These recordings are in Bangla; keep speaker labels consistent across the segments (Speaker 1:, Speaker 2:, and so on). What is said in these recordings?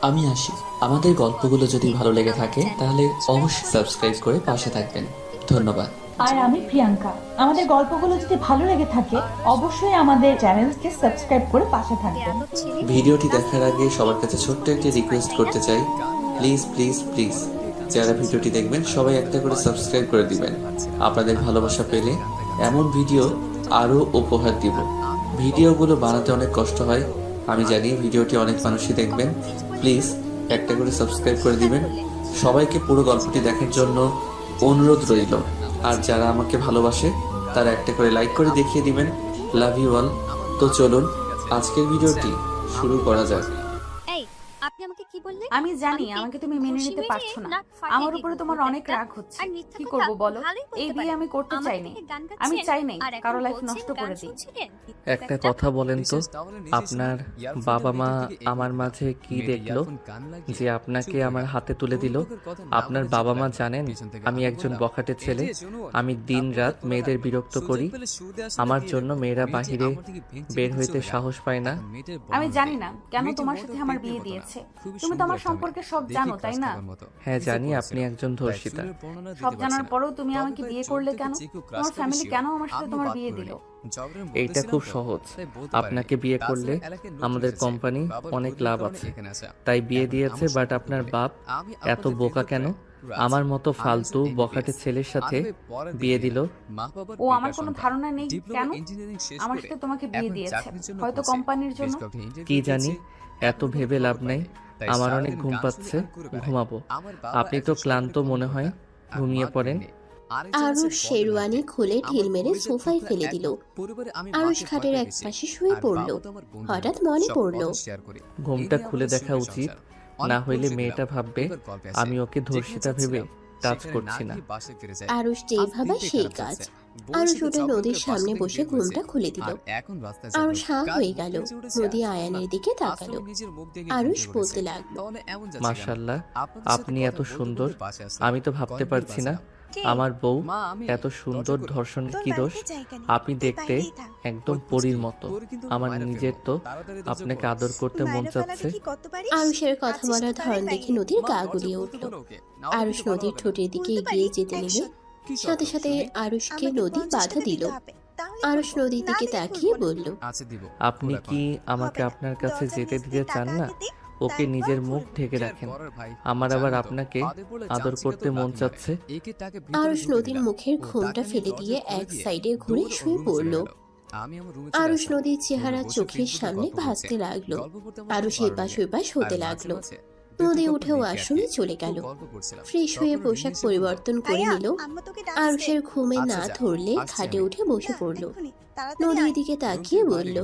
Speaker 1: আমি আসি। আমাদের গল্পগুলো যদি ভালো লেগে থাকে তাহলে অবশ্যই সাবস্ক্রাইব করে পাশে থাকবেন। ধন্যবাদ।
Speaker 2: আর আমি প্রিয়াঙ্কা। আমাদের গল্পগুলো যদি ভালো লেগে থাকে অবশ্যই আমাদের চ্যানেলকে সাবস্ক্রাইব করে পাশে থাকবেন।
Speaker 1: ভিডিওটি দেখার আগে সবার কাছে ছোট্ট একটি রিকোয়েস্ট করতে চাই, প্লিজ প্লিজ প্লিজ যারা ভিডিওটি দেখবেন সবাই একটা করে সাবস্ক্রাইব করে দিবেন। আপনাদের ভালোবাসা পেলে এমন ভিডিও আরও উপহার দিব। ভিডিওগুলো বানাতে অনেক কষ্ট হয়, আমি জানি। ভিডিওটি অনেক মানুষই দেখবেন, প্লিজ একটা করে সাবস্ক্রাইব করে দিবেন। সবাইকে পুরো গল্পটি দেখার জন্য অনুরোধ রইল। আর যারা আমাকে ভালোবাসে তারা একটা করে লাইক করে দেখিয়ে দিবেন। Love you all. তো চলুন আজকের ভিডিওটি শুরু করা যাক।
Speaker 3: এই, আপনি আমাকে কি বললেন?
Speaker 2: আমি জানি
Speaker 3: আমি
Speaker 2: আমাকে তুমি মেনে
Speaker 3: খুশি
Speaker 2: নিতে
Speaker 3: হয়ে
Speaker 2: পারছো না।
Speaker 3: নাক ফাটিয়ে
Speaker 2: আমার
Speaker 3: দিব
Speaker 2: উপরে তোমার অনেক
Speaker 3: একটা।
Speaker 2: রাগ হচ্ছে।
Speaker 3: আর মিথ্যা
Speaker 2: কি
Speaker 3: কথা
Speaker 2: করব বলো?
Speaker 3: ভালোই বলতে
Speaker 2: এই বিয়ে
Speaker 3: পারেন।
Speaker 2: আমি করতে
Speaker 3: আমার
Speaker 2: চাইনি।
Speaker 3: থেকে গান
Speaker 2: আমি
Speaker 3: গাচ্ছেন,
Speaker 2: চাই নাই
Speaker 3: আর এখন
Speaker 2: কারো লাইফ
Speaker 3: বলছেন
Speaker 2: নষ্ট
Speaker 3: গান
Speaker 2: করে দিই।
Speaker 3: শুনছিলেন।
Speaker 4: একটা কথা বলেন তো, আপনার বাবা মা আমার মাঝে কি দেখলো যে আপনাকে আমার হাতে তুলে দিল? আপনার বাবা মা জানেন আমি একজন বখাটে ছেলে, আমি দিন রাত মেয়েদের বিরক্ত করি, আমার জন্য মেয়েরা বাহিরে বের হইতে সাহস পায় না।
Speaker 2: আমি জানি না কেন তোমার সাথে আমার বিয়ে দিয়েছে। তুমি তো আমার সম্পর্কে সব জানো, তাই না?
Speaker 4: হ্যাঁ জানি আপনি একজন ধর্ষিতা।
Speaker 2: সব জানার পরেও তুমি আমাকে বিয়ে করলে কেন? তোমার ফ্যামিলি কেন আমার সাথে তোমার বিয়ে দিল?
Speaker 4: এইটা খুব সহজ। আপনাকে বিয়ে করলে আমাদের কোম্পানি অনেক লাভ আছে, তাই বিয়ে দিয়েছে। বাট আপনার বাপ এত বোকা কেন? আমার মতো ফালতু বখাটে ছেলের সাথে বিয়ে দিল।
Speaker 2: ও আমার কোনো ধারণা নেই কেন আমার সাথে তোমাকে বিয়ে দিয়েছে। হয়তো কোম্পানির জন্য।
Speaker 4: কি জানি, এত ভেবে লাভ নাই। আমার অনেক ঘুম পাচ্ছে, ঘুমাবো। আপনি তো ক্লান্ত মনে হয়, ঘুমিয়ে পড়েন।
Speaker 5: আরুষ শেরওয়ানি খুলে ঢিল মেরে সোফায় ফেলে দিল। আরুষ খাটের এক পাশে শুয়ে পড়ল। হঠাৎ মনে পড়ল,
Speaker 4: ঘুমটা খুলে দেখা উচিত, না হইলে মেয়েটা ভাববে আমি ওকে ধর্ষিতা ভেবে টাচ করছি না।
Speaker 5: আরুষ যেই ভাবা সেই কাজ। আরুষ উঠে নদীর সামনে বসে ঘুমটা খুলে দিল। আরুষ হাঁ হয়ে গেল। নদী আয়ানের দিকে তাকালো। আরুষ বলতে লাগলো,
Speaker 4: মাশাআল্লাহ, আপনি এত সুন্দর, আমি তো ভাবতে পারছি না আমার বউ এত সুন্দর। ধর্ষণের কি দোষ? আপনি দেখতে একদম পরীর মতো। আমার নিজের তো আপনাকে আদর করতে মন চাচ্ছে।
Speaker 5: আরুষের কথা বলার ধরন দেখে নদীর গা গুলিয়ে উঠল। আরুষ নদীর ঠোঁটের দিকে এগিয়ে যেতে নিলে সাথে সাথে আরুষকে নদী বাধা দিল। আরুষ নদীর দিকে তাকিয়ে বলল,
Speaker 4: আপনি কি আমাকে আপনার কাছে যেতে দিতে চান না? ওকে নিজের মুখ ঢেকে রাখেন, আমার আবার আপনাকে আদর করতে মন চাচ্ছে।
Speaker 5: আরুষ নদীর মুখের ঘুমটা ফেলে দিয়ে এক সাইডে ঘুরে শুয়ে পড়ল। আরুষ নদীর চেহারা চোখের সামনে ভাসতে লাগলো। আরুষ এপাশ ওপাশ হতে লাগলো। নদী উঠে ওয়াশরুমে চলে গেল। ফ্রেশ হয়ে পোশাক পরিবর্তন করে নিল। আরুষের ঘুমে না ধরলে খাটে উঠে বসে পড়ল। নদীর দিকে তাকিয়ে বলল,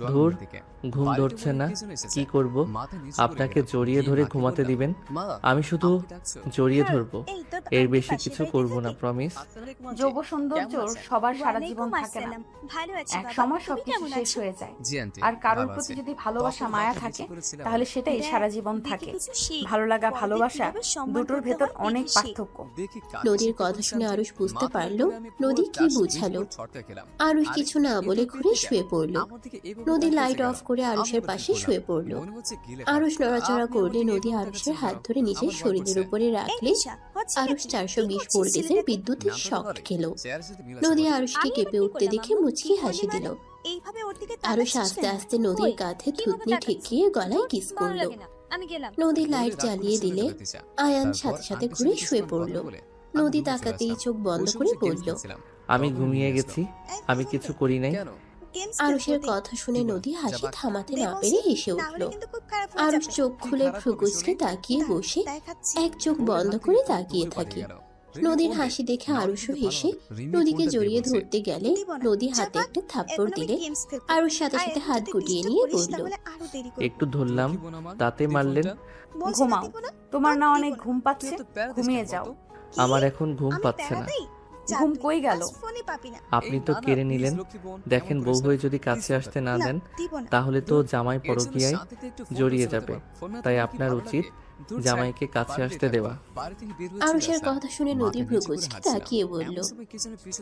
Speaker 4: ধুর, ঘুম ধরছে না, কি করব? আপনাকে জড়িয়ে ধরে ঘুমাতে দিবেন? আমি শুধু জড়িয়ে ধরবো, এর বেশি কিছু করব না, প্রমিস।
Speaker 2: যৌব সৌন্দর্য সবার সারা জীবন থাকে না।
Speaker 3: ভালো আছি
Speaker 2: এক
Speaker 3: বাবা,
Speaker 2: সময়
Speaker 3: তুমি
Speaker 2: সবকিছু
Speaker 3: কেমন
Speaker 2: শেষ
Speaker 3: আছো?
Speaker 2: হয়ে যায়। আর কারোর প্রতি যদি ভালোবাসা মায়া থাকে তাহলে সেটাই সারা জীবন থাকে। ভালো লাগা ভালোবাসা দুটোর ভেতর অনেক পার্থক্য।
Speaker 5: নদীর কথা শুনে আরুষ বুঝতে পারলো নদী কি বুঝালো। আরুষ কিছু না বলে ঘুরে শুয়ে পড়ল। নদী লাইট অফ করে আরুষের পাশে শুয়ে পড়ল। আরুষ নড়াচড়া করলে নদী আরুষের হাত ধরে নিজের শরীরের উপরে রাখলে আরুষ 420 ভোল্টেজের বিদ্যুতের শক খেল। নদী আরুষকে কেঁপে উঠতে দেখে মুচকি হাসি দিল।
Speaker 3: এইভাবে ওর দিকে
Speaker 5: আরুষ আস্তে আস্তে নদীর কাঁধে থুতনি ঠেকিয়ে গলায় কিস করলো।
Speaker 3: আমি গেলাম।
Speaker 5: নদী লাইট জ্বালিয়ে দিলে আয়ান সাথে সাথে ঘুরে শুয়ে পড়ল। নদী তাকাতেই চোখ বন্ধ করে পড়ল।
Speaker 4: আমি ঘুমিয়ে গেছি, আমি কিছু করি নাই।
Speaker 5: আরুষের কথা শুনে নদী হাসি থামাতে না পেরে হেসে উঠল। আরুষ চোখ খুলে ভ্রুকুচকে তাকিয়ে বসে এক চোখ বন্ধ করে তাকিয়ে থাকে। নদীর হাসি দেখে আরুষও হেসে নদীকে জড়িয়ে ধরতে গেলে নদী হাতে একটা থাপ্পড় দিলে আরুষ সাথে সাথে হাত গুটিয়ে নিয়ে বলল,
Speaker 4: একটু ধরলাম, তাতে মারলেন?
Speaker 2: ঘুমাও, তোমার না অনেক ঘুম পাচ্ছে, ঘুমিয়ে যাও।
Speaker 4: আমার এখন ঘুম পাচ্ছে না।
Speaker 2: ঘুম কই গেল?
Speaker 4: আপনি তো কেড়ে নিলেন। দেখেন, বউ হয়ে যদি কাছে আসতে না দেন তাহলে তো জামাই পরকীয়ায় জড়িয়ে যাবে। তাই আপনার উচিত জামাইকে কাছে আসতে দেওয়া।
Speaker 5: আরুষের কথা শুনে নদী ভ্রুকুচকে তাকিয়ে বলল,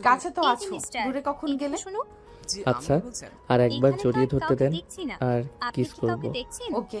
Speaker 2: কাছে তো আছো, দূরে কখন গেলে?
Speaker 3: শুনো,
Speaker 4: আচ্ছা, আর একবার জড়িয়ে ধরতে দেন আর কিস করব।
Speaker 2: ওকে।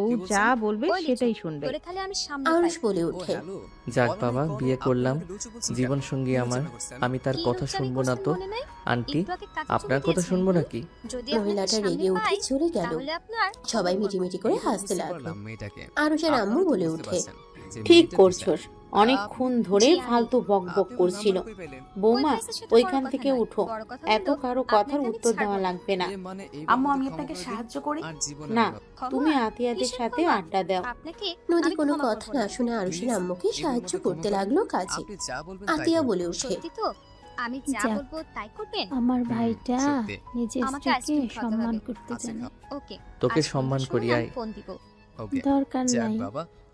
Speaker 6: বউ যা বলবে সেটাই শুনবে।
Speaker 3: তোরে খালি আমি সামনে
Speaker 5: আরুষ
Speaker 3: পাই।
Speaker 5: বলে ওঠে।
Speaker 4: যাক বাবা, বিয়ে করলাম, জীবন সঙ্গী আমার, আমি তার
Speaker 3: কি
Speaker 4: কথা
Speaker 3: লুচ্চামি
Speaker 4: শুনবো না
Speaker 3: করছেন
Speaker 4: তো?
Speaker 3: মনে নাই?
Speaker 4: আন্টি,
Speaker 3: একটু আগে কাকে
Speaker 4: আপনার
Speaker 3: চুমু
Speaker 4: কথা
Speaker 3: দিয়েছেন?
Speaker 4: শুনবো নাকি?
Speaker 3: যদি
Speaker 5: মহিলাটা
Speaker 3: আপনাকে
Speaker 5: রেগে
Speaker 3: সামনে
Speaker 5: উঠে
Speaker 3: পাই,
Speaker 5: চলে গেল।
Speaker 3: তাহলে আপনার
Speaker 5: সবাই মিটিমিটি করে হাসতে লাগলো। আরুষের আম্মু বলে ওঠে।
Speaker 7: ঠিক করছস, অনেকক্ষণ ধরে
Speaker 3: জি, আমি-
Speaker 7: ফালতু বক বক করছিল। বৌমা,
Speaker 3: ওই মেসের সাথে
Speaker 7: ওইখান
Speaker 3: বড়
Speaker 7: থেকে
Speaker 3: কথা নয়।
Speaker 7: উঠো,
Speaker 3: বড় কথা
Speaker 7: এত
Speaker 3: হলো,
Speaker 7: কারো
Speaker 3: আপনাকে
Speaker 7: কথার
Speaker 3: আমি
Speaker 7: উত্তর
Speaker 3: ছাড়বো
Speaker 7: দেওয়া
Speaker 3: না।
Speaker 7: লাগবে না।
Speaker 2: আম্মু, আমি আপনাকে সাহায্য করি?
Speaker 7: না,
Speaker 3: ক্ষমা?
Speaker 7: তুমি আতিয়াদের
Speaker 3: কিসের
Speaker 7: সাথে
Speaker 3: ক্ষমা?
Speaker 7: আড্ডা দাও।
Speaker 3: আপনাকে
Speaker 5: নদী
Speaker 3: আমি
Speaker 5: কোনো
Speaker 3: ক্ষমা
Speaker 5: কথা
Speaker 3: করবো
Speaker 5: না শুনে আরুষের আম্মুকে সাহায্য করতে লাগলো কাজে। আতিয়া বলে ওঠে।
Speaker 3: সত্যি তো? আমি যা
Speaker 8: যাক।
Speaker 3: বলবো তাই করবেন?
Speaker 8: আমার ভাইটা নিজের
Speaker 3: আমাকে
Speaker 8: স্ত্রীকে
Speaker 3: আইসক্রিম খাওয়াতে
Speaker 8: সম্মান
Speaker 3: হবে।
Speaker 8: করতে জানে।
Speaker 3: ওকে।
Speaker 4: তোকে
Speaker 3: আজ
Speaker 4: সম্মান
Speaker 3: সন্ধ্যার
Speaker 4: করি,
Speaker 3: সময়
Speaker 4: আয়।
Speaker 3: আমি ফোন দিব।
Speaker 8: দরকার নাই,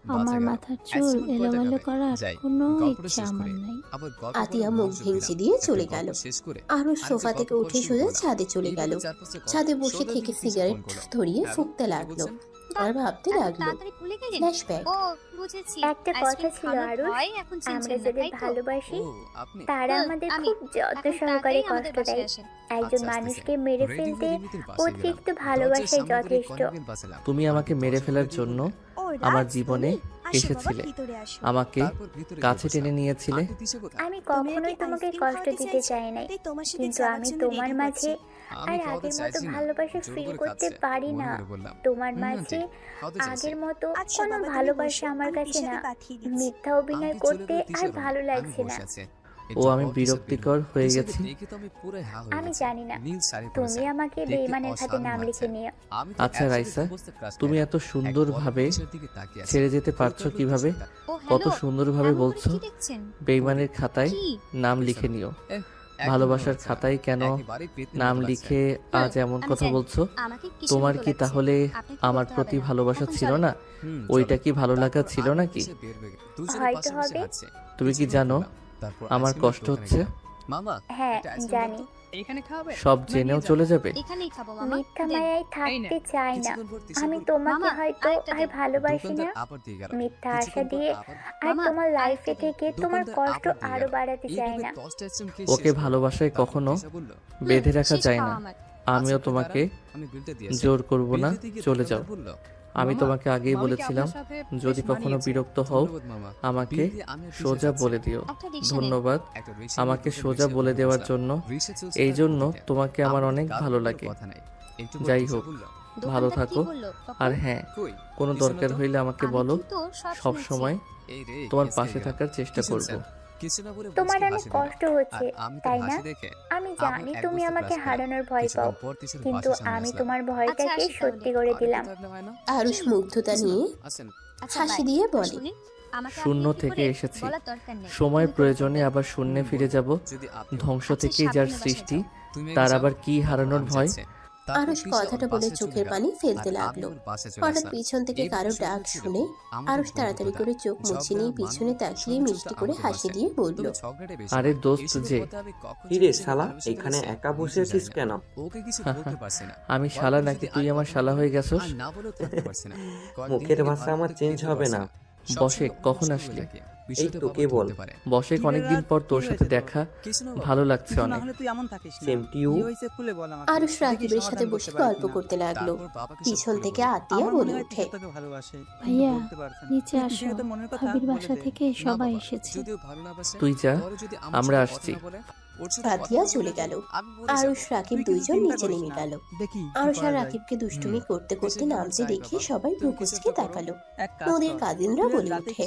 Speaker 8: আমার মাথার চুল এলোমেলো করার কোনো ইচ্ছা আমার নাই।
Speaker 5: আতিয়া মুখ ভেঙচি দিয়ে চলে গেল। আরুষ সোফা থেকে উঠে সোজা ছাদে চলে গেল। ছাদে বসে থেকে সিগারেট ধরিয়ে ফুঁকতে লাগলো আর ভাবতে
Speaker 3: এত
Speaker 5: লাগলো।
Speaker 3: তাড়াতাড়ি ভুলে গেলেন?
Speaker 5: ফ্ল্যাশব্যাক।
Speaker 3: ও, বুঝেছি।
Speaker 9: একটা কথা
Speaker 3: আইসক্রিম
Speaker 9: ছিল
Speaker 3: খাওয়ানোর
Speaker 9: আরুষ,
Speaker 3: ভয় এখন
Speaker 9: আমরা
Speaker 3: চিনছেন না,
Speaker 9: যদি
Speaker 3: তাই তো?
Speaker 9: ভালোবাসি তারা আমাদের
Speaker 3: আমি
Speaker 9: খুব যত্ন
Speaker 3: এখন
Speaker 9: সহকারে
Speaker 3: তাড়াতাড়ি আমাদের
Speaker 9: কষ্ট দেয়।
Speaker 3: বাসায় আসেন।
Speaker 9: একজন মানুষকে মেরে ফেলতে অতিরিক্ত ভালোবাসাই যথেষ্ট।
Speaker 4: তুমি আমাকে মেরে ফেলার জন্য
Speaker 3: ও
Speaker 4: আমার
Speaker 3: রাজ,
Speaker 4: জীবনে
Speaker 3: তুমি?
Speaker 4: এসেছিলে, আমাকে কাছে টেনে নিয়েছিলে।
Speaker 9: আমি কখনোই তোমাকে কষ্ট দিতে চাই নাই, কিন্তু আমি তোমার মাঝে আর আগের মতো ভালোবাসা ফিল করতে পারি না। তোমার মাঝে আগের মতো কোনো ভালোবাসা আমার কাছে না। মিথ্যা অভিনয় করতে আর ভালো লাগছে না।
Speaker 4: ও আমি বিরক্তিকর হয়ে গেছি।
Speaker 9: আমি জানি না, তুমি আমাকে বেঈমানের হাতে নাম লিখে নিও।
Speaker 4: আচ্ছা রাইসা, তুমি এত সুন্দরভাবে ছেড়ে যেতে পারছো কিভাবে? কত সুন্দরভাবে বলছো বেঈমানের খাতায় নাম লিখে নিও। ভালোবাসার খাতায় কেন নাম লিখে আজ এমন কথা বলছো? তোমার কি তাহলে আমার প্রতি ভালোবাসা ছিল না? ওইটা কি ভালো লাগা ছিল নাকি?
Speaker 9: হয়তো হবে।
Speaker 4: তুমি কি জানো আমার কষ্ট হচ্ছে?
Speaker 9: হ্যাঁ জানি।
Speaker 4: সব জেনেও চলে যাবে?
Speaker 9: মিথ্যা মায়ায় থাকতে চাই না। আমি তোমাকে হয়তো আর ভালোবাসি না। মিথ্যা আশা দিয়ে আর তোমার লাইফে থেকে তোমার কষ্ট আরো বাড়াতে চাই না।
Speaker 4: ওকে ভালোবাসায় কখনো বেঁধে রাখা যায় না। আমিও তোমাকে জোর করব না, চলে যাও। আমি তোমাকে আগেই বলেছিলাম, যদি কখনো বিরক্ত হও আমাকে সোজা বলে দিও। ধন্যবাদ আমাকে সোজা বলে দেওয়ার জন্য। এই জন্য তোমাকে আমার অনেক ভালো লাগে। যাই হোক, ভালো থাকো। আর হ্যাঁ, কোনো দরকার হইলে আমাকে বলো, সব সময় তোমার পাশে থাকার চেষ্টা করব।
Speaker 9: তোমার অনেক কষ্ট হচ্ছে তাই না? আমি জানি তুমি আমাকে হারানোর ভয় পাও, কিন্তু আমি তোমার ভয়টাকে সত্যি করে দিলাম।
Speaker 5: আরুষ মুগ্ধতা নিয়ে হাসি দিয়ে বলে,
Speaker 4: শূন্য থেকে এসেছি, সময়ের প্রয়োজনে আবার শূন্যে ফিরে যাব। ধ্বংস থেকে যার সৃষ্টি, তার আবার কি হারানোর ভয়?
Speaker 5: আরুষ কথাটা বলে চোখের পানি ফেলতে লাগলো। হঠাৎ পিছন থেকে কারো ডাক শুনে আরুষ তাড়াতাড়ি করে চোখ মুছে নিয়ে পিছনে তাকিয়ে মিষ্টি করে হাসি দিয়ে বলল,
Speaker 4: আরে দোস্ত যে।
Speaker 10: কিরে শালা, এখানে একা বসে আছিস কেন?
Speaker 4: আমি শালা নাকি তুই আমার শালা হয়ে গেছস?
Speaker 10: মুখের ভাষা আমার চেঞ্জ হবে না।
Speaker 4: বসে কখন আসলি?
Speaker 10: এই তো কেবল।
Speaker 4: বসে অনেকদিন পর তোর সাথে দেখা, ভালো লাগছে অনেক।
Speaker 10: Same to you.
Speaker 5: আরুষ রাকিবের সাথে বসে গল্প করতে লাগলো। পিছন থেকে আতিয়া বলে ওঠে,
Speaker 8: ভাইয়া নিচে আসো, ভাবির বাসা থেকে সবাই এসেছে।
Speaker 4: তুই যা, আমরা আসছি।
Speaker 5: আতিয়া চলে গেল। আরুষ রাকিব দুইজন নিচে নেমে গেল। আরুষ আর রাকিবকে দুষ্টুমি করতে করতে নামতে দেখে সবাই ভ্রুকুচকে তাকালো। নদীর কাজিনরা বলে ওঠে,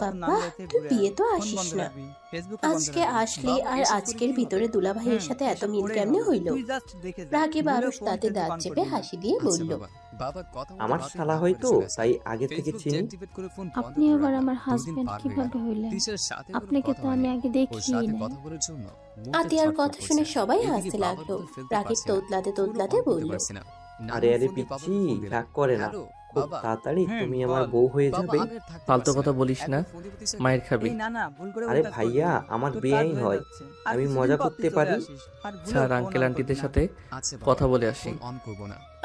Speaker 5: বাবা তুই বিয়ে তো আসিস না, আজকে আসলি আর আজকের ভিতরে দুলাভাইয়ের সাথে এত মিল কেমনে হইল? রাকিব আরুষ তাতে দাঁত চেপে হাসি দিয়ে বলল,
Speaker 10: আমার শালা হয়তো, তাই আগে থেকে চিনি।
Speaker 8: আপনি আবার আমার হাজবেন্ড কিভাবে হইলেন? আপনাকে তো আমি আগে দেখিই নাই।
Speaker 5: আতিয়ার কথা শুনে সবাই হাসতে লাগলো। রাকিব তোতলাতে তোতলাতে বলল,
Speaker 10: আরে আরে পিচ্ছি, রাগ করে না, খুব তাড়াতাড়ি তুমি আমার বউ হয়ে যাবে।
Speaker 4: ফালতু কথা বলিস না, মায়ের খাবি।
Speaker 10: আরে ভাইয়া, আমার বেআইন হয়, আমি মজা করতে পারি।
Speaker 4: স্যার আঙ্কেল আন্টিদের সাথে কথা বলে আসি।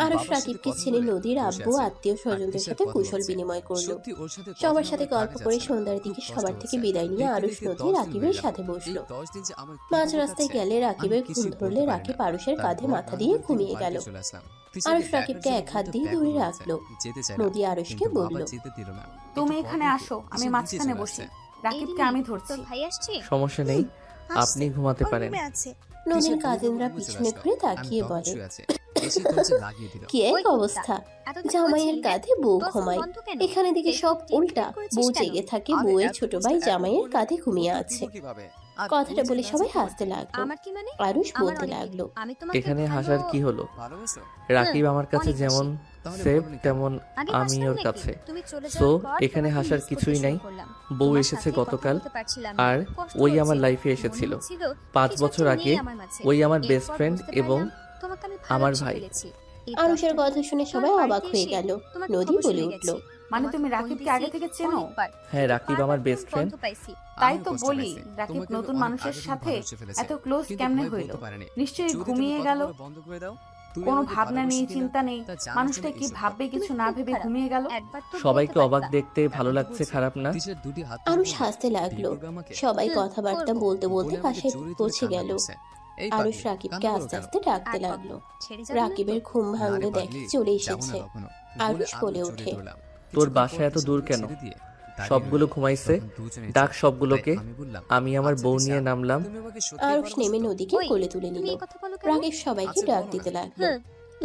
Speaker 5: আরুষ রাকিবকে ছেড়ে নদীর আব্বু আত্মীয় স্বজনদের সাথে কুশল বিনিময় করলো। সবার সাথে গল্প করে সন্ধ্যার দিকে সবার থেকে বিদায় নিয়ে আরুষ নদী রাকিবের সাথে বসলো। মাঝ রাস্তায় গেলে রাকিবের ঘুম ধরলে রাকিব আরুষের কাঁধে মাথা দিয়ে ঘুমিয়ে গেল। আরুষ রাকিবকে এক হাত দিয়ে দূরে রাখলো। নদী আরুষকে বলল,
Speaker 2: তুমি এখানে আসো, আমি মাঝখানে বসি, রাকিবকে আমি ধরছি।
Speaker 4: সমস্যা নেই, আপনি ঘুমাতে পারেন।
Speaker 5: নদীর কাজিনরা পিছনে ঘুরে তাকিয়ে বলে, কি এক অবস্থা, জামাইয়ের কাঁধে বউ ঘুমায়, এখানে দিকে সব উল্টা, বউ জেগে থাকে, বউয়ের ছোট ভাই জামাইয়ের কাঁধে ঘুমিয়ে আছে। কথাটা বলে সবাই হাসতে লাগলো। আরুষ বলতে লাগলো,
Speaker 4: এখানে হাসার কি হলো? রাকিব আমার কাছে যেমন সেফ তেমন আমি ওর কাছে, সো এখানে হাসার কিছুই নাই। বউ এসেছে গতকাল, আর ওই আমার লাইফে এসেছিল 5 বছর আগে। ওই আমার বেস্ট ফ্রেন্ড এবং আমার ভাই।
Speaker 5: আরুষের কথা শুনে সবাই অবাক হয়ে গেল। নদী বলে উঠলো,
Speaker 2: মানে তুমি রাকিবকে আগে থেকে চেনো?
Speaker 4: হ্যাঁ, রাকিব আমার বেস্ট ফ্রেন্ড।
Speaker 2: তাই তো বলি, রাকিব নতুন মানুষের সাথে এত ক্লোজ কেমনে হইলো? নিশ্চয়ই ঘুমিয়ে গেল, কোনো ভাবনা নেই, চিন্তা নেই, মানুষটা কি ভাববে কিছু না ভেবে ঘুমিয়ে গেল।
Speaker 4: সবাইকে অবাক দেখতে ভালো লাগছে, খারাপ না?
Speaker 5: আরুষ হাসতে লাগলো। সবাই কথাবার্তা বলতে বলতে বাসায় পৌঁছে গেল। আরুষ রাকিবকে আস্তে আস্তে ডাকতে লাগলো। রাকিবের ঘুম ভাঙলে দেখে চলে এসেছে। আরুষ বলে ওঠে,
Speaker 4: তোর বাসা এত দূর কেন? সবগুলো ঘুমাইছে, ডাক সবগুলোকে। আমি আমার বউ নিয়ে নামলাম।
Speaker 5: আরুষ নেমে নদীকে কোলে তুলে নিল। রাকিব সবাইকে ডাক দিতে লাগলো।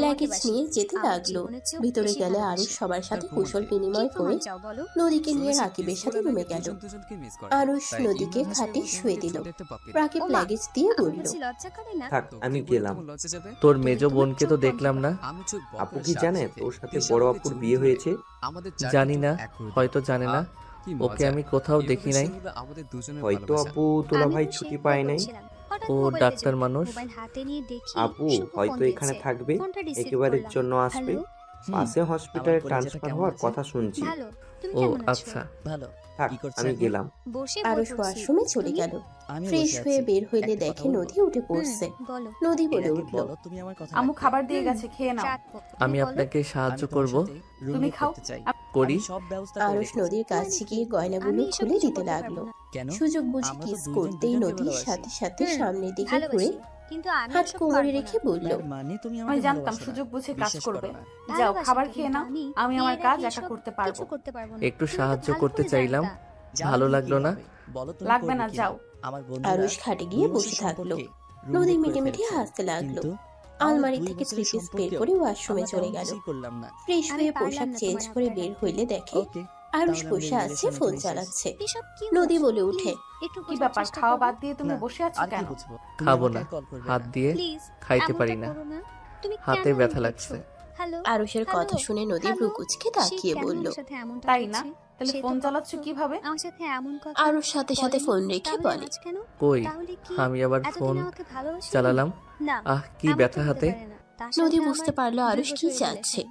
Speaker 5: লাগেজ নিয়ে যেতে লাগলো। ভিতরে গেলে আরুষ সবার সাথে কুশল বিনিময় করে নদীকে নিয়ে রাকিবের সাথে রুমে গেল। আরুষ নদীকে খাটে শুয়ে দিল। রাকিব লাগেজ দিয়ে বলল,
Speaker 10: থাক আমি গেলাম।
Speaker 4: তোর মেজো বোনকে তো দেখলাম না।
Speaker 10: আপু কি জানে তোর সাথে বড় আপুর বিয়ে হয়েছে?
Speaker 4: জানি না, হয়তো জানে না। ওকে আমি কোথাও দেখি নাই।
Speaker 10: হয়তো আপু তোলা ভাই ছুটি পায় নাই।
Speaker 4: ও ডাক্তার মানুষ।
Speaker 10: আপু হয়তো এখানে থাকবে, একেবারের জন্য আসবে। পাশে হসপিটালে ট্রান্সফার হওয়ার কথা শুনছি।
Speaker 4: ও আচ্ছা,
Speaker 10: থাক আমি গেলাম।
Speaker 5: আরুষ ওয়াশরুমে চলে গেল। ফ্রেশ হয়ে বের হইলে দেখে নদী উঠে পড়ছে। নদী বলে উঠল,
Speaker 2: আম্মু খাবার দিয়ে গেছে, খেয়ে নাও।
Speaker 4: আমি আপনাকে সাহায্য করব।
Speaker 2: তুমি খাও।
Speaker 4: করি।
Speaker 5: আরুষ নদীর কাছে গিয়ে গয়নাগুলো খুলে দিতে লাগলো। সুযোগ বুঝে কিস করতেই নদীর সাথে সাথে সামনের দিকে ঘুরে হাত কোমরে রেখে বলল,
Speaker 2: আমি জানতাম সুযোগ বুঝে কাজ করবে। যাও খাবার খেয়ে নাও, আমি আমার কাজ একা করতে পারবো।
Speaker 4: একটু সাহায্য করতে চাইলাম, ভালো লাগলো না।
Speaker 2: লাগবে না, যাও।
Speaker 5: আরুষ খাটে গিয়ে বসে থাকলো। নদী মিটে মিটে হাসতে লাগলো। আলমারি থেকে থ্রি পিস বের করে ওয়াশরুমে চলে গেল। ফ্রেশ হয়ে পোশাক চেঞ্জ করে বের হইলে দেখে আরুষ বসে আছে, ফোন চালাচ্ছে। নদী বলে উঠে,
Speaker 2: কি ব্যাপার, খাওয়া বাদ দিয়ে তুমি বসে আছো কেন?
Speaker 4: খাবো না, হাত দিয়ে খাইতে পারি না, হাতে ব্যথা লাগছে।
Speaker 5: আরুষের কথা শুনে নদী ভ্রু কুঁচকে তাকিয়ে বলল,
Speaker 2: তাই না? তাহলে ফোন চালাচ্ছ কিভাবে?
Speaker 5: আরুষ সাথে সাথে ফোন রেখে বলে,
Speaker 4: কই, আমি আবার ফোন চালালাম। কি ব্যথা হাতে।
Speaker 5: নদী বুঝতে পারলো আরুষ কি চাচ্ছে।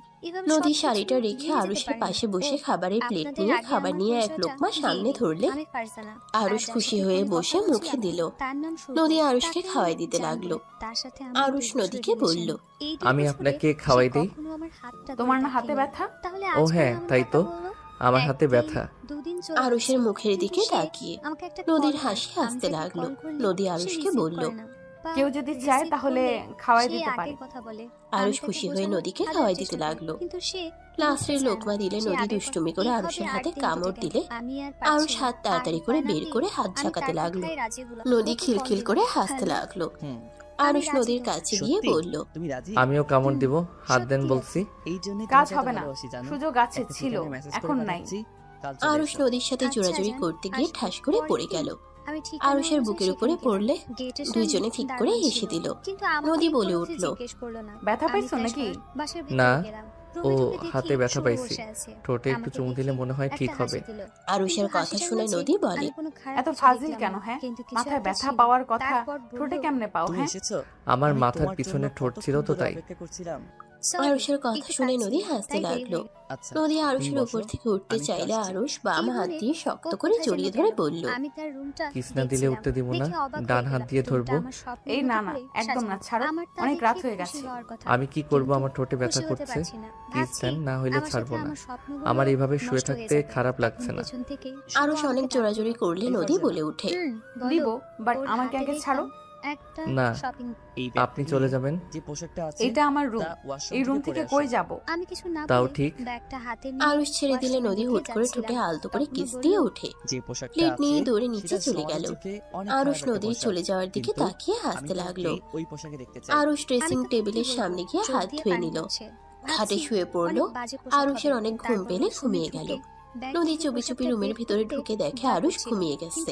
Speaker 5: নদী শাড়িটা রেখে আরুষের পাশে বসে খাবারের প্লেট নিয়ে খাবার নিয়ে এক লোকমা সামনে ধরলে আরুষ খুশি হয়ে বসে মুখে দিল। নদী আরুষকে খাওয়াই দিতে লাগলো। আরুষ নদীকে বলল,
Speaker 4: আমি আপনাকে খাওয়াই দেই।
Speaker 2: তোমার না হাতে ব্যথা?
Speaker 4: ও হ্যাঁ, তাই তো, আমার হাতে ব্যথা।
Speaker 5: আরুষের মুখের দিকে তাকিয়ে নদীর হাসি আসতে লাগলো। নদী আরুষকে বলল,
Speaker 2: কেউ যদি চায় তাহলে খাওয়াই দিতে পারে।
Speaker 5: আরুষ খুশি হয়ে নদীকে খাওয়াই দিতে লাগলো। লাস্টের লোকমা দিলে নদী দুষ্টুমি করে আরুষের হাতে কামড় দিলে আরুষ হাত তাড়াতাড়ি করে বের করে হাত ঝাঁকাতে লাগলো। নদী খিলখিল করে হাসতে লাগলো। আরুষ নদীর কাছে গিয়ে বলল,
Speaker 4: আমিও কামড় দিব, হাত দেন বলছি।
Speaker 2: কাজ হবে না, সুযোগ আছে, ছিল, এখন নাই।
Speaker 5: আরুষ নদীর সাথে জোরাজুরি করতে গিয়ে ঠাস করে পড়ে গেল। আরুষের বুকের উপরে পড়লে দুইজনে ঠিক করে হেসে দিল। নদী বলে উঠল,
Speaker 2: ব্যথা পাইছো নাকি?
Speaker 4: না, ও হাতে ব্যথা পাইছি, ঠোঁটে একটু চুমু দিলে মনে হয় ঠিক হবে।
Speaker 5: আরুষের কথা শুনে নদী বলে,
Speaker 2: এত ফাজিল কেন? হ্যাঁ, মাথায় ব্যথা পাওয়ার কথা ঠোঁটে কেমনে পাও? হ্যাঁ,
Speaker 4: আমার মাথার পিছনে ঠোঁট ছিল তো তাই।
Speaker 5: আরুষের কথা শুনে নদী হাসতে লাগলো। নদী আরুষের উপর থেকে উঠতে চাইলে আরুষ বাম হাত দিয়ে শক্ত করে জড়িয়ে ধরে বলল,
Speaker 4: কিসনা দিলে উঠতে দিব না, ডান হাত দিয়ে ধরবো।
Speaker 2: এই না না, একদম না, ছাড়ো, অনেক রাত হয়ে গেছে।
Speaker 4: আমি কি করব, আমার ঠোঁটে ব্যথা করছে। কিসনা না হইলে ছাড়বো না। আমার এইভাবে শুয়ে থাকতে খারাপ লাগছে না।
Speaker 5: আরুষ অনেক জোরাজোরি করলে নদী বলে উঠে,
Speaker 2: দিব, বাট আমাকে আগে ছাড়ো।
Speaker 4: না, আপনি চলে যাবেন।
Speaker 2: এটা আমার রুম, এই রুম থেকে কই যাব?
Speaker 4: তাও ঠিক।
Speaker 5: আরুষ ছেড়ে দিলে নদী হুট করে ঠোঁটে আলতো করে কিস দিয়ে উঠে প্লেট নিয়ে দৌড়ে নিচে চলে গেল। আরুষ নদীর চলে যাওয়ার দিকে তাকিয়ে হাসতে লাগলো। আরুষ ড্রেসিং টেবিলের সামনে গিয়ে হাত ধুয়ে নিল। খাটে শুয়ে পড়লো। আরুষের অনেক ঘুম পেলে ঘুমিয়ে গেল। নদী চুপি চুপি রুমের ভিতরে ঢুকে দেখে আরুষ ঘুমিয়ে গেছে।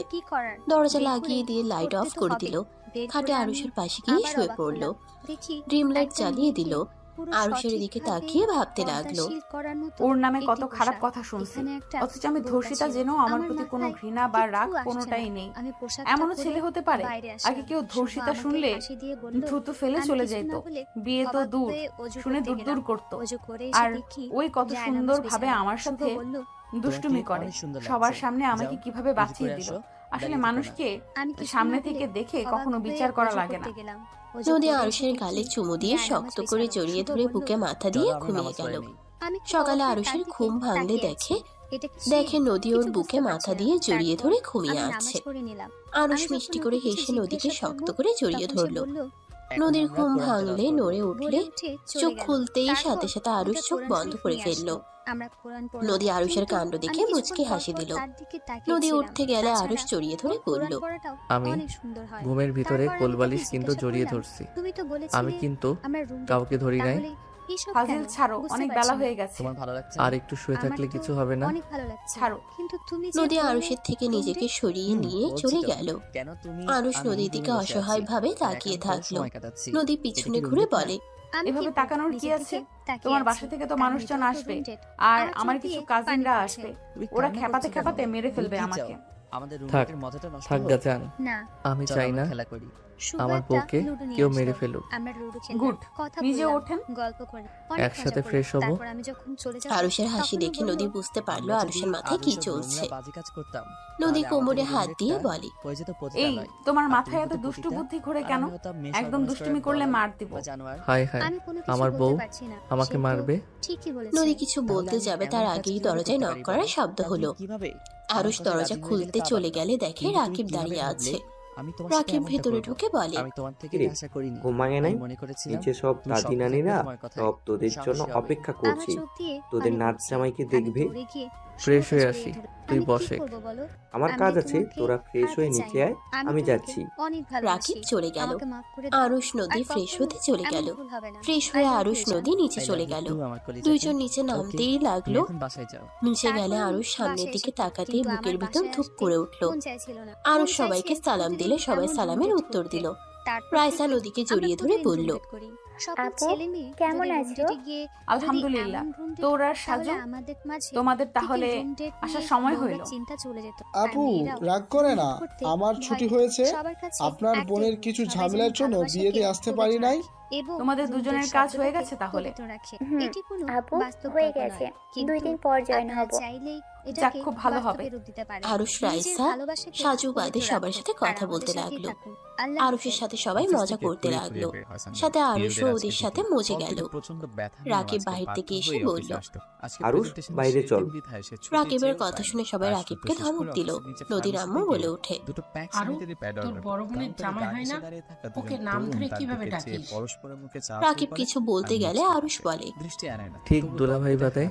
Speaker 5: দরজা লাগিয়ে দিয়ে লাইট অফ করে দিল। খাটে আরুষের পাশে গিয়ে শুয়ে পড়লো। ড্রিম লাইট জ্বালিয়ে দিল। আরুষের দিকে তাকিয়ে ভাবতে লাগলো,
Speaker 2: ওর নামে কত খারাপ কথা শুনছি, অথচ আমি ধর্ষিতা জেনেও আমার প্রতি কোনো ঘৃণা বা রাগ কোনোটাই নেই। এমনও ছেলে হতে পারে, আগে কেউ ধর্ষিতা শুনলে থুতু ফেলে চলে যেত, বিয়ে তো দূর, শুনে দূর দূর করতো। আর ওই কত সুন্দর ভাবে আমার সাথে দুষ্টুমি করে, সবার সামনে আমাকে কিভাবে বাঁচিয়ে দিল। আসলে মানুষকে সামনে থেকে দেখে কখনো বিচার করা লাগে না।
Speaker 5: নদী আরুষের গালে চুমু দিয়ে শক্ত করে জড়িয়ে ধরে বুকে মাথা দিয়ে ঘুমিয়ে গেল। সকালে আরুষের ঘুম ভাঙলে দেখে নদী ওর বুকে মাথা দিয়ে জড়িয়ে ধরে ঘুমিয়ে আছে। আরুষ মিষ্টি করে হেসে নদীকে শক্ত করে জড়িয়ে ধরলো। নদীর ঘুম ভাঙলে নড়ে উঠলে চোখ খুলতেই সাথে সাথে আরুষ চোখ বন্ধ করে ফেললো। নদী আরুষের কাণ্ড দেখে মুচকি হাসি দিল। নদী উঠতে গেলে আরুষ জড়িয়ে ধরে বলল,
Speaker 4: আমি ঘুমের ভিতরে কোলবালিশ কিন্তু জড়িয়ে ধরছি। আমি কিন্তু কাউকে ধরি নাই।
Speaker 2: ফাজিল ছাড়ো, অনেক বেলা হয়ে গেছে।
Speaker 4: আর একটু শুয়ে থাকলে কিছু হবে না?
Speaker 2: ছাড়ো।
Speaker 5: নদী আরুষের থেকে নিজেকে সরিয়ে নিয়ে চলে গেল। আরুষ নদীর দিকে অসহায় ভাবে তাকিয়ে থাকলো। নদী পিছনে ঘুরে বলে,
Speaker 2: এভাবে তাকানোর কি আছে? তোমার বাসা থেকে তো মানুষজন আসবে, আর আমার কিছু কাজিনরা আসবে। ওরা খেপাতে খেপাতে মেরে ফেলবে আমাকে।
Speaker 4: থাক থাক গা যান। আমি চাই না আমার বউকে কেউ মেরে ফেলুক।
Speaker 2: গুড, নিজে ওঠেন,
Speaker 4: একসাথে ফ্রেশ হবো।
Speaker 5: আরুষের হাসি দেখে নদী বুঝতে পারলো আরুষের মাথায় কি চলছে। নদী কোমরে হাত দিয়ে বলে,
Speaker 2: এই তোমার মাথায় এত দুষ্টু বুদ্ধি ঘোরে কেন? একদম দুষ্টুমি করলে মার দিব।
Speaker 4: হায় হায়, আমার বউ আমাকে মারবে।
Speaker 5: নদী কিছু বলতে যাবে তার আগেই দরজায় নক করার শব্দ হলো। আরুষ দরজা খুলতে চলে গেলে দেখে রাকিব দাঁড়িয়ে আছে। রাকিব ভেতরে ঢুকে বলে,
Speaker 10: ঘুমায় নাই? নিচে সব দাদি নানিরা সব তোদের জন্য অপেক্ষা করছি। তোদের নাচ জামাইকে দেখবে।
Speaker 4: ফ্রেশ হয়ে আসি, তুই বসে।
Speaker 10: আমার কাজ আছে, তোরা ফ্রেশ হয়ে নিচে আয়, আমি যাচ্ছি।
Speaker 5: রাকিব চলে গেল। আরুষ নদী ফ্রেশ হতে চলে গেল। ফ্রেশ হয়ে আরুষ নদী নিচে চলে গেল। দুইজন নিচে নামতেই লাগলো। নিচে গেলে আরুষ সামনের দিকে তাকাতেই বুকের ভিতর ধুপ করে উঠলো। আরুষ সবাইকে সালাম দিলে সবাই সালামের উত্তর দিল। রাইসা নদীকে জড়িয়ে ধরে বলল,
Speaker 9: আপু কেমন আছো?
Speaker 2: আলহামদুলিল্লাহ। তোরা সাজু, তোমাদের তাহলে আসার সময় হইল।
Speaker 11: আপু রাগ করে না, আমার ছুটি হয়েছে। আপনার বোনের কিছু ঝামেলার জন্য বিয়েতে আসতে পারি নাই।
Speaker 2: তোমাদের দুজনের কাজ হয়ে গেছে তাহলে?
Speaker 9: আপু হয়ে গেছে, 2 দিন পর জয়েন হব।
Speaker 2: যাক, খুব ভালো হবে।
Speaker 5: আরুষ রাইসা সাজু বাদে সবার সাথে কথা বলতে লাগলো। আরুষের সাথে সবাই মজা করতে লাগলো। সাথে আরুষও ওদের সাথে মজে গেল। রাকিব বাহির থেকে এসে বলল,
Speaker 10: আরুষ বাইরে চল।
Speaker 5: রাকিবের কথা শুনে সবাই রাকিবকে ধমক দিল। নদীর আম্মু বলে ওঠে,
Speaker 12: তোর বড় বোনের জামাই হয় না, ওকে নাম ধরে কিভাবে ডাকিস?
Speaker 5: রাকিব কিছু বলতে গেলে আরুষ বলে,
Speaker 4: ঠিক দুলাভাই বাদে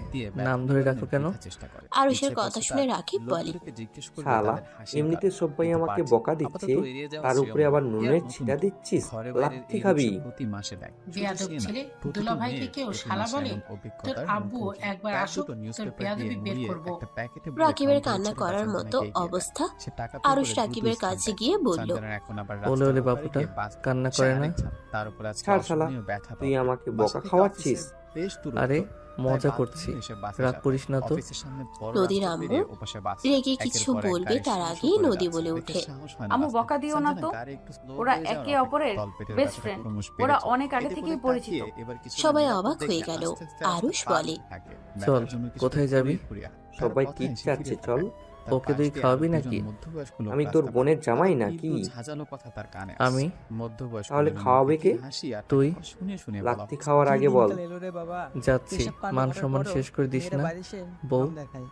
Speaker 4: নাম ধরে ডাকো কেন?
Speaker 5: আরুষের কথা শুনে রাকিব বলে,
Speaker 10: শালা, এমনিতে সবাই আমাকে বকা দিচ্ছে, তার উপরে আবার নুনের ছিটা দিচ্ছিস, লাথি খাবি।
Speaker 12: বেয়াদব ছেলে, দুলাভাইকে কেউ শালা বলে? তোর আব্বু একবার আসুক, তোর বেয়াদবি বের করব।
Speaker 5: রাকিবের কান্না করার মতো অবস্থা। আরুষ রাকিবের কাছে গিয়ে বলল,
Speaker 4: ওলে ওলে বাবুটা কান্না করে না।
Speaker 10: ছাড় শালা, তুই আমাকে বকা খাওয়াচ্ছিস।
Speaker 4: আরে মজা করছি, রাগ করিস না তো।
Speaker 5: নদীর আম্মু রেগে কিছু বলবে তার আগেই নদী বলে ওঠে,
Speaker 2: আম্মু বকা দিও না তো, ওরা একে অপরের বেস্ট ফ্রেন্ড, ওরা অনেক আগে থেকেই পরিচিত।
Speaker 5: সবাই অবাক হয়ে গেল। আরুষ বলে,
Speaker 4: চল, কোথায় যাবি?
Speaker 10: সবাই কি চাচ্ছে, চল।
Speaker 4: ওকে তুই খাওয়াবি নাকি?
Speaker 10: আমি তোর বোনের জামাই নাকি?
Speaker 4: আমি
Speaker 10: তাহলে খাওয়াবে কে?
Speaker 4: তুই।
Speaker 10: লাত্তি খাওয়ার আগে বল।
Speaker 4: যাচ্ছি, মান সম্মান শেষ করে দিস না বউ।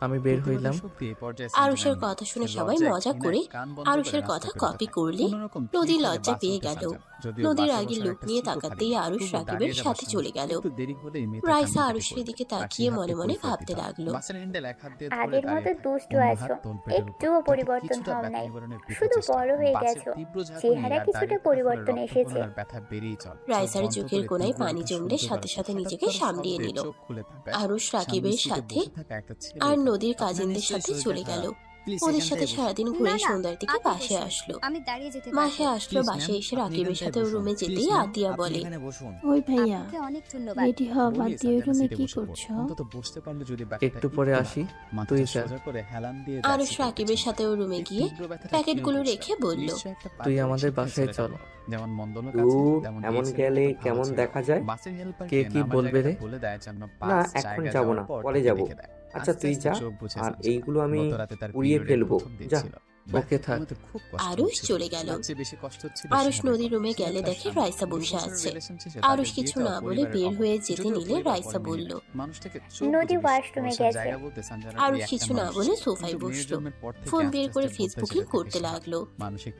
Speaker 4: আমি বের হইলাম।
Speaker 5: আরুষের কথা শুনে সবাই মজা করে আরুষের কথা কপি করলে নদী লজ্জা পেয়ে গেল। নদীর আগে লুক নিয়ে তাকাতেই আরুষ রাকিবের সাথে চলে গেল। রাইসা আরুষের দিকে তাকিয়ে মনে মনে ভাবতে লাগলো,
Speaker 9: আগের মতো দুষ্টু আছো, একটুও পরিবর্তন হও নাই, শুধু বড় হয়ে গেছো, চেহারা কিছুটা পরিবর্তন এসেছে।
Speaker 5: রাইসার চোখের কোনায় পানি জমলে সাথে সাথে নিজেকে সামলিয়ে নিল। আরুষ রাকিবের সাথে আর নদীর কাজিনদের সাথে চলে গেল। ওদের সাথে সারাদিন ঘুরে সন্ধ্যার দিকে বাসায় আসলো। বাসায় এসে রাকিবের সাথে রুমে যেতেই আতিয়া বলে,
Speaker 8: ওই ভাইয়া, রেডি হও, আত্মীয় রুমে কি করছো?
Speaker 4: একটু পরে আসি, তুই যা।
Speaker 5: আরুষ রাকিবের সাথে রুমে গিয়ে প্যাকেটগুলো রেখে বলল,
Speaker 4: তুই আমাদের বাসায় চল।
Speaker 10: এমন গেলে কেমন দেখা যায়?
Speaker 4: কে কি বলবে রে?
Speaker 10: না, এখন যাবো না, পরে যাবো। আচ্ছা তুই যা, আর এইগুলো আমি উড়িয়ে ফেলবো, যা।
Speaker 4: ওকে থাক।
Speaker 5: আরুষ চলে গেল। আরুষ নদীর রুমে গেলে দেখে রাইসা বসে আছে। আরুষ কিছু না বলে বের হয়ে যেতে নিলে রাইসা বলল,
Speaker 9: নদী ওয়াশরুমে গেছে।
Speaker 5: আরুষ কিছু না বলে সোফায় বসলো। ফোন বের করে ফেসবুকিং করতে লাগলো।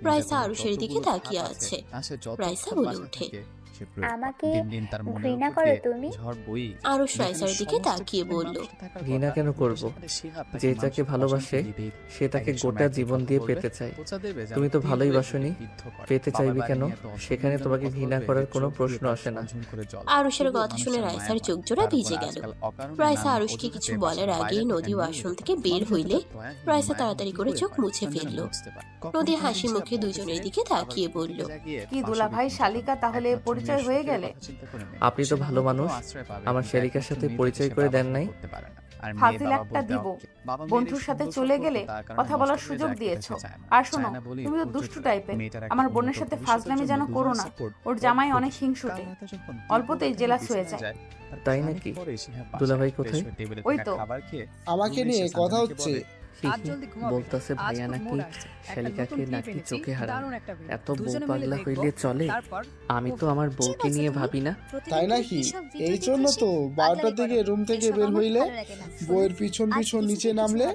Speaker 5: রাইসা আরুষের দিকে তাকিয়ে আছে। রাইসা বলে ওঠে,
Speaker 9: আমাকে ঘৃণা করো তুমি?
Speaker 5: আরুষ রাইসার দিকে তাকিয়ে বলল,
Speaker 4: ঘৃণা কেন করব? যে যাকে ভালোবাসে সে তাকে গোটা জীবন দিয়ে পেতে চায়। তুমি তো ভালোই বাসনি, পেতে চাইবে কেন? সেখানে তোমাকে ঘৃণা করার কোনো প্রশ্ন আসে না।
Speaker 5: আরুষের কথা শুনে রাইসার চোখ জোড়া ভিজে গেল। রাইসা আরুষকে কিছু বলার আগেই নদী ওয়াশরুম থেকে বের হইলে রাইসা তাড়াতাড়ি করে চোখ মুছে ফেললো। নদী হাসি মুখে দুজনের দিকে তাকিয়ে বলল,
Speaker 2: কি দুলাভাই শালিকা, তাহলে পরিচয় হয়ে গেলে?
Speaker 4: আপনি তো ভালো মানুষ, আমার শালিকার সাথে পরিচয় করে দেন নাই।
Speaker 2: ফাজিল একটা দিব, বন্ধুর সাথে চলে গেলে কথা বলার সুযোগ দিয়েছো। আর শোনো, তুমি তো দুষ্টু টাইপের, আমার বোনের সাথে ফাজলামি যেন করো না। ওর জামাই অনেক হিংসুটে, অল্পতেই জেলাস হয়ে যায়।
Speaker 4: তাই নাকি? দুলাভাই কোথায়?
Speaker 2: ওই তো
Speaker 11: আমাকে নিয়ে কথা হচ্ছে।
Speaker 4: বলতেছে ভাইয়া নাকি শালিকাকে নাকি চোখে হারান। এত বউ পাগলা হইলে চলে? আমি তো আমার বউকে নিয়ে ভাবি না।
Speaker 11: তাই নাকি? এই জন্য তো 12টার দিকে রুম থেকে বের হইলে, বইয়ের পিছন পিছন নিচে নামলে।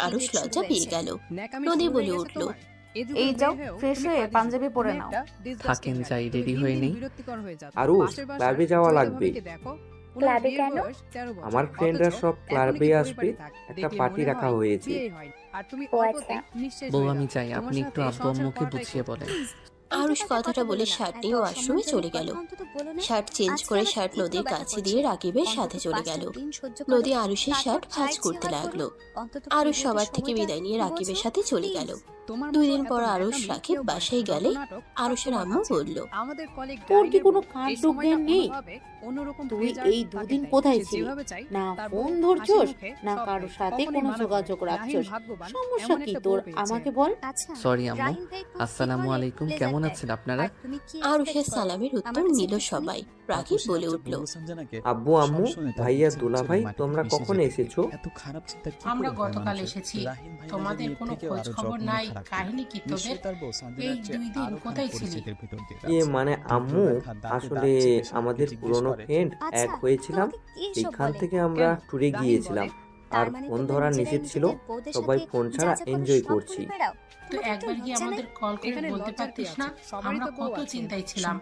Speaker 5: আরুষ লজ্জা পেয়ে গেল। নদী বলে উঠল,
Speaker 2: এই যাও, ফ্রেশ হয়ে পাঞ্জাবি পরে নাও।
Speaker 4: থাকেন, যাই, রেডি হয়ে নেই।
Speaker 10: আরুষ, ক্লাবে যাওয়া লাগবে।
Speaker 9: ক্লাবে কেন?
Speaker 10: আমার ফ্রেন্ডরা সব ক্লাবে আসবে, একটা পার্টি রাখা হয়েছে।
Speaker 9: ও আচ্ছা।
Speaker 4: বউ আমি চাই, আপনি একটু আব্বু আম্মুকে বুঝিয়ে বলেন।
Speaker 5: আরুষ কথাটা বলে শার্ট নিয়ে ওয়াশরুমে চলে গেল। শার্ট চেঞ্জ করে শার্ট নদীর কাছে দিয়ে রাকিবের সাথে চলে গেল। নদী আরুষের শার্ট ভাঁজ করতে লাগলো। আরুষ সবার থেকে বিদায় নিয়ে রাকিবের সাথে চলে গেল। 2 দিন পর আরুষ রাকিব বাসায় গেলে আরুষের আম্মু বলল,
Speaker 7: তোর কি কোনো কাণ্ড জ্ঞান নেই? তুই এই 2 দিন কোথায় ছিলি? না ফোন ধরছস, না কারোর সাথে কোনো যোগাযোগ রাখছস। সমস্যা কি তোর? আমাকে বল।
Speaker 4: সরি আম্মু। আসসালামু আলাইকুম, কেমন আছেন আপনারা?
Speaker 5: আরুষের সালামের উত্তর নিল সবাই। রাকিব বলে উঠল,
Speaker 10: আব্বু আম্মু, ভাইয়া দুলাভাই, তোমরা কখন এসেছো?
Speaker 12: আমরা গতকাল এসেছি। তোমাদের কোনো খোঁজ খবর নাই। কাহিনী কি তোদের? এই 2 দিন কোথায় ছিলি?
Speaker 10: মানে আম্মু, আসলে আমাদের পুরনো ফ্রেন্ড এক হয়েছিলাম, এখান থেকে আমরা ট্যুরে গিয়েছিলাম। আর ফোন ধরা নিষেধ ছিল, সবাই ফোন ছাড়া এনজয় করছি।
Speaker 12: তো একবার কি আমাদের কল করে বলতে পারতিস না? আমরা কত চিন্তায় ছিলাম।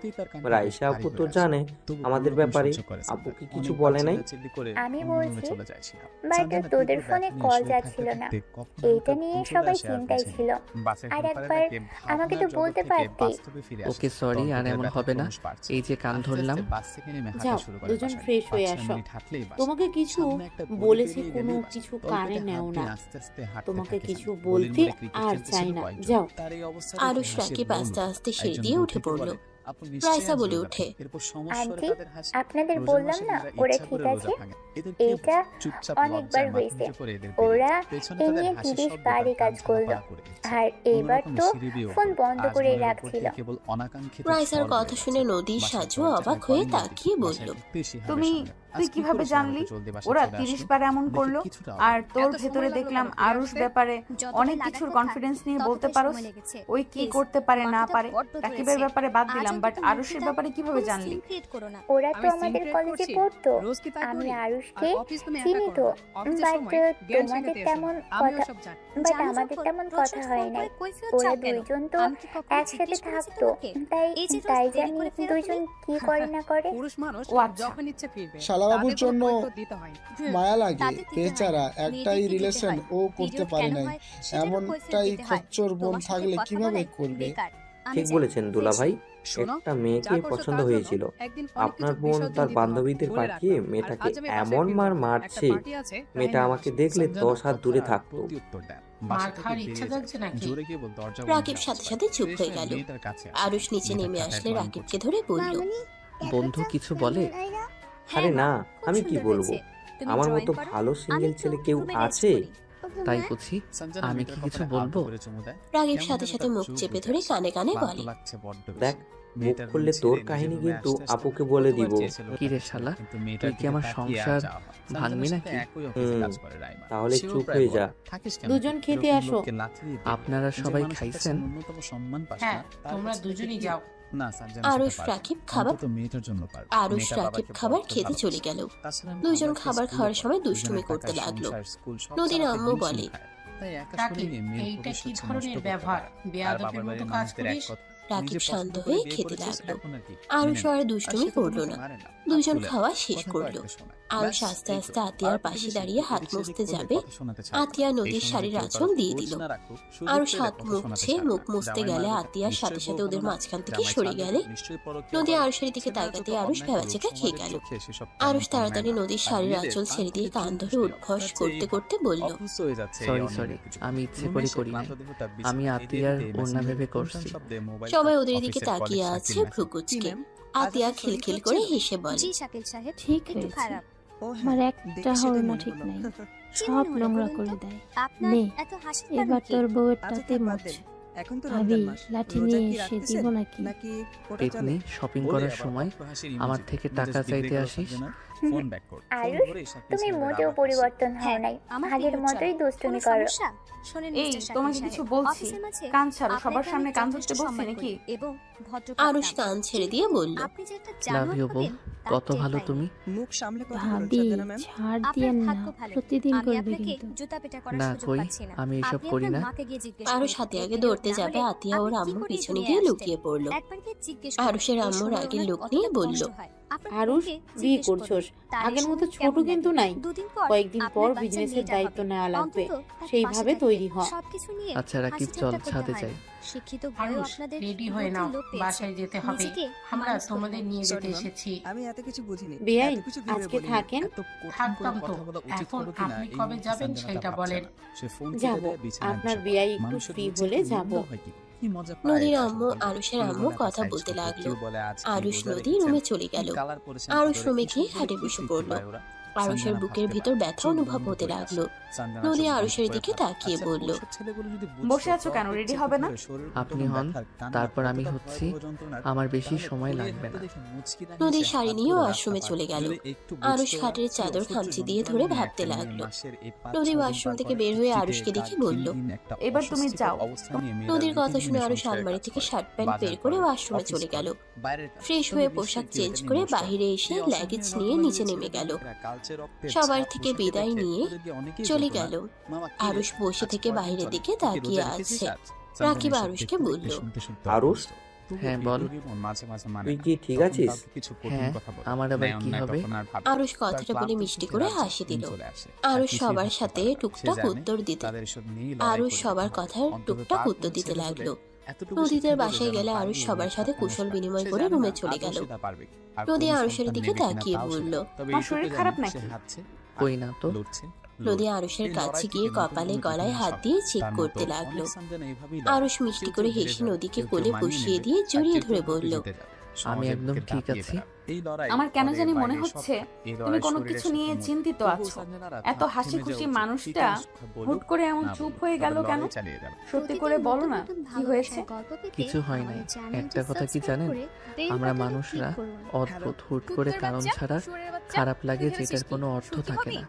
Speaker 10: রাইসা আপু তো জানে আমাদের ব্যাপারে, আপুকে কিছু বলে নাই।
Speaker 9: আমি বলছি, বাট তোদের ফোনে কল যাচ্ছিল না, এইটা নিয়ে সবাই চিন্তায় ছিল। আর একবার আমাকে তো বলতে পারতি।
Speaker 4: ওকে সরি, আর এমন হবে না। এই যে কান ধরলাম।
Speaker 7: যাও, দুজন ফ্রেশ হয়ে আসো। তোমাকে কিছু বলেছি, কোনো কিছু কানে নেও না। তোমাকে কিছু বলতে আর চাই না, যাও।
Speaker 5: আরুষ রাকিব আস্তে আস্তে সিঁড়ি দিয়ে উঠে পড়ল। রাইসা বলে ওঠে,
Speaker 9: আন্টি, আপনাদের বললাম না ওরা ঠিক আছে? এইটা অনেকবার হয়েছে। ওরা এ নিয়ে 30 বারই কাজ করলো, আর এইবার তো ফোন বন্ধ করে রাখছিল।
Speaker 5: রাইসার কথা শুনে নদীর সাজু অবাক হয়ে তাকিয়ে বলল,
Speaker 2: তুই কিভাবে জানলি ওরা 30 বার এমন করলো? আর তোর ভেতরে দেখলাম আরুষ ব্যাপারে অনেক কিছুর কনফিডেন্স নিয়ে বলতে পারোস। ওই কি করতে পারে না পারে, রাকিবের ব্যাপারে বাদ দিলাম, বাট আরুষের ব্যাপারে কিভাবে জানলি?
Speaker 9: ওরা তো আমাদের কলেজে পড়তো, আমি আরুষকে চিনি তো, আমাদের তেমন কথা হয় নাই। ওরা 2 জন তো একসাথে থাকতো, তাই জানি 2 জন কি করে না করে।
Speaker 2: ও আচ্ছা,
Speaker 11: শালাবাবুর জন্য মায়া লাগে, বেচারা একটাই রিলেশন ও করতে পারে নাই। এমনটাই খচ্চর বোন থাকলে কিভাবে করবে?
Speaker 10: ঠিক বলেছেন দুলাভাই, একটা মেয়েকে পছন্দ হয়েছিল। আপনার বোন তার বান্ধবীদের পাঠিয়ে মেয়েটাকে এমন মারছে, মেয়েটা আমাকে দেখলে 10 হাত দূরে থাকতো।
Speaker 5: রাকিব সাথে সাথে চুপ হয়ে গেল। আরুষ নিচে নেমে আসলে রাকিবকে ধরে বলল,
Speaker 4: বন্ধু কিছু বলে?
Speaker 10: আরে না, আমি কি বলবো, আমার মতো ভালো সিঙ্গেল ছেলে কেউ আছে?
Speaker 4: তাই বুঝি, আমি কি কিছু বলবো?
Speaker 5: রাকিব সাথে সাথে মুখ চেপে ধরে কানে কানে বলে,
Speaker 10: দেখ, মুখ খুললে তোর কাহিনী কিন্তু আপুকে বলে দিব।
Speaker 4: কি রে শালা, তুই কি আমার সংসার ভাঙবি নাকি?
Speaker 10: তাহলে চুপ হয়ে যা।
Speaker 7: দুজন খেতে আসো।
Speaker 4: আপনারা সবাই খাইছেন?
Speaker 12: হ্যাঁ, তোমরা দুজনই যাও।
Speaker 5: আরুষ রাকিব খাবার খেতে চলে গেল। দুজন খাবার খাওয়ার সময় দুষ্টুমি করতে লাগলো। নদীর আম্মু বলে,
Speaker 12: রাকিব, এইটা কি ধরনের ব্যবহার? বেয়াদবের মতো কাজ করিস।
Speaker 5: রাকিব শান্ত হয়ে খেতে লাগলো। আরুষ আর দুষ্টুমি করলো না। দুজন খাওয়া শেষ করলো। আরুষ আস্তে আস্তে আতিয়ার পাশে দাঁড়িয়ে হাত মুছতে যাবে। আতিয়া নদীর শাড়ির আঁচল দিয়ে দিল। আরুষ হাত মুখ মুছতে গেলে আতিয়ার সাথে সাথে ওদের মাঝখান থেকে সরে গেলে নদী আরুষের দিকে তাকাতে আরুষ ভেবাচেকা খেয়ে গেল। আরুষ তাড়াতাড়ি নদীর শাড়ির আঁচল ছেড়ে দিয়ে কান ধরে উদ্ঘোষ করতে করতে বলল,
Speaker 4: সরি, আমি ইচ্ছে করে করি না, আমি আতিয়ার ওড়না ভেবে করছি।
Speaker 5: সবাই ওদের দিকে তাকিয়ে আছে ভ্রুকুচকে। আতিয়া খিলখিল করে হেসে বলে,
Speaker 3: জি শাকিল সাহেব,
Speaker 8: ঠিক
Speaker 3: একটু
Speaker 8: হয়েছে,
Speaker 3: খারাপ।
Speaker 8: আমার একটা হরনা ঠিক নাই, সব নোংরা করে দেয়।
Speaker 3: আপনার
Speaker 8: নে,
Speaker 3: এত হাসি
Speaker 8: এবার তোর বউয়ের টাতে মোচ। ভাবি, লাঠি নিয়ে এসে দিব নাকি?
Speaker 4: পেতনি, শপিং করার সময় আমার থেকে টাকা চাইতে আসিস?
Speaker 9: আরুষ, তুমি মোটেও পরিবর্তন হও নাই, আগের মতোই দুষ্টুমি করো।
Speaker 2: এই, তোমাকে কিছু বলছি, কান ছাড়ো। সবার সামনে কান ধরতে বলছি নাকি?
Speaker 5: আরুষ কান ছেড়ে দিয়ে বলল,
Speaker 4: লাভ ইউ বউ, কত ভালো তুমি।
Speaker 8: ভাবি, ছাড় দিয়েন না, প্রতিদিন করবে কিন্তু।
Speaker 4: না কই, আমি এসব করি না।
Speaker 5: আরুষ হাতে আগে দৌড়তে যাবে, আতিয়া ওর আম্মুর পিছনে গিয়ে লুকিয়ে পড়লো। আরুষের আম্মুর আগের লোক নিয়ে বলল,
Speaker 7: আরুষ, বিয়ে করছোস, আগের মতো ছোট কিন্তু নাই। কয়েকদিন পর বিজনেসের দায়িত্ব নেওয়া লাগবে, সেইভাবে তৈরি হ।
Speaker 4: আচ্ছা রাকিব, চল ছাদে যাই।
Speaker 12: আরুষ, রেডি হয়ে নাও, বাসায় যেতে হবে। আমরা তোমাদের নিয়ে যেতে এসেছি।
Speaker 7: বেআইন, আজকে থাকেন?
Speaker 12: থাকতাম তো, এখন আপনি কবে যাবেন সেটা বলেন।
Speaker 7: যাব, আপনার বিয়াই একটু ফ্রি হলে যাব।
Speaker 5: নদীর আম্মু আরুষের আম্মু কথা বলতে লাগলো। আরুষ নদী রুমে চলে গেল। আরুষ রুমে গিয়ে খাটে বসে পড়লো। আরুষের বুকের ভিতর ব্যথা অনুভব হতে লাগলো। নদী আরুষের দিকে তাকিয়ে বলল,
Speaker 2: বসে আছো কেন? রেডি হবে না?
Speaker 4: আপনি হন, তারপর আমি হচ্ছি, আমার বেশি সময় লাগবে না।
Speaker 5: নদী শাড়ি নিয়ে ওয়াশরুমে চলে গেল। আরুষ খাটের চাদর খামচি দিয়ে ধরে ভাবতে লাগলো। নদী ওয়াশরুম থেকে বের হয়ে আরুষকে দেখে বলল,
Speaker 2: এবার তুমি যাও।
Speaker 5: নদীর কথা শুনে আরুষ আলমারি থেকে শার্ট প্যান্ট বের করে ওয়াশরুমে চলে গেল। ফ্রেশ হয়ে পোশাক চেঞ্জ করে বাহিরে এসে লাগেজ নিয়ে নিচে নেমে গেল। সবার থেকে বিদায় নিয়ে চলে গেল। আরুষ বসে থেকে বাইরের দিকে তাকিয়ে আছে। রাকিব আরুষকে বলল,
Speaker 10: আরুষ,
Speaker 4: হ্যাঁ বল।
Speaker 10: তুই কি ঠিক আছিস?
Speaker 4: হ্যাঁ, আমার আবার কি হবে?
Speaker 5: আরুষ কথাটা বলে মিষ্টি করে হাসি দিল। আরুষ সবার সাথে টুকটাক উত্তর দিতে আরুষ সবার কথার টুকটাক উত্তর দিতে লাগলো। নদীদের বাসায় গেলে আরুষ সবার সাথে কুশল বিনিময় করে রুমে চলে গেল। নদী আরুষের দিকে তাকিয়ে বলল,
Speaker 2: আমার শরীর খারাপ নাকি?
Speaker 4: কই না তো।
Speaker 5: নদী আরুষের কাছে গিয়ে কপালে গলায় হাত দিয়ে চেক করতে লাগলো। আরুষ মিষ্টি করে হেসে নদীকে কোলে বসিয়ে দিয়ে জড়িয়ে ধরে বলল,
Speaker 4: আমি একদম ঠিক আছি।
Speaker 2: আমার কেন জানি মনে হচ্ছে তুমি কোনো কিছু নিয়ে চিন্তিত আছো। এত হাসি খুশি মানুষটা হুট করে এমন চুপ হয়ে গেল কেন? সত্যি করে বলো না, কি হয়েছে?
Speaker 4: কিছু হয় নাই। একটা কথা কি জানেন, আমরা মানুষরা অদ্ভুত, হুট করে কারণ ছাড়া খারাপ লাগে, যেটার কোনো অর্থ থাকে না।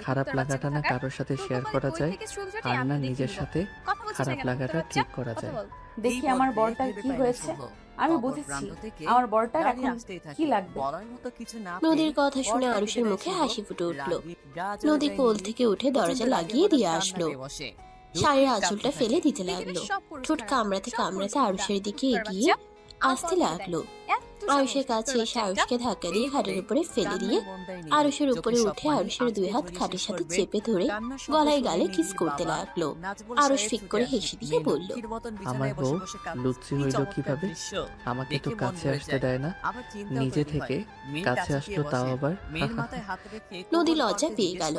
Speaker 4: খারাপ লাগাটা না কারোর সাথে শেয়ার করা যায়, আর না নিজের সাথে খারাপ লাগাটা ঠিক করা যায়।
Speaker 2: দেখি আমার বরটার কি হয়েছে। আমি বুঝেছি আমার বরটার এখন কি লাগবে।
Speaker 5: নদীর কথা শুনে আরুষের মুখে হাসি ফুটে উঠলো। নদী কোল থেকে উঠে দরজা লাগিয়ে দিয়ে আসলো। শাড়ির আঁচলটা ফেলে দিতে লাগলো। ঠোঁট কামড়াতে কামড়াতে আরুষের দিকে এগিয়ে আসতে লাগলো। আরুষের কাছে এসে আরুষকে ধাক্কা দিয়ে খাটের উপরে ফেলে দিয়ে আরুষের উপরে উঠে আরুষের দুই হাত খাটের সাথে চেপে ধরে গলায় গালে কিস করতে লাগলো। আরুষ ফিক করে হেসে দিয়ে বলল,
Speaker 4: আমার বউ লুচ্ছি হইল কিভাবে? আমাকে তো কাছে আসতে দেয় না, নিজে থেকে কাছে আসতো, তাও আবার।
Speaker 5: নদী লজ্জা পেয়ে গেল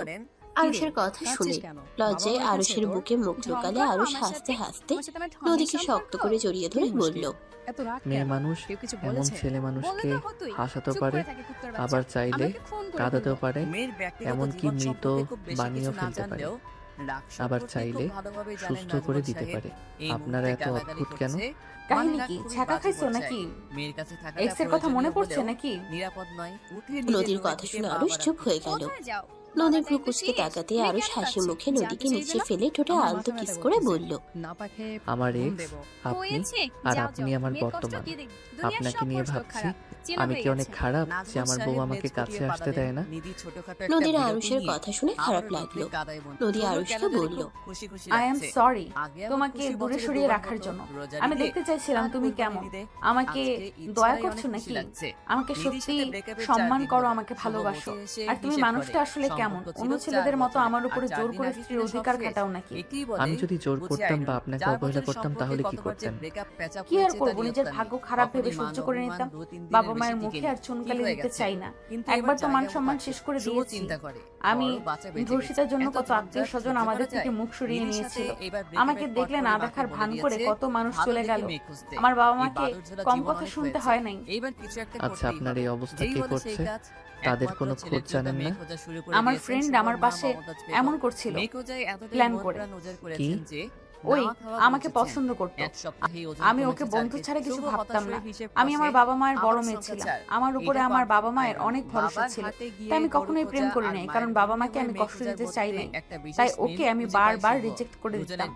Speaker 5: আরুষের কথা শুনে। লজ্জায় আরুষের বুকে মুখ লুকালে আরুষ হাসতে হাসতে নদীকে শক্ত করে জড়িয়ে ধরে বলল,
Speaker 4: মেয়ে মানুষ এমন ছেলে মানুষকে হাসাতেও পারে, আবার চাইলে কাঁদাতেও পারে, এমনকি মৃত বানিয়েও ফেলতে পারে। আবার চাইলে সুস্থ করে দিতে পারে। আপনারা এত অদ্ভুত কেন?
Speaker 2: কাহিনী কি? ছাকা খাইছো নাকি? এক্স এর কথা মনে পড়ছে নাকি?
Speaker 5: নদীর কথা শুনে আরুষ চুপ হয়ে গেল। নদীর ভ্রুকুচকে তাকাতে আরুষ হাসি মুখে নদীকে নিচে ফেলে ঠোঁটে আলতো কিস করে বলল,
Speaker 4: আমার এক্স আপনি, আর আপনি আমার বর্তমান। আপনাকে নিয়ে ভাবছি আমি কি অনেক খারাপ যে আমার বউ আমাকে কাছে আসতে দেয় না?
Speaker 5: নদীর আরুষের কথা শুনে খারাপ লাগলো। নদী আরুষকে বলল,
Speaker 2: আই এম সরি তোমাকে দূরে সরিয়ে রাখার জন্য। আমি দেখতে চাইছিলাম তুমি কেমন। আমাকে দয়া করছো নাকি? আমাকে সত্যি সম্মান করো, আমাকে ভালোবাসো। আর তুমি মানুষটা আসলে কেমন? অন্য ছেলেদের মতো আমার উপরে জোর করে স্ত্রীর অধিকার খাটাও নাকি?
Speaker 4: আমি যদি জোর করতাম বা আপনাকে অবহেলা করতাম তাহলে কি করতেন?
Speaker 2: কি আর করবো, নিজের ভাগ্য খারাপ ভেবে সহ্য করে নিতাম। বাবা মায়ের মুখে আর চুনকালি দিতে চাই না। একবার তো মান সম্মান শেষ করে দিয়েছি। আমি ধর্ষিতার জন্য কত আত্মীয় স্বজন আমাদের থেকে মুখ সরিয়ে নিয়েছিল। আমাকে দেখলে না দেখার ভান করে কত মানুষ চলে গেল। আমার বাবা মাকে কম কথা শুনতে হয় নাই।
Speaker 4: আচ্ছা, আপনার এই অবস্থা কে করছে? তাদের কোনো খোঁজ জানেন না?
Speaker 2: আমার ফ্রেন্ড আমার পাশে এমন করছিল প্ল্যান করে।
Speaker 4: কি?
Speaker 2: ওই আমাকে পছন্দ করত। আমি ওকে বন্ধু ছাড়া কিছু ভাবতাম না। আমি আমার বাবা মায়ের বড় মেয়ে ছিলাম। আমার উপরে আমার বাবা মায়ের অনেক ভরসা ছিল। তাই আমি কখনোই প্রেম করি নাই, কারণ বাবা মাকে আমি কষ্ট দিতে চাই নাই। তাই ওকে আমি বারবার রিজেক্ট করে দিতাম।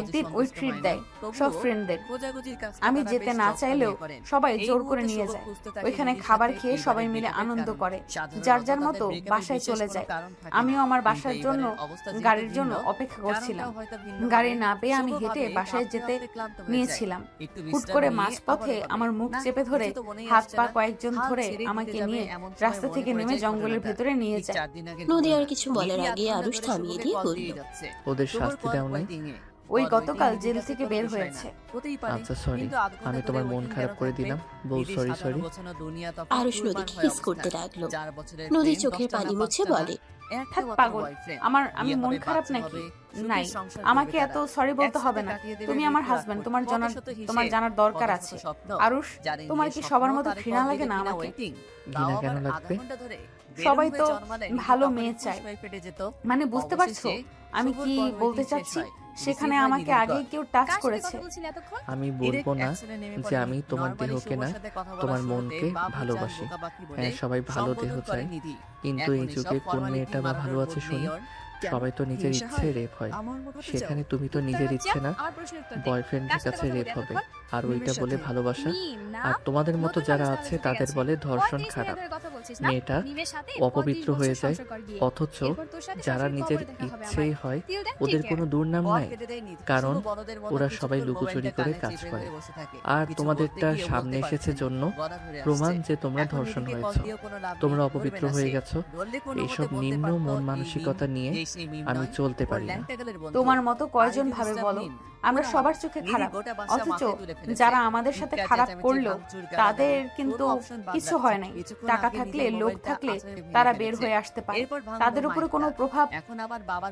Speaker 2: একদিন ওই ট্রিট দেয় সব ফ্রেন্ডদের। আমি যেতে না চাইলেও সবাই জোর করে নিয়ে যায়। ওইখানে খাবার খেয়ে সবাই মিলে আনন্দ করে, যার যার মতো বাসায় চলে যায়। আমিও আমার বাসার জন্য গাড়ির জন্য অপেক্ষা করছিলাম। গাড়ি না পেয়ে আমি হেঁটে বাসায় যেতে নিয়েছিলাম। হুট করে মাঝপথে আমার মুখ চেপে ধরে হাত পা কয়েকজন ধরে আমাকে নিয়ে রাস্তা থেকে নেমে জঙ্গলের ভেতরে নিয়ে যায়।
Speaker 5: নদী আর কিছু বলার আগে আরুষ থামিয়ে দিয়ে বলল,
Speaker 4: ওদের শাস্তি দাও নাই?
Speaker 2: ওই গতকাল জেল থেকে বের হয়েছে।
Speaker 4: আচ্ছা সরি, আমি তোমার মন খারাপ করে দিলাম। বউ সরি সরি।
Speaker 5: আরুষ নদীকে হিস করতে লাগলো। নদীর চোখের পানি মুছে বলে,
Speaker 2: থাক পাগল, আমি মন খারাপ নাকি? নাই, আমাকে এত সরি বলতে হবে না। তুমি আমার হাজবেন্ড, তোমার জানার দরকার আছে। আরুষ, তোমার কি সবার মতো ঘৃণা লাগে না আমাকে?
Speaker 4: ঘৃণা কেন লাগবে?
Speaker 2: সবাই তো ভালো মেয়ে চায়। মানে বুঝতে পারছো আমি কি বলতে চাচ্ছি? সেখানে আমাকে আগে কেউ টাচ করেছে।
Speaker 4: আমি বলবো না যে আমি তোমার দেহকে না, তোমার মনকে ভালোবাসি। হ্যাঁ, সবাই ভালো দেহ চায়, কিন্তু এই যুগে কোন মেয়েটা বা ভালো আছে শুনি? সবাই তো নিজের ইচ্ছে রেপ হয়। সেখানে তুমি তো নিজের ইচ্ছে না, বয়ফ্রেন্ডের কাছে রেপ হবে, আর ওইটা বলে ভালোবাসা? আর তোমাদের মতো যারা আছে তাদের বলে ধর্ষণ খারাপ। মেয়েটা অপবিত্র হয়ে যায়। অথচ যারা নিজের ইচ্ছেই হয় ওদের কোনো দুর্নাম নাই, কারণ ওরা সবাই লুকোচুরি করে কাজ করে। আর তোমাদেরটা সামনে এসেছে জন্য প্রমাণ যে তোমরা ধর্ষণ হয়েছ, তোমরা অপবিত্র হয়ে গেছো। এইসব নিম্ন মন মানসিকতা নিয়ে আমি চলতে পারি না।
Speaker 2: তোমার মতো কয়জন ভাবে বলো আমরা সবার চোখে খারাপ, অথচ যারা আমাদের সাথে খারাপ করলো তাদের কিন্তু কিছু হয় নাই। টাকা থাকলে, লোক থাকলে তারা বের হয়ে আসতে পারে। তাদের উপরে কোনো প্রভাব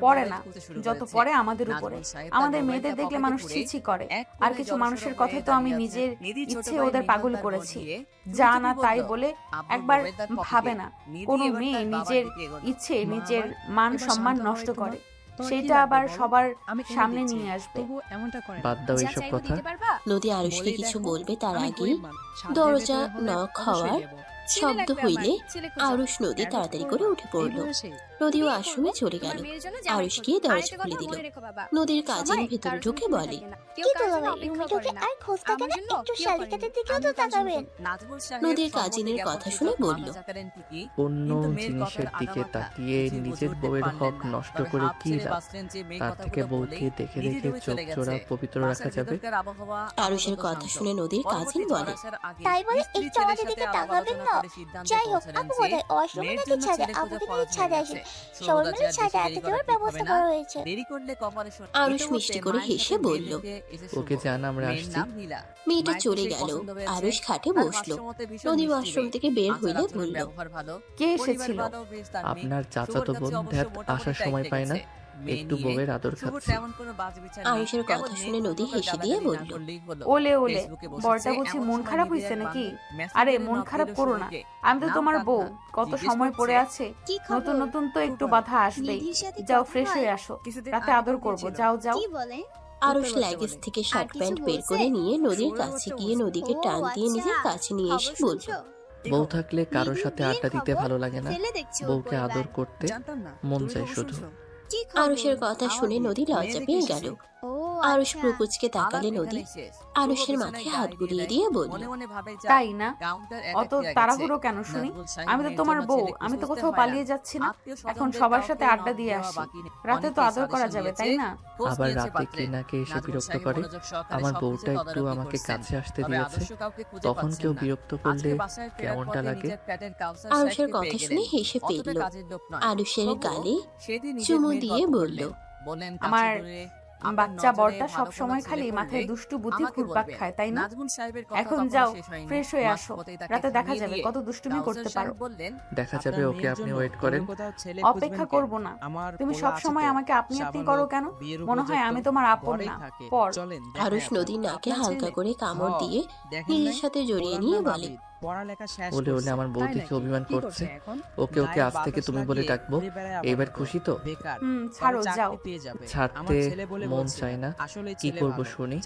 Speaker 2: পড়ে না যত পড়ে আমাদের উপরে। আমাদের মেয়েদের দেখলে মানুষ ছিছি করে। আর কিছু মানুষের কথা তো আমি নিজের ইচ্ছে ওদের পাগল করেছি। যা না তাই বলে একবার ভাবে না। কোনো মেয়ে নিজের ইচ্ছে নিজের মান সম্মান নষ্ট করে, সেটা আবার সবার সামনে নিয়ে আসবে।
Speaker 4: বাদ দাও এইসব কথা।
Speaker 5: নদী আরুষকে কিছু বলবে তার আগেই দরজা নক হওয়ার শব্দ হইলে আরুষ নদী তাড়াতাড়ি করে উঠে পড়ল। নদীও আশ্রমে চলে গেল। আরুষ গিয়ে দরজা খুলে দিল। নদীর কাজিন ভেতরে ঢুকে বলে, নদীর কাজিনের কথা শুনে বলল,
Speaker 4: অন্য জিনিসের দিকে তাকিয়ে নিজের বউয়ের হক নষ্ট করে কি লাভ? তার থেকে বউকে দেখে দেখে চোখ জোড়া পবিত্র রাখা যাবে।
Speaker 5: আরুষের কথা শুনে নদীর কাজিন বলে,
Speaker 9: তাই বলে একটু আমাদের দিকে তাকাবেন না? যাই হোক, আপু বোধহয় অসময়ে নাকি ছাদে, আপুকে নিয়ে ছাদে আসেন। সবাই মিলে ছাদে আনতে দেওয়ার ব্যবস্থা করা হয়েছে।
Speaker 5: আরুষ মিষ্টি করে হেসে বলল,
Speaker 4: ওকে জান, আমরা আসছি।
Speaker 5: মেয়েটা চলে গেল। আরুষ খাটে বসলো। নদী ওয়াশরুম থেকে বের হইলে বলল,
Speaker 2: কে এসেছিল?
Speaker 4: আপনার চাচাতো বোন ধ্যাত আসার সময় পায় না, একটু বউয়ের আদর খাচ্ছি।
Speaker 5: আরুষের কথা শুনে নদী হেসে দিয়ে বলল,
Speaker 2: ওলে ওলে, বরটা বুঝি মন খারাপ হয়েছে নাকি? আরে মন খারাপ করো না, আমি তো তোমার বউ, কত সময় পড়ে আছে, নতুন নতুন তো একটু বাধা আসবেই। যাও ফ্রেশ হয়ে আসো, রাতে আদর করব, যাও যাও।
Speaker 5: আরুষ লাগেজ থেকে শার্ট প্যান্ট বের করে নিয়ে নদীর কাছে গিয়ে নদীকে টান দিয়ে নিজের কাছে নিয়ে এসে বলল,
Speaker 4: বউ থাকলে কারোর সাথে আড্ডা দিতে ভালো লাগে না, বউকে আদর করতে মন চায় শুধু।
Speaker 5: আরুষের কথা শুনে নদী লজ্জা পেয়ে গেল। আরুষ প্রকুচকে তাকালে নদী আরুষের মাথায় হাত বুলিয়ে দিয়ে বলল,
Speaker 2: তাই না? অত তাড়াহুড়ো কেন শুনি? আমি তো তোমার বউ, আমি তো কোথাও পালিয়ে যাচ্ছি না। এখন সবার সাথে আড্ডা দিয়ে আসি, রাতে তো আদর করা যাবে, তাই না?
Speaker 4: আবার রাতে ক্লিনাকে এসে বিরক্ত করে। আমার বউটা একটু আমাকে কাছে আসতে দিয়েছে, তখন কেউ বিরক্ত করলে কেমনটা লাগে?
Speaker 5: আরুষের কথা শুনে হেসে ফেলল। আরুষের গালে চুমু দিয়ে বলল,
Speaker 2: আমার বাচ্চা বরটা সব সময় খালি মাথায় দুষ্টু বুদ্ধি ঘুরপাক খায়, তাই না? এখন যাও ফ্রেশ হয়ে আসো, রাতে দেখা যাবে কত দুষ্টুমি করতে পারো।
Speaker 4: দেখা যাবে, ওকে আপনি ওয়েট করেন।
Speaker 2: অপেক্ষা করব না। তুমি সব সময় আমাকে আপনি আপনি করো কেন? মনে হয় আমি তোমার আপন না, পর।
Speaker 5: আরুষ নদীর নাকে হালকা করে কামড় দিয়ে নিজের সাথে জড়িয়ে নিয়ে বলে,
Speaker 4: ওলে ওলে, আমার বউ দেখে অভিমান করছে। ওকে ওকে আজ থেকে তুমি বলে ডাকবো। এবার খুশি তো?
Speaker 2: ছাড়ো, যাও।
Speaker 4: ছাড়তে মন চায় না, কি করবো শুনি?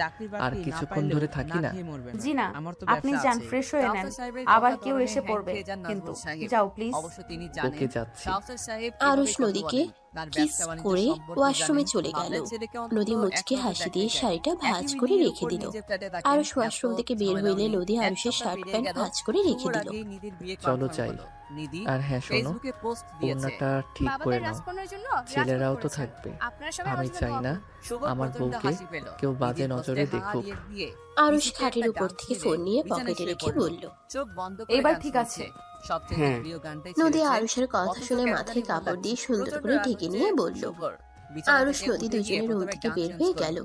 Speaker 4: আর কিছুক্ষণ ধরে থাকি না?
Speaker 2: জি না, আপনি যান, ফ্রেশ হয়ে নেন, আবার কেউ এসে পড়বে কিন্তু। যাও প্লিজ।
Speaker 4: ওকে, যাচ্ছি।
Speaker 5: আরুষ নদীকে কিস করে ওয়াশরুমে চলে গেল। নদী মুচকে হাসি দিয়ে শাড়িটা ভাঁজ করে রেখে দিল। আরুষ ওয়াশরুম থেকে বের হইলে নদী আরুষের শার্ট প্যান্ট ভাঁজ করে রেখে দিল।
Speaker 4: চলো যাই। আর হ্যাঁ শোনো, ওড়নাটা ঠিক করে নাও, ছেলেরাও তো থাকবে। আমি চাই না আমার বউকে কেউ বাজে নজরে দেখুক।
Speaker 5: আরুষ খাটের উপর থেকে ফোন নিয়ে পকেটে রেখে বলল,
Speaker 2: এবার ঠিক আছে।
Speaker 4: হ্যাঁ।
Speaker 5: নদী আরুষের কথা শুনে মাথায় কাপড় দিয়ে সুন্দর করে ঢেকে নিয়ে বলল। আরুষ নদী দুজনের রুম থেকে বের হয়ে গেল।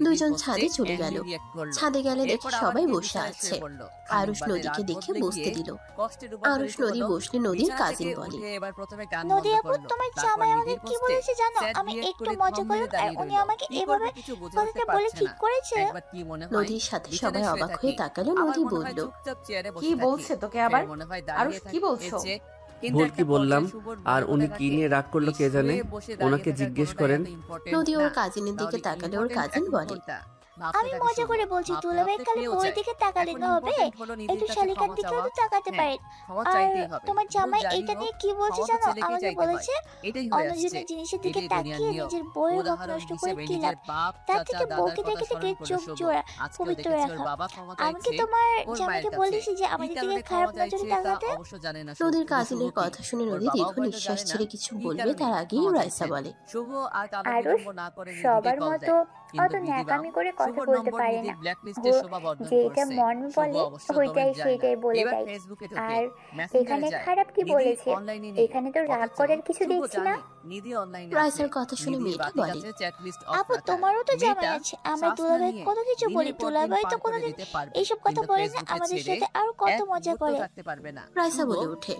Speaker 5: দুজন ছাদে চলে গেল। ছাদে গেলে দেখে সবাই বসে আছে। আরুষ নদীকে দেখে বসতে দিল। আরুষ নদী বসলে নদীর কাজিন বলে,
Speaker 9: নদী আপু, তোমার জামাই আমাকে কি বলেছে জানো? আমি একটু মজা করলাম আর উনি আমাকে এভাবে কথাটা বলে ঠিক করেছে।
Speaker 5: নদীর সাথে সবাই অবাক হয়ে তাকালো। নদী বলল,
Speaker 2: কি বলছে তোকে আবার? আরুষ কি বলছো?
Speaker 13: ভুল কি বললাম? আর উনি কি নিয়ে রাগ করলো কে জানে, ওনাকে জিজ্ঞেস করেন।
Speaker 5: নদী ওর কাজিনের দিকে তাকালে ওর কাজিন বলে,
Speaker 9: আমি মজা করে বলছি, দুলাভাই কালে বই দিকে তাকালে না হবে, একটু শালিকার দিকেও তো তাকাতে পারেন। আর তোমার জামাই এইটা নিয়ে কি বলছে জানো? আমাকে বলেছে অন্যজনের জিনিসের দিকে তাকিয়ে নিজের বইয়ের মুখ নষ্ট করে কি লাভ, তার থেকে বউকে দেখে থেকে চোখ জোড়া পবিত্র রাখা। আমি কি তোমার জামাইকে বলেছি যে আমাদের দিকে খারাপ নজরে তাকাতে?
Speaker 5: নদীর কাজিনের কথা শুনে নদী দীর্ঘ নিঃশ্বাস ছেড়ে কিছু বলবে তার আগেই রাইসা বলে,
Speaker 9: আরুষ সবার মতো অত ন্যাকামি করে কথা বলতে পারে না, যেটা মন বলে ওইটাই সেইটাই বলে দেয়। আর এখানে খারাপ কি বলেছে? এখানে তো রাগ করার কিছু দেখছি না।
Speaker 5: রাইসার কথা শুনে মেয়েটা বলে,
Speaker 9: আপু তোমারও তো জামাই আছে, আমরা দুলাভাই কত কিছু বলি, দুলাভাই তো কোনোদিন এইসব কথা বলে না, আমাদের সাথে আরো কত মজা করে।
Speaker 5: রাইসা বলে ওঠে,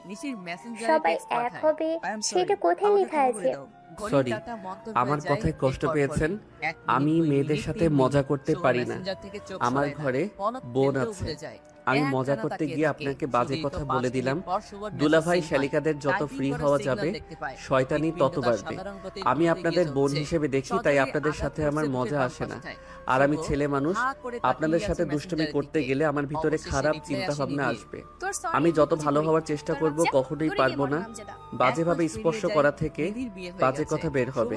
Speaker 9: সবাই এক হবে সেটা কোথায় লেখা আছে?
Speaker 13: সরি, আমার কথায় কষ্ট পেয়েছেন। আমি মেয়েদের সাথে মজা করতে পারি না। আমার ঘরে বোন আছে। আমি মজা করতে গিয়ে আপনাকে বাজে কথা বলে দিলাম। দুলাভাই শালিকাদের যত ফ্রি হওয়া যাবে, শয়তানি তত বাড়বে। আমি আপনাদের বোন হিসেবে দেখি, তাই আপনাদের সাথে আমার মজা আসে না। আর আমি ছেলে মানুষ, আপনাদের সাথে দুষ্টুমি করতে গেলে আমার ভিতরে খারাপ চিন্তা ভাবনা আসবে। আমি যত ভালো হওয়ার চেষ্টা করব, কখনোই পারবো না। বাজেভাবে স্পর্শ করা থেকে বাজে কথা বের হবে।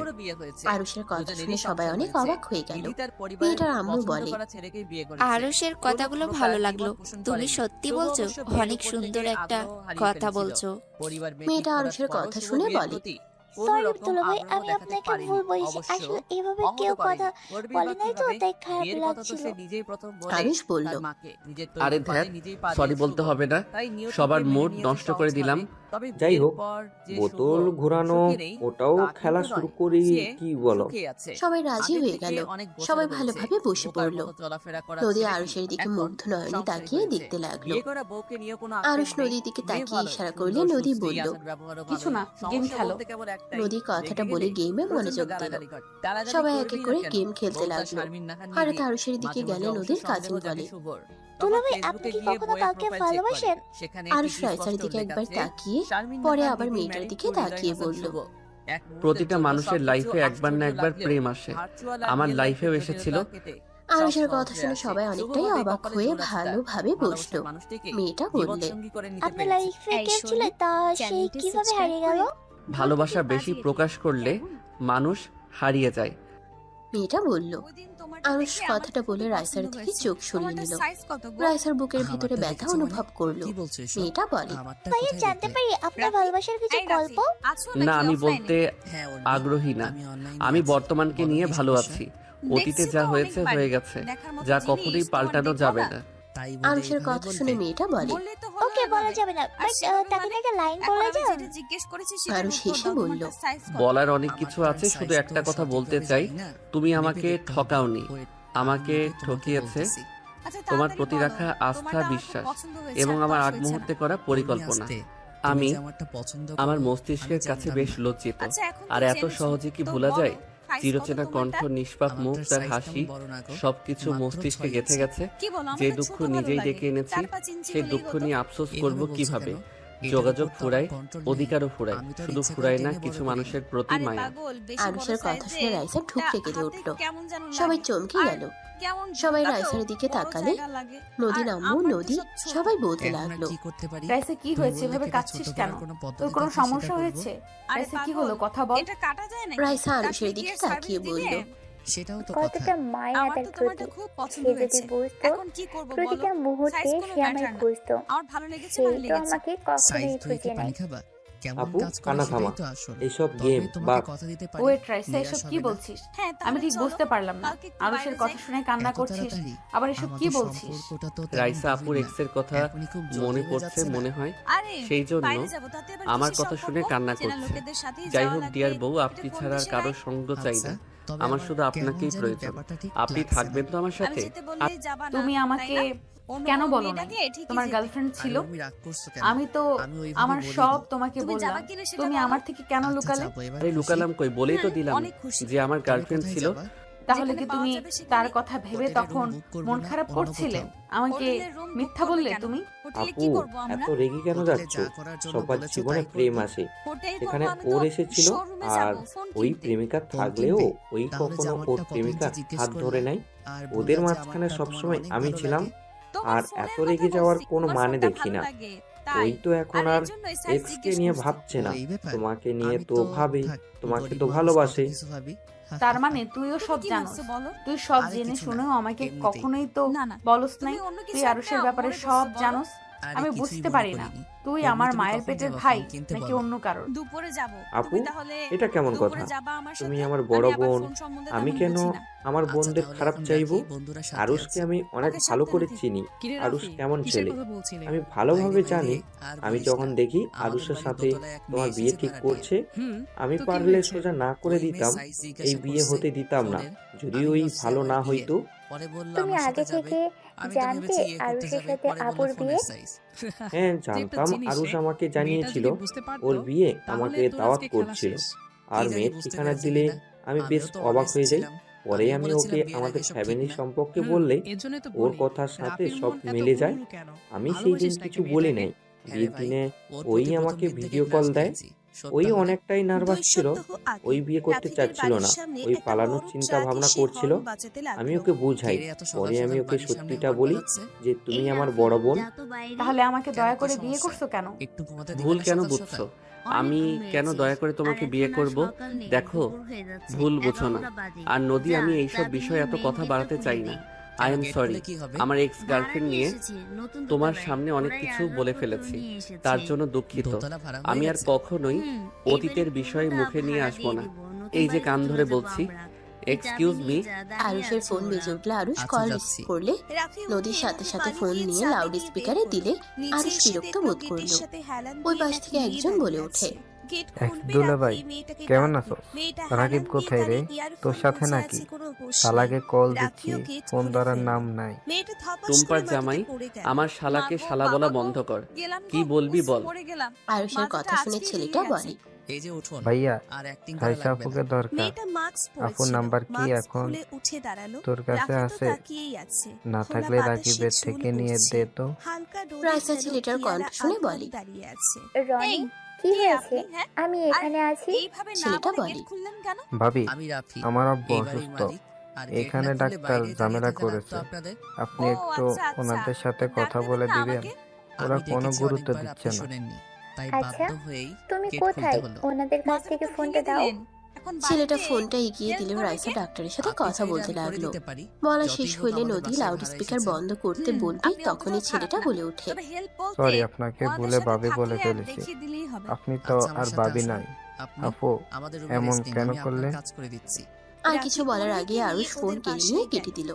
Speaker 5: আরুষের কথা শুনে সবাই অনেক অবাক হয়ে গেল। মেয়েটার আম্মু বলে,
Speaker 14: আরুষের কথাগুলো ভালো লাগলো, তুমি সত্যি বলছো, অনেক সুন্দর একটা কথা বলছো।
Speaker 5: মেয়েটা আরুষের কথা শুনে বলে,
Speaker 9: সরি দুলাভাই, আমি আপনাকে ভুল বলেছি, আসলে এভাবে কেউ কথা বলে নাই তো, তাই খারাপ লাগছিল।
Speaker 5: আরুষ বলল,
Speaker 13: আরে ধ্যাত, সরি বলতে হবে না, সবার মুড নষ্ট করে দিলাম।
Speaker 10: যাই হোক, বোতল ঘোরানো ওটাও খেলা শুরু করি, কি বলো?
Speaker 5: সবাই রাজি হয়ে গেল। সবাই ভালোভাবে বসে পড়লো। নদী আরুষের দিকে মুগ্ধ নয়নে তাকিয়ে দেখতে লাগলো। আরুষ নদীর দিকে তাকিয়ে ইশারা করলে নদী বলল,
Speaker 2: কিছু না, গেম খেলো।
Speaker 5: নদী কথাটা বলে গেমে মনোযোগ দিল। সবাই এক এক করে গেম খেলতে লাগলো। হঠাৎ আরুষের দিকে গেলে নদীর কাজিন বলে,
Speaker 9: দুলাভাই, আপনি কি কখনো কাউকে ভালোবাসেন?
Speaker 5: আরুষ রাইসার দিকে একবার তাকিয়ে পরে আবার মেয়েটার দিকে তাকিয়ে বলল,
Speaker 13: প্রতিটা মানুষের লাইফে একবার না একবার প্রেম আসে, আমার লাইফেও এসেছিল।
Speaker 5: আরুষের কথা শুনে সবাই অনেকটাই অবাক হয়ে ভালোভাবে বসলো। মেয়েটা বললে,
Speaker 9: আপনার লাইফে কে ছিল, তা সেই কিভাবে হারিয়ে গেল?
Speaker 13: ভালোবাসা বেশি প্রকাশ করলে মানুষ হারিয়ে যায়।
Speaker 5: মেয়েটা বলল। আরুষ কথাটা বলে রাইসার দিকে চোখ সরিয়ে নিল। রাইসার বুকের ভিতরে ব্যথা অনুভব করলো। মেয়েটা বলে,
Speaker 9: ভাইয়া, জানতে পারি আপনার ভালোবাসার কিছু গল্প?
Speaker 13: না, আমি বলতে আগ্রহী না। আমি বর্তমানকে নিয়ে ভালো আছি। অতীতে যা হয়েছে হয়ে গেছে, যা কখনোই পাল্টানো যাবে না।
Speaker 5: আরুষের কথা শুনে মেয়েটা বলে,
Speaker 9: ওকে, বলা যাবে না, বাট তাকে একটা লাইন বলে যান।
Speaker 5: আরুষ হেসে বলল,
Speaker 13: বলার অনেক কিছু আছে, শুধু একটা কথা বলতে চাই, তুমি আমাকে ঠকাওনি, আমাকে ঠকিয়েছে তোমার প্রতি রাখা আস্থা, বিশ্বাস এবং আমার আগ মুহূর্তে করা পরিকল্পনা। আমি আমার মস্তিষ্কের কাছে বেশ লজ্জিত। আর এত সহজে কি ভোলা যায়? চিরচেনা কণ্ঠ, নিষ্পাপ মুখ, তার হাসি, সবকিছু মস্তিষ্কে গেঁথে গেছে। যে দুঃখ নিজেই ডেকে এনেছি, সেই দুঃখ নিয়ে আফসোস করব কিভাবে? যোগাযোগ ফুরায়, অধিকারও ফুরায়, শুধু ফুরায় না কিছু মানুষের প্রতি মায়া।
Speaker 5: আরুষের কথা শুনে রাইসা ঠুকরে কেঁদে উঠল। সবাই চমকে গেল। সবাই রাইসার দিকে তাকালে নদী নাম্মু নদী সবাই বলতে লাগলো,
Speaker 2: রাইসা কি হয়েছে, এভাবে কাঁদছিস কেন? তোর কোনো সমস্যা হয়েছে? রাইসা কি হলো, কথা বল।
Speaker 5: রাইসা আরুষের দিকে তাকিয়ে বলল,
Speaker 9: কতটা মায়া তার প্রতি। সে যদি বুঝতো প্রতিটা মুহূর্তে সে আমায় খুঁজতো, সে তো আমাকে কখনোই খুঁজে নাই।
Speaker 10: আপু, কান্না থামা, এইসব গেম বা
Speaker 2: ওয়েট রাইসা, এসব কি বলছিস? আমি ঠিক বুঝতে পারলাম না। আরুষের কথা শুনে কান্না করছিস, আবার এসব কি বলছিস?
Speaker 13: রাইসা আপুর এক্সের কথা মনে পড়ছে মনে হয়, সেই জন্য আমার কথা শুনে কান্না করছে। যাই হোক ডিয়ার বউ, আপনি ছাড়া আর কারো সঙ্গ চাই না, আমার শুধু আপনাকেই প্রয়োজন। আপনি থাকবেন তো আমার সাথে?
Speaker 2: তুমি আমাকে কেন বলো না তোমার গার্লফ্রেন্ড ছিল? আমি তো আমার সব তোমাকে বললাম, তুমি আমার থেকে কেন লুকালে?
Speaker 13: আরে লুকালাম কই, বলেই তো দিলাম যে আমার গার্লফ্রেন্ড ছিল।
Speaker 2: তাহলে কি তুমি তার কথা ভেবে তখন মন খারাপ করছিলে? আমাকে মিথ্যা বললে তুমি?
Speaker 10: আপু, এত রেগে কেন যাচ্ছ? সবার জীবনে প্রেম আসে, এখানে ওর এসেছিল, আর ওই প্রেমিকা থাকলেও ওই কখনো ওর প্রেমিকা হাত ধরে নাই। ওদের মাঝখানে সবসময় আমি ছিলাম, আর এত রেগে যাওয়ার কোনো মানে দেখি না। ওই তো এখন আর এক্স কে নিয়ে ভাবছে না, তোমাকে নিয়ে তো ভাবে, তোমাকে তো ভালোবাসে।
Speaker 2: তার মানে তুইও সব জানোস? তুই সব জেনে শুনেও আমাকে কখনোই তো বলস নাই তুই আরুষের ব্যাপারে সব জানোস? আমি বুঝতে পারি না, তুই আমার মায়ের পেটের ভাই নাকি অন্য কারোর?
Speaker 10: আপু, এটা কেমন কথা? তুমি আমার বড় বোন, আমি কেন আমার বোনদের খারাপ চাইবো? আরুষকে আমি অনেক ভালো করে চিনি। আরুষ কেমন ছেলে আমি ভালোভাবে জানি। আমি যখন দেখি আরুষের সাথে তোমার বিয়ে ঠিক করছে, আমি পারলে সোজা না করে দিতাম, এই বিয়ে হতে দিতাম না, যদি ওই ভালো না হইতো।
Speaker 9: তুমি আগে থেকে জানতে আরুষের সাথে আপুর বিয়ে?
Speaker 10: হ্যাঁ, জানতাম। আরুষ আমাকে জানিয়েছিল ওর বিয়ে আমাকে দাওয়াত করছিল, আর মেয়ের ঠিকানা দিলে আমি বেশ অবাক হয়ে যাই। পরে আমি ওকে আমাদের ফ্যামিলি সম্পর্কে বললে ওর কথার সাথে সব মিলে যায়। আমি সেই দিন কিছু বলি নাই। বিয়ের দিনে ওই আমাকে ভিডিও কল দেয়। ওই অনেকটাই নার্ভাস ছিল, ওই বিয়ে করতে চাচ্ছিল না, ওই পালানোর চিন্তা ভাবনা করছিল। আমি ওকে বুঝাই, পরে আমি ওকে সত্যিটা বলি যে তুমি আমার বড় বোন।
Speaker 2: তাহলে আমাকে দয়া করে বিয়ে করছো কেন?
Speaker 13: ভুল কেন বুঝছো? আমি কেন দয়া করে তোমাকে বিয়ে করব? দেখো, ভুল বুঝো না। আর নদী, আমি এইসব বিষয়ে এত কথা বাড়াতে চাই না। আই এম সরি, আমার এক্স গার্লফ্রেন্ড নিয়ে তোমার সামনে অনেক কিছু বলে ফেলেছি, তার জন্য দুঃখিত। আমি আর কখনোই অতীতের বিষয়ে মুখে নিয়ে আসবো না। এই যে কান ধরে বলছি, এক্সকিউজ মি।
Speaker 5: আরুষের ফোন বেজে উঠলে আরুষ কল রিসিভ করলে নদীর সাথে সাথে ফোন নিয়ে লাউড স্পিকারে দিলে আরুষ বিরক্ত বোধ করলো। ওই পাশ থেকে একজন বলে ওঠে,
Speaker 15: দুলাভাই কেমন আছো? রাকিব কোথায় রে? তোর সাথে নাকি? শালাকে কল দিচ্ছি, ফোন ধরার নাম নাই।
Speaker 13: টুম্পার জামাই, আমার শালাকে শালা বলা বন্ধ কর। কি বলবি বল।
Speaker 5: আরুষের কথা শুনে ছেলেটা বলে,
Speaker 16: এই যে উঠুন
Speaker 15: ভাইয়া
Speaker 16: আর অ্যাক্টিং করা
Speaker 15: রাইসা
Speaker 16: লাগবে
Speaker 15: আপুকে
Speaker 16: না।
Speaker 15: দরকার। আপুর নাম্বার কি এখন তোর কাছে আছে? না থাকলে রাকিবের থেকে নিয়ে দে তো।
Speaker 5: রাইসা ছেলেটার কণ্ঠ শুনে বলে।
Speaker 9: রনি কি হয়েছে? আমি এখানে আছি।
Speaker 5: ছেলেটা বলে,
Speaker 15: ভাবি
Speaker 16: আমি রাফি
Speaker 15: আমার আব্বু
Speaker 16: এই বাড়ির
Speaker 15: অসুস্থ,
Speaker 16: মালিক। আর গেট
Speaker 15: এখানে
Speaker 16: না খুলে
Speaker 15: ডাক্তার
Speaker 16: বাইরে
Speaker 15: ঝামেলা
Speaker 16: দাঁড়িয়ে থাকা
Speaker 15: করেছে,
Speaker 16: লাগতো আপনাদের।
Speaker 15: আপনি একটু ওনাদের সাথে কথা বলে দিবেন? ওরা
Speaker 16: আমি
Speaker 15: কোনো
Speaker 16: ডেকেছি
Speaker 15: গুরুত্ব
Speaker 16: অনেকবার,
Speaker 15: দিচ্ছে
Speaker 16: আপনি
Speaker 15: না।
Speaker 16: শোনেননি, তাই
Speaker 9: আচ্ছা,
Speaker 16: বাধ্য হয়েই
Speaker 9: তুমি
Speaker 16: গেট
Speaker 9: কোথায়?
Speaker 16: খুলতে হলো।
Speaker 9: ওনাদের কাছ থেকে ফোনটা দাও।
Speaker 5: ছেলেটা ফোনটা এগিয়ে দিল। রাইসা ডাক্তারের সাথে
Speaker 16: আপনি
Speaker 5: কথা
Speaker 16: চাইলে
Speaker 5: বলতে
Speaker 16: আমি করে
Speaker 5: লাগলো।
Speaker 16: দিতে পারি।
Speaker 5: বলা
Speaker 16: যতই
Speaker 5: শেষ
Speaker 16: হোক
Speaker 5: হইলে
Speaker 16: আমাদের
Speaker 5: নদী
Speaker 16: বাসায়
Speaker 5: লাউড
Speaker 16: ভাড়া
Speaker 5: স্পিকার
Speaker 16: এসেছেন।
Speaker 5: বন্ধ করতে বলবে, তখনই ছেলেটা বলে ওঠে,
Speaker 15: সরি আপনাকে ভুলে ভাবি বলে ফেলেছি। আপনি তো
Speaker 16: আচ্ছা, আমার
Speaker 15: আর
Speaker 16: সাথে
Speaker 15: ভাবি
Speaker 16: আসুন।
Speaker 15: নাই।
Speaker 16: আপনি
Speaker 15: আপু
Speaker 16: আমাদের রুমে
Speaker 15: এমন
Speaker 16: রেস্ট নিন,
Speaker 15: কেন
Speaker 16: আমি আপনার
Speaker 15: করলে?
Speaker 16: কাজ করে দিচ্ছি।
Speaker 5: আর কিছু বলার আগে আরুষ ফোন কেড়ে নিয়ে কেটে দিল।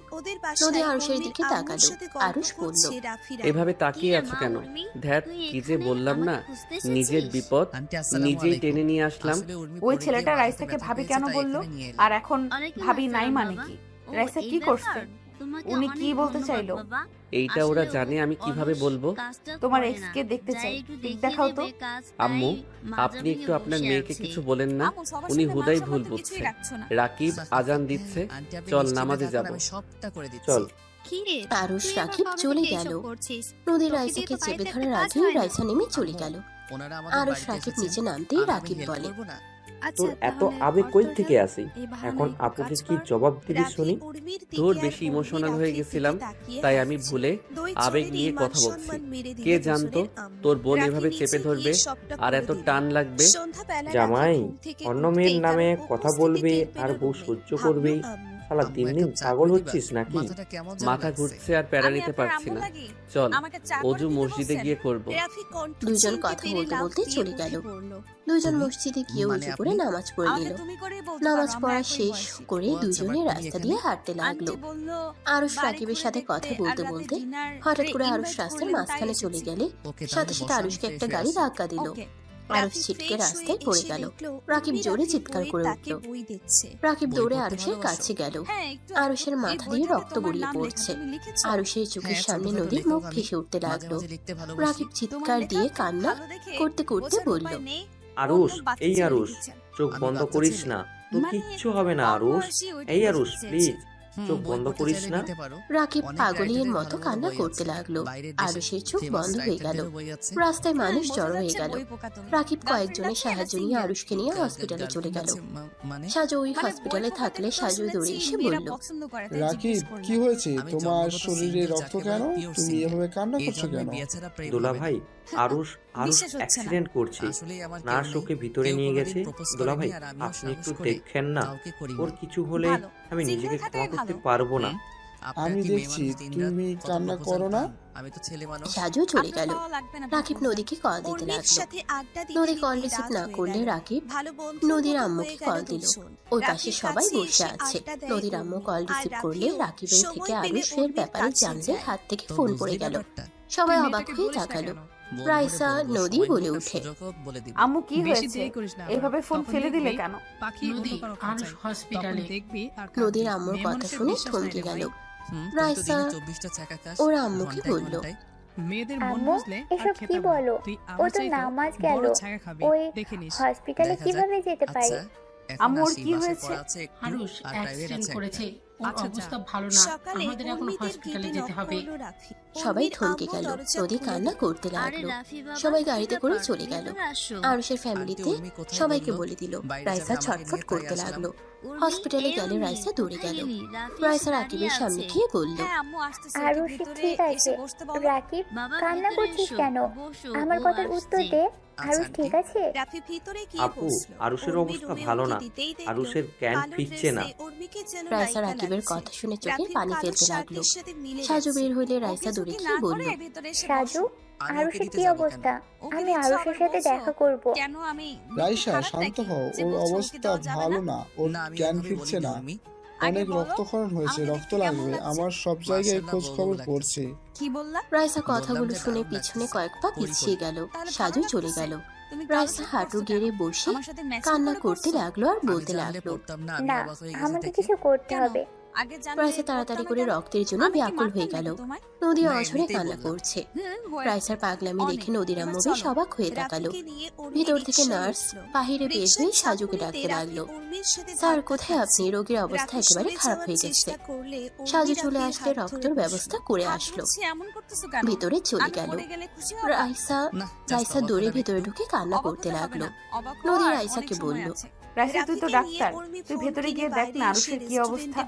Speaker 5: নদী আরুষের দিকে তাকালো। আরুষ বলল,
Speaker 4: এভাবে তাকিয়ে আছো কেন? ধ্যাত, কি যে বললাম না, নিজের বিপদ
Speaker 16: আন্টি আসসালামু
Speaker 4: নিজেই
Speaker 16: আলাইকুম।
Speaker 4: টেনে নিয়ে আসলাম।
Speaker 16: আসলে উর্মি
Speaker 2: ওই
Speaker 16: পড়ে গিয়ে
Speaker 2: ছেলেটা
Speaker 16: মাথাতে
Speaker 2: রাইসাকে
Speaker 16: ব্যথা
Speaker 2: ভাবি
Speaker 16: পেয়েছে,
Speaker 2: কেন
Speaker 16: তাই
Speaker 2: বললো?
Speaker 16: এখানে নিয়ে এলাম।
Speaker 2: আর এখন ভাবি নাই মানে কি? রাইসা কি করছে? উনি কি বলতে চাইলো?
Speaker 4: এইটা ওরা জানে আমি কিভাবে বলবো?
Speaker 2: তোমার এক্স কে দেখতে চাই, পিক দেখাও তো।
Speaker 4: আম্মু, আপনি একটু আপনার মেয়েকে কিছু বলেন না, উনি হুদাই ভুল বুঝছে। রাকিব আজান দিচ্ছে,
Speaker 16: আন্টি, আপনি
Speaker 4: চল
Speaker 16: নিশ্চিন্তে
Speaker 4: নামাজে
Speaker 16: থাকুন,
Speaker 4: যাব।
Speaker 16: আমি সবটা করে দিচ্ছি।
Speaker 10: চল।
Speaker 5: আরুষ রাকিব চলে গেল। নদী রাইসাকে চেপে ধরার আগেই রাইসা নেমে চলে গেল।
Speaker 16: ওনারা আমাদের
Speaker 5: আরুষ
Speaker 16: বাড়িতে
Speaker 5: রাকিব
Speaker 16: এসেছেন,
Speaker 5: নিচে নামতেই
Speaker 16: আর আমি
Speaker 5: রাকিব
Speaker 16: help
Speaker 5: বলে,
Speaker 16: করবো না?
Speaker 10: তোর এত আবেগ কই থেকে আসি? এখন আপুকে কি জবাব দিবি শুনি?
Speaker 4: তোর বেশি ইমোশনাল হয়ে গেছিলাম, তাই আমি ভুলে আবেগ নিয়ে কথা বলছি। কে জানতো তোর বোন এভাবে চেপে ধরবে আর এত টান লাগবে।
Speaker 10: জামাই অন্য মেয়ের নামে কথা বলবে আর বউ সহ্য করবে। শালা দিন দিন পাগল হচ্ছিস নাকি?
Speaker 16: মাথাটা কেমন যেন
Speaker 4: মাথা
Speaker 16: লাগছে।
Speaker 4: ঘুরছে আর প্যারা নিতে পারছি না। চল অজু মসজিদে গিয়ে করব।
Speaker 5: দুজন কথা বলতে বলতে চলে গেল। দুজন মসজিদে গিয়ে
Speaker 16: মানে
Speaker 5: উজু করে নামাজ পড়ে নিল। নামাজ পড়া শেষ করে দুজনে রাস্তা দিয়ে হাঁটতে লাগলো। আরুষ রাকিবের সাথে কথা বলতে বলতে হঠাৎ করে আরুষ রাস্তার মাঝখানে চলে গেলে
Speaker 16: ওকে, তাহলে
Speaker 5: সাথে সাথে
Speaker 16: বসো,
Speaker 5: আরুষকে
Speaker 16: আমি
Speaker 5: একটা
Speaker 16: ফ্রেশ
Speaker 5: গাড়ি
Speaker 16: আছি।
Speaker 5: ধাক্কা দিল। আরুষ ছিটকে রাস্তায় পড়ে গেল। রাকিব জোরে চিৎকার করে উঠল। রাকিব দৌড়ে আরুষের কাছে গেল। আরুষের মাথা দিয়ে রক্ত গড়িয়ে পড়ছে। আরুষের চোখের
Speaker 16: হ্যাঁ,
Speaker 5: সামনে
Speaker 16: ছোটখাটো
Speaker 5: নদীর
Speaker 16: লেখক
Speaker 5: মুখ
Speaker 16: আমি।
Speaker 5: ভেসে উঠতে
Speaker 16: মাঝে
Speaker 5: লাগলো।
Speaker 16: মাঝে লিখতে ভালোবাসি।
Speaker 5: রাকিব চিৎকার দিয়ে কান্না করতে করতে বলল,
Speaker 10: আরুষ, এই আরুষ, চোখ বন্ধ করিস না, তোর কিচ্ছু হবে না আরুষ। এই আরুষ প্লিজ, চোখ
Speaker 16: বই
Speaker 10: বন্ধ
Speaker 16: পড়তে
Speaker 10: করিস
Speaker 16: চাইলে
Speaker 10: না।
Speaker 16: নিতে পারো।
Speaker 5: রাকিব
Speaker 16: অনেক
Speaker 5: পাগলিয়ের
Speaker 16: রাইটারদের
Speaker 5: মতো
Speaker 16: ভালো
Speaker 5: কান্না
Speaker 16: বই
Speaker 5: করতে
Speaker 16: আছে।
Speaker 5: লাগলো।
Speaker 16: বাইরের দেশে
Speaker 5: আরুষের চোখ
Speaker 16: famous
Speaker 5: বন্ধ হয়ে গেল।
Speaker 16: রাইটারদেরও বই আছে।
Speaker 5: রাস্তায় মানুষ জড়ো হয়ে গেল। রাকিব কয়েকজনের সাহায্য নিয়ে আরুষকে নিয়ে হসপিটালে চলে গেল।
Speaker 16: মানে
Speaker 5: সাজু ওই হসপিটালে থাকলে সাজু দৌড়ে এসে বলল,
Speaker 11: রাকিব কি হয়েছে?
Speaker 16: আমি
Speaker 11: তোমার
Speaker 16: জন্মগত
Speaker 11: শরীরে
Speaker 16: সিঙ্গেল,
Speaker 11: রক্ত
Speaker 16: যাকে
Speaker 11: কেন?
Speaker 16: বলে pure
Speaker 11: তুমি
Speaker 16: single।
Speaker 11: এভাবে কান্না
Speaker 16: এই
Speaker 11: করছো
Speaker 16: জন্মে
Speaker 11: কেন?
Speaker 16: বিয়ে ছাড়া প্রেম
Speaker 10: দোলা
Speaker 16: হবে না।
Speaker 10: ভাই, আরুষ অ্যাক্সিডেন্ট করছে,
Speaker 16: আসলেই আমার কেউ
Speaker 10: নার্স
Speaker 16: নেই।
Speaker 10: ওকে ভিতরে
Speaker 16: কেউ
Speaker 10: নিয়ে
Speaker 16: কোনোদিন
Speaker 10: গেছে।
Speaker 16: propose
Speaker 10: দোলা ভাই,
Speaker 16: করেনি আর আমিও
Speaker 10: আপনি
Speaker 16: সাহস
Speaker 10: একটু
Speaker 16: করে
Speaker 10: দেখেন না,
Speaker 16: কাউকে করিনি।
Speaker 10: ওর কিছু হলে আমি নিজেকে ক্ষমা করতে পারবো না।
Speaker 16: আপনার
Speaker 11: আমি
Speaker 16: কি মেয়ে
Speaker 11: দেখছি
Speaker 16: মানুষ দিনরাত
Speaker 11: তুমি
Speaker 16: কত
Speaker 11: কান্না
Speaker 16: proposal
Speaker 11: করো না।
Speaker 16: পান? আমি তো ছেলে মানুষ।
Speaker 5: সাজু চলে গেল। রাকিব নদীকে কল দিতে লাগলো। নদী কল রিসিভ না করলে রাকিব নদীর আম্মুকে কল দিল। ওই পাশে সবাই বসে আছে। নদীর আম্মু কল রিসিভ করলে রাকিবের থেকে আরুষের ব্যাপারে জানলে হাত থেকে
Speaker 16: তো
Speaker 5: ফোন
Speaker 16: বুঝতেই
Speaker 5: পড়ে গেল।
Speaker 16: ব্যাপারটা।
Speaker 5: সবাই অবাক হয়ে তাকালো।
Speaker 16: বল
Speaker 5: রাইসা
Speaker 16: করে বলবো,
Speaker 5: নদী
Speaker 16: সময়
Speaker 5: বলে
Speaker 16: হোক আর
Speaker 5: ওঠে,
Speaker 16: সুযোগ হোক বলে দিব।
Speaker 2: আম্মু কি হয়েছে? এভাবে ফোন ফেলে দিলে কেন?
Speaker 12: নদী আরুষ হসপিটালে।
Speaker 5: নদীর আম্মুর কথা শুনে থমকে গেল।
Speaker 16: হুম, তুমি তো
Speaker 5: রাইসা
Speaker 16: দিনে 24টা চাকা খাস,
Speaker 5: ওর আম্মুকে
Speaker 16: ঘন্টায়
Speaker 5: বলল,
Speaker 16: ঘন্টায়।
Speaker 9: আম্মু এসব কি বলো? ও তো নামাজ গেল, ওই হসপিটালে
Speaker 16: দেখা
Speaker 9: কিভাবে যেতে পারে?
Speaker 16: আচ্ছা, এখন
Speaker 2: আম্মুর
Speaker 16: আসি,
Speaker 2: কি
Speaker 16: বাসায়
Speaker 2: হয়েছে?
Speaker 16: পড়া আছে একটু,
Speaker 12: আরুষ
Speaker 16: আর private
Speaker 12: অ্যাক্সিডেন্ট
Speaker 16: আছে
Speaker 12: করেছে, ওর
Speaker 16: একটা।
Speaker 12: অবস্থা ভালো না, আমাদের এখন হসপিটালে যেতে হবে।
Speaker 5: সবাই থমকে গেল। নদী কান্না করতে লাগলো। সবাই গাড়িতে করে চলে গেল। আরুষের ফ্যামিলিতে
Speaker 16: উর্মি কোথায়
Speaker 5: সবাইকে
Speaker 16: বললো?
Speaker 5: বলে দিল।
Speaker 16: বাইরে
Speaker 5: রাইসা
Speaker 16: থেকে আমাকে
Speaker 5: ছটফট
Speaker 16: নিয়ে
Speaker 5: করতে
Speaker 16: পড়ে
Speaker 5: লাগলো।
Speaker 16: আসলাম।
Speaker 5: হসপিটালে গেলে রাইসা দৌড়ে গেল। রাইসা রাকিবের সামনে গিয়ে বলল,
Speaker 9: আরুষ ঠিক আছে। রাকিব কান্না করছিস কেন? আমার কথার উত্তর দে। আরুষ ঠিক আছে?
Speaker 10: আপু, আরুষের অবস্থা ভালো না, আরুষের জ্ঞান ফিরছে না।
Speaker 5: রাইসা রাকিবের কথা শুনে চোখে পানি ফেলতে লাগলো। সাজু বের হইলে রাইসা দৌড়ে গিয়ে বলল,
Speaker 9: সাজু,
Speaker 16: আমি ওকে
Speaker 9: আরুষের
Speaker 16: নিতে
Speaker 9: কি
Speaker 16: যাবো
Speaker 9: অবস্থা?
Speaker 16: কেন?
Speaker 9: আমি আরুষের সাথে দেখা করব।
Speaker 11: রাইসা শান্ত হও, ওর অবস্থা ভালো না, ওর
Speaker 16: না, আমি
Speaker 11: জ্ঞান
Speaker 16: ওইভাবে
Speaker 11: ফিরছে
Speaker 16: বলিনি,
Speaker 11: না।
Speaker 16: উর্মি।
Speaker 11: অনেক রক্তক্ষরণ হয়েছে, রক্ত লাগবে। আমার সব জায়গায়
Speaker 16: মাশাআল্লাহ,
Speaker 11: খোঁজ খবর
Speaker 16: বড় লাগছে।
Speaker 11: পড়ছে।
Speaker 5: রাইসা কথাগুলো
Speaker 16: বললাম যে
Speaker 5: শুনে
Speaker 16: দারুণ
Speaker 5: পিছনে
Speaker 16: লাগতেছে।
Speaker 5: কয়েক পা
Speaker 16: করি,
Speaker 5: পিছিয়ে
Speaker 16: করি।
Speaker 5: গেল। সাজু চলে গেল। রাইসা হাঁটু গেড়ে বসে কান্না করতে লাগলো আর বলতে
Speaker 16: আমি জানলে
Speaker 5: লাগলো,
Speaker 16: পড়তাম না, আমি
Speaker 9: না,
Speaker 16: অবাক হয়ে গেছি
Speaker 9: আমাকে
Speaker 16: দেখে।
Speaker 9: কিছু করতে হবে।
Speaker 5: রাইসা তাড়াতাড়ি করে রক্তের জন্য ব্যাকুল হয়ে গেল। নদী অঝরে কান্না করছে। রাইসার পাগলামি দেখে নদীর আম্মু বেশ অবাক হয়ে তাকালো। ভিতর থেকে নার্স বাহিরে বের হয়ে সাজুকে ডাকতে লাগলো। স্যার কোথায় আপনি? রোগীর অবস্থা একেবারে খারাপ হয়ে গেছে। সাজু চলে আসলে রক্তের ব্যবস্থা করে আসলো। ভিতরে চলে গেল। রাইসা দৌড়ে ভিতরে ঢুকে কান্না করতে লাগলো। নদী রাইসাকে বলল,
Speaker 2: রাইসা তুই তো ডাক্তার, তুই ভেতরে গিয়ে দেখ না আরুষের কি অবস্থা।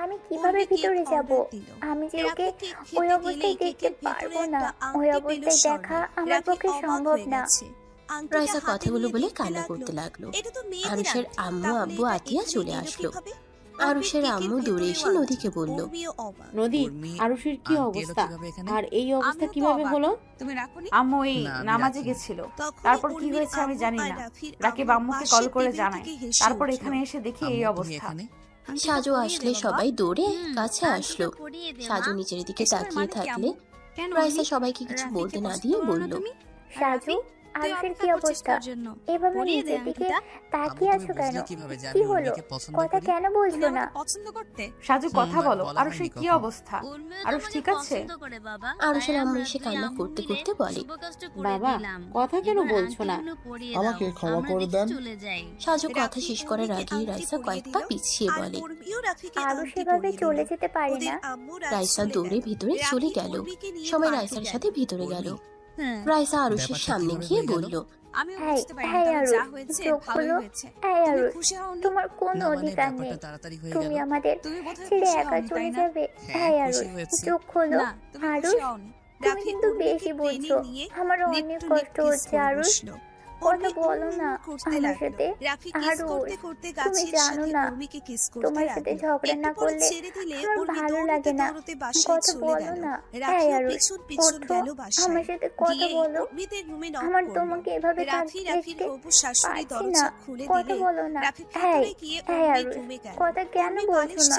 Speaker 9: আমি কিভাবে ভিতরে যাব? আমি যে ওকে ওই অবস্থায় দেখতে পারবো না। ওই অবস্থায় দেখা আমার পক্ষে সম্ভব না।
Speaker 5: রাইসা কথাগুলো বলে কান্না করতে লাগলো। আরুষের আম্মু আব্বু আতিয়া চলে আসলো। আরুষের আম্মু দৌড়ে এসে নদীকে বলল,
Speaker 7: নদী, আরুষের কি অবস্থা আর এই অবস্থা কিভাবে হলো?
Speaker 2: আম্মু এই নামাজে গেছিল, তারপর কি হয়েছে আমি জানি না। রাকিব আম্মুকে কল করে জানায়, তারপর এখানে এসে দেখি এই অবস্থা।
Speaker 5: সাজু আসলে সবাই দৌড়ে কাছে আসলো। সাজু নিচের দিকে তাকিয়ে থাকলে রাইসা সবাইকে কিছু বলতে না দিয়ে বলল,
Speaker 9: সাজু, আরুষের কি অবস্থা? এভাবে নিজের দিকে তাকিয়ে আছো কেন? কি হলো? কথা কেন বলছো না?
Speaker 2: সাজু কথা বলো, আরুষের কি অবস্থা? আরুষ ঠিক আছে?
Speaker 5: আরুষের আম্মু এসে কান্না করতে করতে বলে,
Speaker 7: বাবা কথা কেন বলছো না?
Speaker 11: আমাকে ক্ষমা করে দেন।
Speaker 5: সাজু কথা শেষ করার আগেই রাইসা কয়েক পা পিছিয়ে বলে,
Speaker 9: আরুষ এভাবে চলে যেতে পারে না।
Speaker 5: রাইসা দৌড়ে ভিতরে চলে গেল। সবাই রাইসার সাথে ভিতরে গেল। রাইসা আরুষের সামনে গিয়ে বলল,
Speaker 9: তোমার কোন অধিকার নেই, তুমি আমাদের ছেড়ে একা চলে যাবে। চোখ খোলো আরুষ, তুমি কিন্তু বেশি বলছো। আমার অনেক কষ্ট হচ্ছে আরুষ, কথা বলো না আমার সাথে। আরুষ, তুমি জানো না তোমার সাথে ঝগড়া না করলে আমার ভালো লাগে না। কথা বলো না। আরুষ, ওঠো, আমার সাথে কথা বলো। আমার তোমাকে এভাবে কাঁদতে দেখতে পারছি না। কথা বলো না। আরুষ, কথা কেন বলছো না?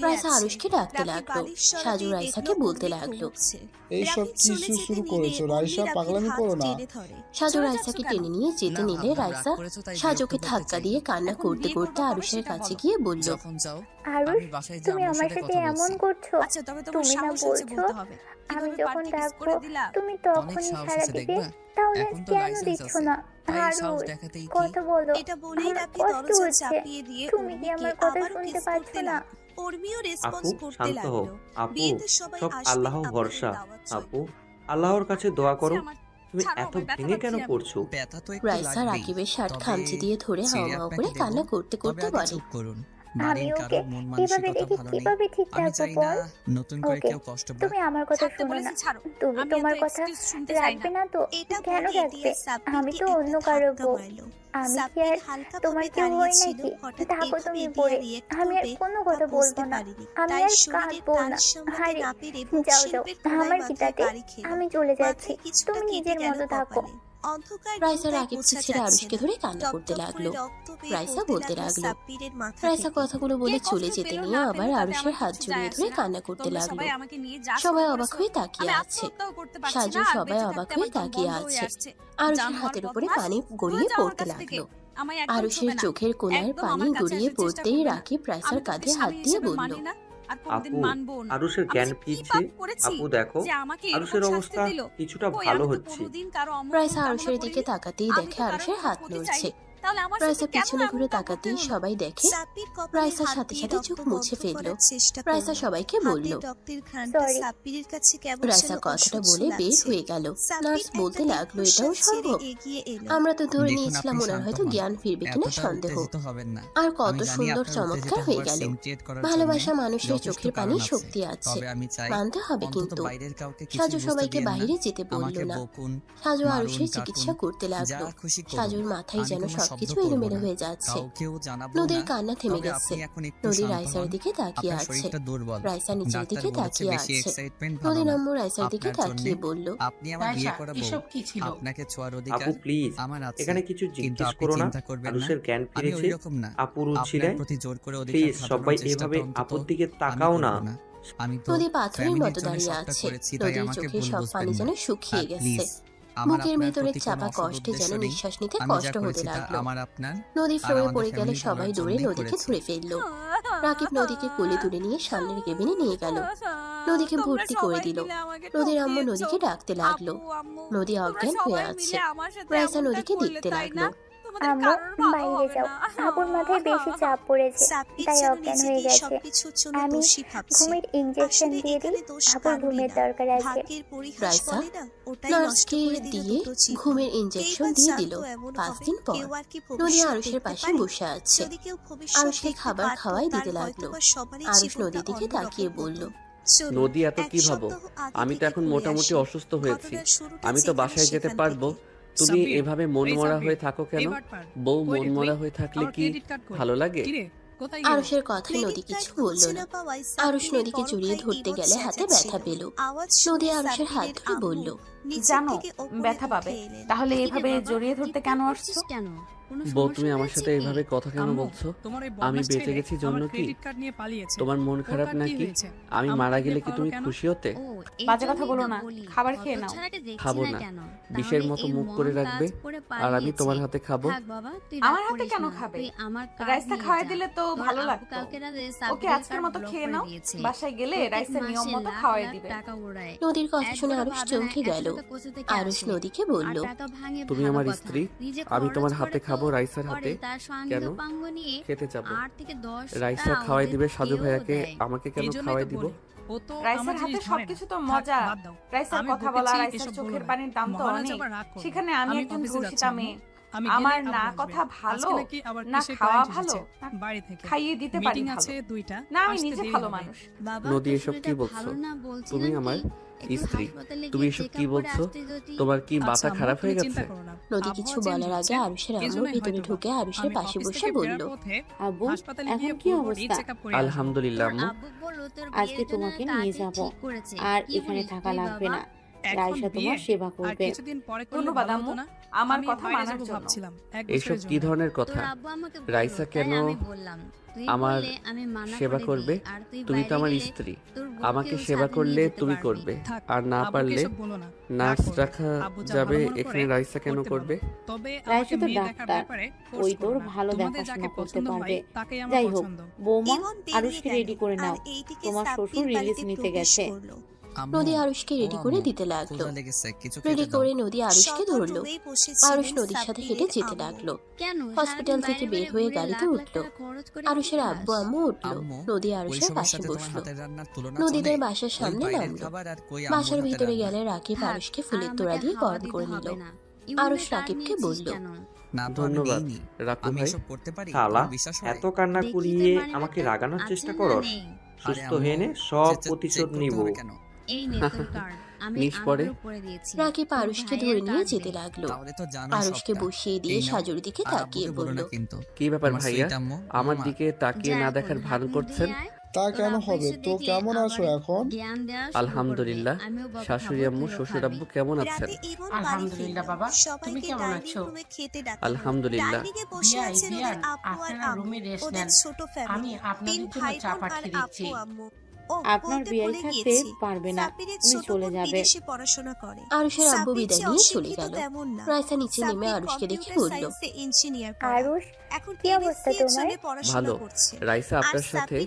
Speaker 5: রাইসা আরুষকে ডাকতে লাগলো। সাজু রাইসাকে বলতে লাগলো,
Speaker 11: এইসব কিছু শুরু করেছো রাইসা, পাগলামি করো না।
Speaker 5: সাজু রাইসাকে টেনে নিয়ে যেতে নিলে রাইসা সাজুকে ধাক্কা দিয়ে কান্না করতে করতে আরুষের কাছে গিয়ে বলল,
Speaker 9: আরুষ, তুমি আমার সাথে এমন করছো? তুমি না বলছো আমি যখন ডাকবো তুমি তখনই সাড়া দিবে, তাহলে কেন দিচ্ছ না? আরুষ, কথা বলো, আমার কষ্ট হচ্ছে। তুমি কি আমার কথা শুনতে পাচ্ছ না?
Speaker 10: আপু শান্ত হও। আপু সব আল্লাহ ভরসা। আপু আল্লাহর কাছে দোয়া করো। তুমি এত ভেঙে কেন পড়ছো?
Speaker 5: রাইসা রাকিবের শার্ট খামচি দিয়ে ধরে হাওয়া করে কান্না করতে করতে বলে,
Speaker 9: আমি ওকে এভাবে দেখে কিভাবে ঠিক থাকবো বল? ওকে, তুমি আমার কথা শোনো না। তুমি তোমার কথা রাখবে না তো? কেন রাখবে? আমি তো অন্য কারো বউ। আমি কি আর তোমার কেউ হই নাকি? থাকো তুমি পড়ে, আমি আর কোনো কথা বলবো না। আমি আর কাঁদবো না। আরে যাও যাও, আমার কি তাতে? আমি চলে যাচ্ছি, তুমি নিজের মতো থাকো।
Speaker 5: রাইসা রাকিবকে ছেড়ে আরুষকে ধরে কান্না করতে লাগলো। রাইসা বলতে লাগলো, রাইসা কথাগুলো বলে চলে যেতে নিয়ে আবার আরুষের হাত জড়িয়ে ধরে কান্না করতে লাগলো। সবাই অবাক হয়ে তাকিয়ে আছে। সাজু সবাই অবাক হয়ে তাকিয়ে আছে। আরুষের হাতের উপরে পানি গড়িয়ে পড়তে লাগলো। আরুষের চোখের কোণার পানি গড়িয়ে পড়তেই রাকিব রাইসার কাঁধে হাত দিয়ে বলল,
Speaker 10: আপু আরুষের জ্ঞান ফিরছে। আপু দেখো আরুষের অবস্থা কিছুটা ভালো হচ্ছে।
Speaker 5: রাইসা আরুষের দিকে তাকাতেই দেখে আরুষের হাত নড়ছে। রাইসা পিছনে ঘুরে তাকাতেই সবাই দেখে রাইসার সাথে সাথে চোখ মুছে ফেললো। রাইসা সবাইকে বলল, রাইসা কথাটা বলে বের হয়ে গেল। নার্স বলতে লাগলো, এটাও সম্ভব? আমরা তো ধরে নিয়েছিলাম ওনার হয়তো জ্ঞান ফিরবে কিনা সন্দেহ। আর কত সুন্দর চমৎকার হয়ে গেল। ভালোবাসা মানুষের চোখের পানি শক্তি আছে, মানতে হবে। কিন্তু সাজু সবাইকে বাইরে যেতে বলল না। সাজু আরুষের চিকিৎসা করতে লাগলো। সাজুর মাথায় যেন সবকিছু এলোমেলো হয়ে যাচ্ছে। নদীর কান্না থেমে গেছে। নদী রাইসার দিকে তাকিয়ে আছে। রাইসা নিচের দিকে তাকিয়ে আছে। নদী নম্বর রাইসার দিকে তাকিয়ে বলল,
Speaker 10: আপু প্লিজ এখানে কিছু জিজ্ঞেস করো না। আরুষের জ্ঞান ফিরেছে, আপু রুচিরায় প্লিজ সবাই এভাবে আপুর দিকে তাকাও না।
Speaker 5: নদী পাথরের মতো দাঁড়িয়ে আছে। নদীর চোখে সব পানি যেন শুকিয়ে গেছে। মুখের ভেতরে চাপা কষ্টে যেন নিঃশ্বাস নিতে কষ্ট হতে লাগলো। নদী ফ্লোরে পড়ে গেলে সবাই দৌড়ে নদীকে ধরে ফেললো। রাকিব নদীকে কোলে তুলে নিয়ে সামনের কেবিনে নিয়ে গেল। নদীকে ভর্তি করে দিল। নদীর আম্মু নদীকে ডাকতে লাগলো। নদী অজ্ঞান হয়ে আছে। রাইসা নদীকে দেখতে লাগলো।
Speaker 9: আম্মু বাইরে যাও, আপুর মাথায় বেশি চাপ পড়েছে তাই অজ্ঞান হয়ে গেছে। আমি ঘুমের ইনজেকশন দিয়ে দিই, আপুর ঘুমের দরকার আছে।
Speaker 5: রাইসা নার্সকে দিয়ে ঘুমের ইনজেকশন দিয়ে দিল। 5 দিন পর নদী আরুষের পাশে বসে আছে। আরুষকে খাবার খাওয়াই দিতে লাগলো। আরুষ নদীর দিকে তাকিয়ে বলল,
Speaker 13: নদী এত কি ভাবো, আমি তো এখন মোটামুটি অসুস্থ হয়েছি, আমি তো বাসায় যেতে পারবো। তুমি এভাবে মনমরা হয়ে থাকো কেন? বউ মনমরা হয়ে থাকলে কি ভালো লাগে?
Speaker 5: আরুষের কথায় নদী কিছু বলল না। আরুষ নদীকে জড়িয়ে ধরতে গেলে হাতে ব্যথা পেল। নদী আরুষের হাত ধরে বলল,
Speaker 2: জানো ব্যথা পাবে, তাহলে এভাবে জড়িয়ে ধরতে কেন আসছো?
Speaker 13: বউ তুমি আমার সাথে এইভাবে কথা কেন বলছো? আমি বেঁচে গেছি জন্য কি তোমার মন খারাপ নাকি? আমি মারা গেলে কি তুমি খুশি হতে?
Speaker 2: বাজে কথা বলো না, খাবার খেয়ে নাও।
Speaker 13: খাবো না, বিষের মতো মুখ করে রাখবে আর আমি তোমার হাতে খাবো।
Speaker 2: আমার হাতে কেন খাবে? রাইসা খাওয়াই দিলে তো ভালো লাগতো। ওকে আজকের মতো খেয়ে নাও, বাসায় গেলে রাইসা নিয়ম মতো খাওয়াই দিবে।
Speaker 5: নদীর কথা শুনে আরুষ চমকে গেল। আরুষ নদীকে বলল,
Speaker 13: তুমি আমার স্ত্রী, আমি তোমার হাতে খাবো, রাইসার হাতে কেন? খেতে যাবো, রাইসা খাওয়াই দিবে সাজু ভাইয়াকে, আমাকে কেন খাওয়াই দিব?
Speaker 2: রাইসার হাতে সবকিছু তো মজা। রাইসার কথা বলা, রাইসার চোখের পানির দাম তো অনেক। সেখানে আমি একজন ধর্ষিতা মেয়ে, আমার না কথা ভালো না খাওয়া ভালো, খাইয়ে দিতে পারি না, আমি নিজে ভালো মানুষ।
Speaker 13: নদী এসব কি বলছো? তুমি আমার স্ত্রী, তুমি এসব কি বলছো? তোমার কি মাথা খারাপ হয়ে গেছে?
Speaker 5: নদী কিছু বলার আগে আরুষের আম্মু ভিতরে ঢুকে আরুষের পাশে বসে বলল,
Speaker 7: আব্বু এখন কি অবস্থা?
Speaker 13: আলহামদুলিল্লাহ আম্মু।
Speaker 7: আজকে তোমাকে নিয়ে যাব, আর এখানে থাকা লাগবে না। রাইসা তোমার সেবা করবে।
Speaker 2: ধন্যবাদ আম্মু আমার কথা মানার জন্য।
Speaker 13: এসব কি ধরনের কথা? রাইসা কেন আমার সেবা করবে? তুমি তো আমার স্ত্রী, আমাকে সেবা করলে তুমি করবে, আর না পারলে নার্স রাখা যাবে। এখানে রাইসা কেন করবে?
Speaker 7: রাইসা তো ডাক্তার, ওই তোর ভালো দেখাশোনা করতে পারবে। যাই হোক বৌমা, আরুষকে রেডি করে নাও, তোমার শ্বশুর রিলিজ নিতে গেছে।
Speaker 5: নদী আরুষকে রেডি করে দিতে লাগলো। রেডি করে নদী আরুষকে ধরলো। আরুষ নদীর সাথে হেঁটে যেতে লাগলো। হসপিটাল থেকে বের হয়ে গাড়িতে উঠলো। আরুষের আব্বু আম্মু উঠলো। নদী আরুষের পাশে বসলো। নদীদের বাসার সামনে নামলো। বাসার ভিতরে গেলে রাকিব আরুষকে ফুলের তোড়া দিয়ে বরণ করে নিল। আরুষ রাকিবকে বলল,
Speaker 13: ধন্যবাদ রাকু ভাই।
Speaker 10: শালা, এত কান্না করিয়ে আমাকে রাগানোর চেষ্টা করস? সুস্থ হয়ে নে, সব প্রতিশোধ নিব।
Speaker 5: রাকিব আরুষকে ধরে নিয়ে যেতে লাগলো। আরুষকে বসিয়ে দিয়ে সাজুর দিকে তাকিয়ে বলল,
Speaker 13: কি ব্যাপার ভাইয়া, আমার দিকে তাকিয়ে না দেখার ভান করছেন?
Speaker 11: তা কেন হবে? তো কেমন আছো এখন?
Speaker 13: আলহামদুলিল্লাহ। শাশুড়ি আম্মু শ্বশুর আব্বু কেমন আছেন?
Speaker 12: আলহামদুলিল্লাহ বাবা, তুমি কেমন আছো?
Speaker 13: আলহামদুলিল্লাহ।
Speaker 12: আপনারা রুমে রেস্ট নেন, আমি আপনাদের জন্য চা পাঠিয়ে দিচ্ছি।
Speaker 7: আপনার বিয়ে থাকতে পারবে না, উনি চলে যাবে।
Speaker 5: আরুষের আব্বু বিদায় নিয়ে চলে গেল। রাইসা নিচে নেমে আরুষকে দেখে বলল,
Speaker 9: আরুষ কি অবস্থা তোমার?
Speaker 13: ভালো। রাইসা আপনার সাথে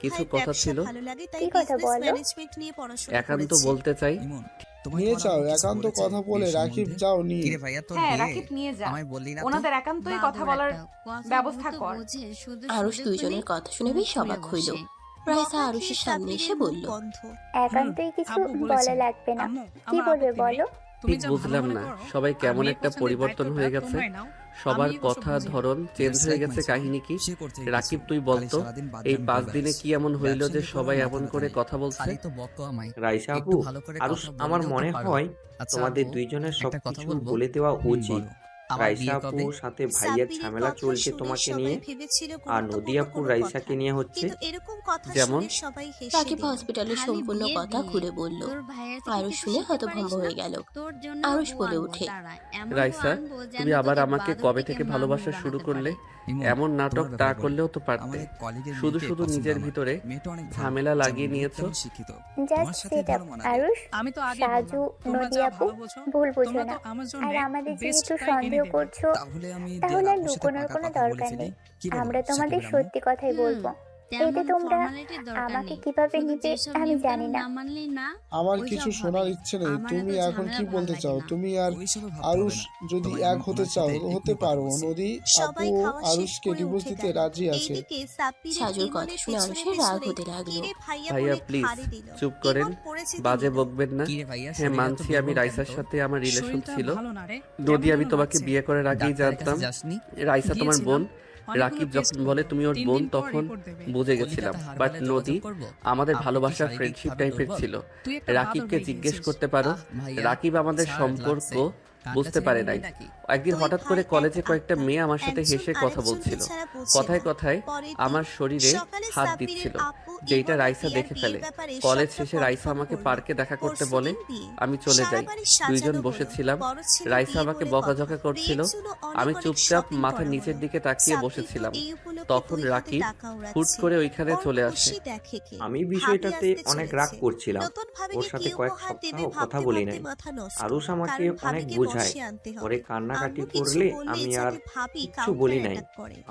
Speaker 13: কিছু কথা ছিল।
Speaker 9: কি কথা বলো?
Speaker 13: একান্ত বলতে চাই।
Speaker 11: নিয়ে যাও, একান্ত কথা বলে রাকিব যাও নিয়ে।
Speaker 2: হ্যাঁ রাকিব নিয়ে যা, ওনাদের একান্তই কথা বলার ব্যবস্থা কর।
Speaker 5: আরুষ দুইজনের কথা শুনে বেশ অবাক হইল। রাইসা আরুষের সামনে এসে বলল,
Speaker 9: একান্তই কিছু বলা লাগবে না, কি বলবে বলো?
Speaker 13: ঠিক বুঝলাম না, সবাই কেমন একটা পরিবর্তন হয়ে গেছে, সবার কথা ধরন চেঞ্জ হয়ে গেছে। কাহিনী কি? রাকিব তুই বলতো, এই 5 দিনে কি এমন হইল যে সবাই এমন করে কথা বলছে?
Speaker 10: রাইসা আপু, আরুষ, আমার মনে হয় তোমাদের দুইজনের সবকিছু বলে দেওয়া উচিত। রাইসা আপুর সাথে ভাইয়ের ঝামেলা চলছে তোমাকে নিয়ে, আর নদী আপু রাইসাকে নিয়ে হচ্ছে।
Speaker 13: যেমন
Speaker 5: রাকিব হসপিটালের সম্পূর্ণ কথা খুলে বলল। আরুষ শুনে হতভম্ব হয়ে গেল। আরুষ বলে ওঠে,
Speaker 13: রাইসা, তুমি আবার আমাকে কবে থেকে ভালোবাসা শুরু করলে? এমন নাটক তা করলেও তো পারতে, শুধু শুধু নিজের ভিতরে ঝামেলা লাগিয়ে নিয়েছো।
Speaker 9: আরুষ, সাজু, নদী আপু, ভুল বুঝো না। আর আমাদের যেহেতু সন্দেহ করছো, তাহলে আর লুকোনোর কোনো দরকার নেই। আমরা তোমাদের সত্যি কথাই বলবো। এতে তোমরা আমাকে কিভাবে নিবে আমি জানি না।
Speaker 11: আমার কিছু শোনার ইচ্ছে নেই। তুমি এখন কি বলতে চাও? তুমি আর আরুষ যদি এক হতে চাও হতে পারো। নদী আপু আরুষকে ডিভোর্স দিতে রাজি আছে।
Speaker 5: সাজুর কথা শুনে আরুষের রাগ হতে লাগলো।
Speaker 4: ভাইয়া প্লিজ চুপ করেন, বাজে বকবেন না। হ্যাঁ মানছি আমি রাইসার সাথে আমার রিলেশন ছিল। নদী আমি তোমাকে বিয়ে করার আগেই জানতাম রাইসা তোমার বোন। রাকিব যখন বলে তুমি ওর বোন তখন বুঝে গেছিলাম। বাট নদী আমাদের ভালোবাসা ফ্রেন্ডশিপ টাইপের ছিল। রাকিবকে জিজ্ঞেস করতে পারো, রাকিব আমাদের সম্পর্ক বুঝতে পারে নাই। একদিন হঠাৎ করে কলেজে কয়েকটা মেয়ে আমার সাথে হেসে কথা বলছিল, কথায় কথায় আমার শরীরে হাত দিচ্ছিল, যেটা রাইসা দেখে ফেলে। কলেজ শেষে রাইসা আমাকে পার্কে দেখা করতে বলে, আমি চলে যাই। দুইজন বসেছিলাম, রাইসা আমাকে বকাঝকা করছিল, আমি চুপচাপ মাথা নিচের দিকে তাকিয়ে বসেছিলাম। তখন রাকিব হুট করে ওইখানে চলে আসে।
Speaker 10: আমি বিষয়টাতে অনেক রাগ করছিলাম, ওর সাথে কয়েক সপ্তাহ কথা বলি নাই। আরুষ আমাকে অনেক বোঝায়, পরে কান্নাকাটি করলে আমি আর কিছু বলি নাই।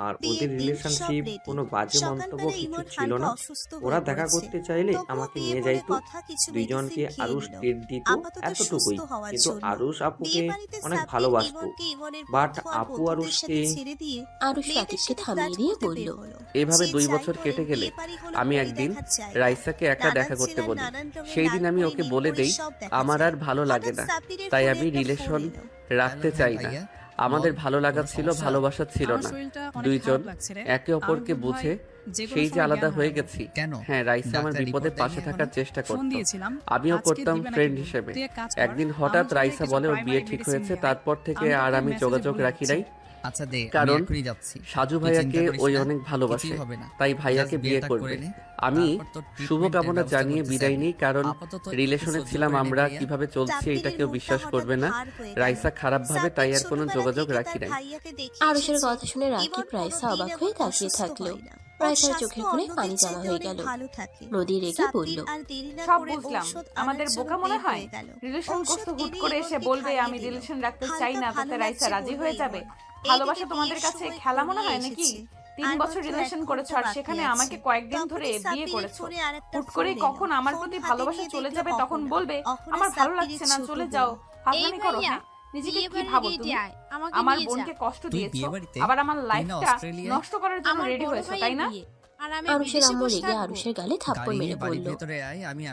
Speaker 10: আর ওদের রিলেশনশিপ কোনো বাজে মন্তব্য কিছু ছিল না। ওরা দেখা করতে চাইলে আমাকে নিয়ে যাইতো, দুইজনকে আরুষ ট্রিট দিত, এতটুকুই। কিন্তু আরুষ আপুকে অনেক ভালোবাসতো। বাট আপু আরুষকে
Speaker 5: রাকিবকে থামিয়ে দিয়ে বলল,
Speaker 4: এভাবে 2 বছর কেটে গেলে আমি একদিন রাইসাকে একা দেখা করতে বলি। সেই দিন আমি ওকে বলে দেই আমার আর ভালো লাগে না, তাই আমি রিলেশন রাখতে চাই না। আমাদের ভালো লাগা ছিল, ভালোবাসা ছিল না। দুইজন একে অপরকে বুঝে সেই যে আলাদা হয়ে গেছি। হ্যাঁ রাইসা আমার বিপদে পাশে থাকার চেষ্টা করত, আমিও করতাম ফ্রেন্ড হিসেবে। একদিন হঠাৎ রাইসা বলে ওর বিয়ে ঠিক হয়েছে, তারপর থেকে আর আমি যোগাযোগ রাখি নাই। কারণ সাজু ভাইয়াকে ওই অনেক ভালোবাসে, তাই ভাইয়াকে বিয়ে করবে। আমি শুভকামনা জানিয়ে বিদায় নিই, কারণ রিলেশনে ছিলাম আমরা, কিভাবে চলছে এটা কেউ বিশ্বাস করবে না। রাইসা খারাপ ভাবে, তাই আর কোনো যোগাযোগ রাখি নাই।
Speaker 5: আরুষের কথা শুনে রাকিব রাইসা অবাক হয়ে তাকিয়ে থাকলো। রাইসার চোখের কোণে পানি জমা হয়ে গেল। নদী রেগে বলল,
Speaker 2: সব বুঝলাম, আমাদের বোকা মনে হয়। রিলেশন করতে হুট করে এসে বলবে আমি রিলেশন রাখতে চাই না, তাতে রাইসা রাজি হয়ে যাবে। ভালোবাসা তোমাদের কাছে খেলা মনে হয় নাকি? 3 বছর রিলেশন করেছো আর সেখানে আমাকে কয়েকদিন ধরে বিয়ে করেছো। হুট করে কখন আমার প্রতি ভালোবাসা চলে যাবে তখন বলবে আমার ভালো লাগছে না, চলে যাও। ফাজলামি করো। নিজেকে কি ভাবো তুমি? আমার বোনকে কষ্ট দিয়েছো, আবার আমার লাইফটা নষ্ট করার জন্য রেডি হয়েছো, তাই না?
Speaker 5: আরুষের আম্মু রেগে আরুষের গালে থাপ্পড় মেরে বলল,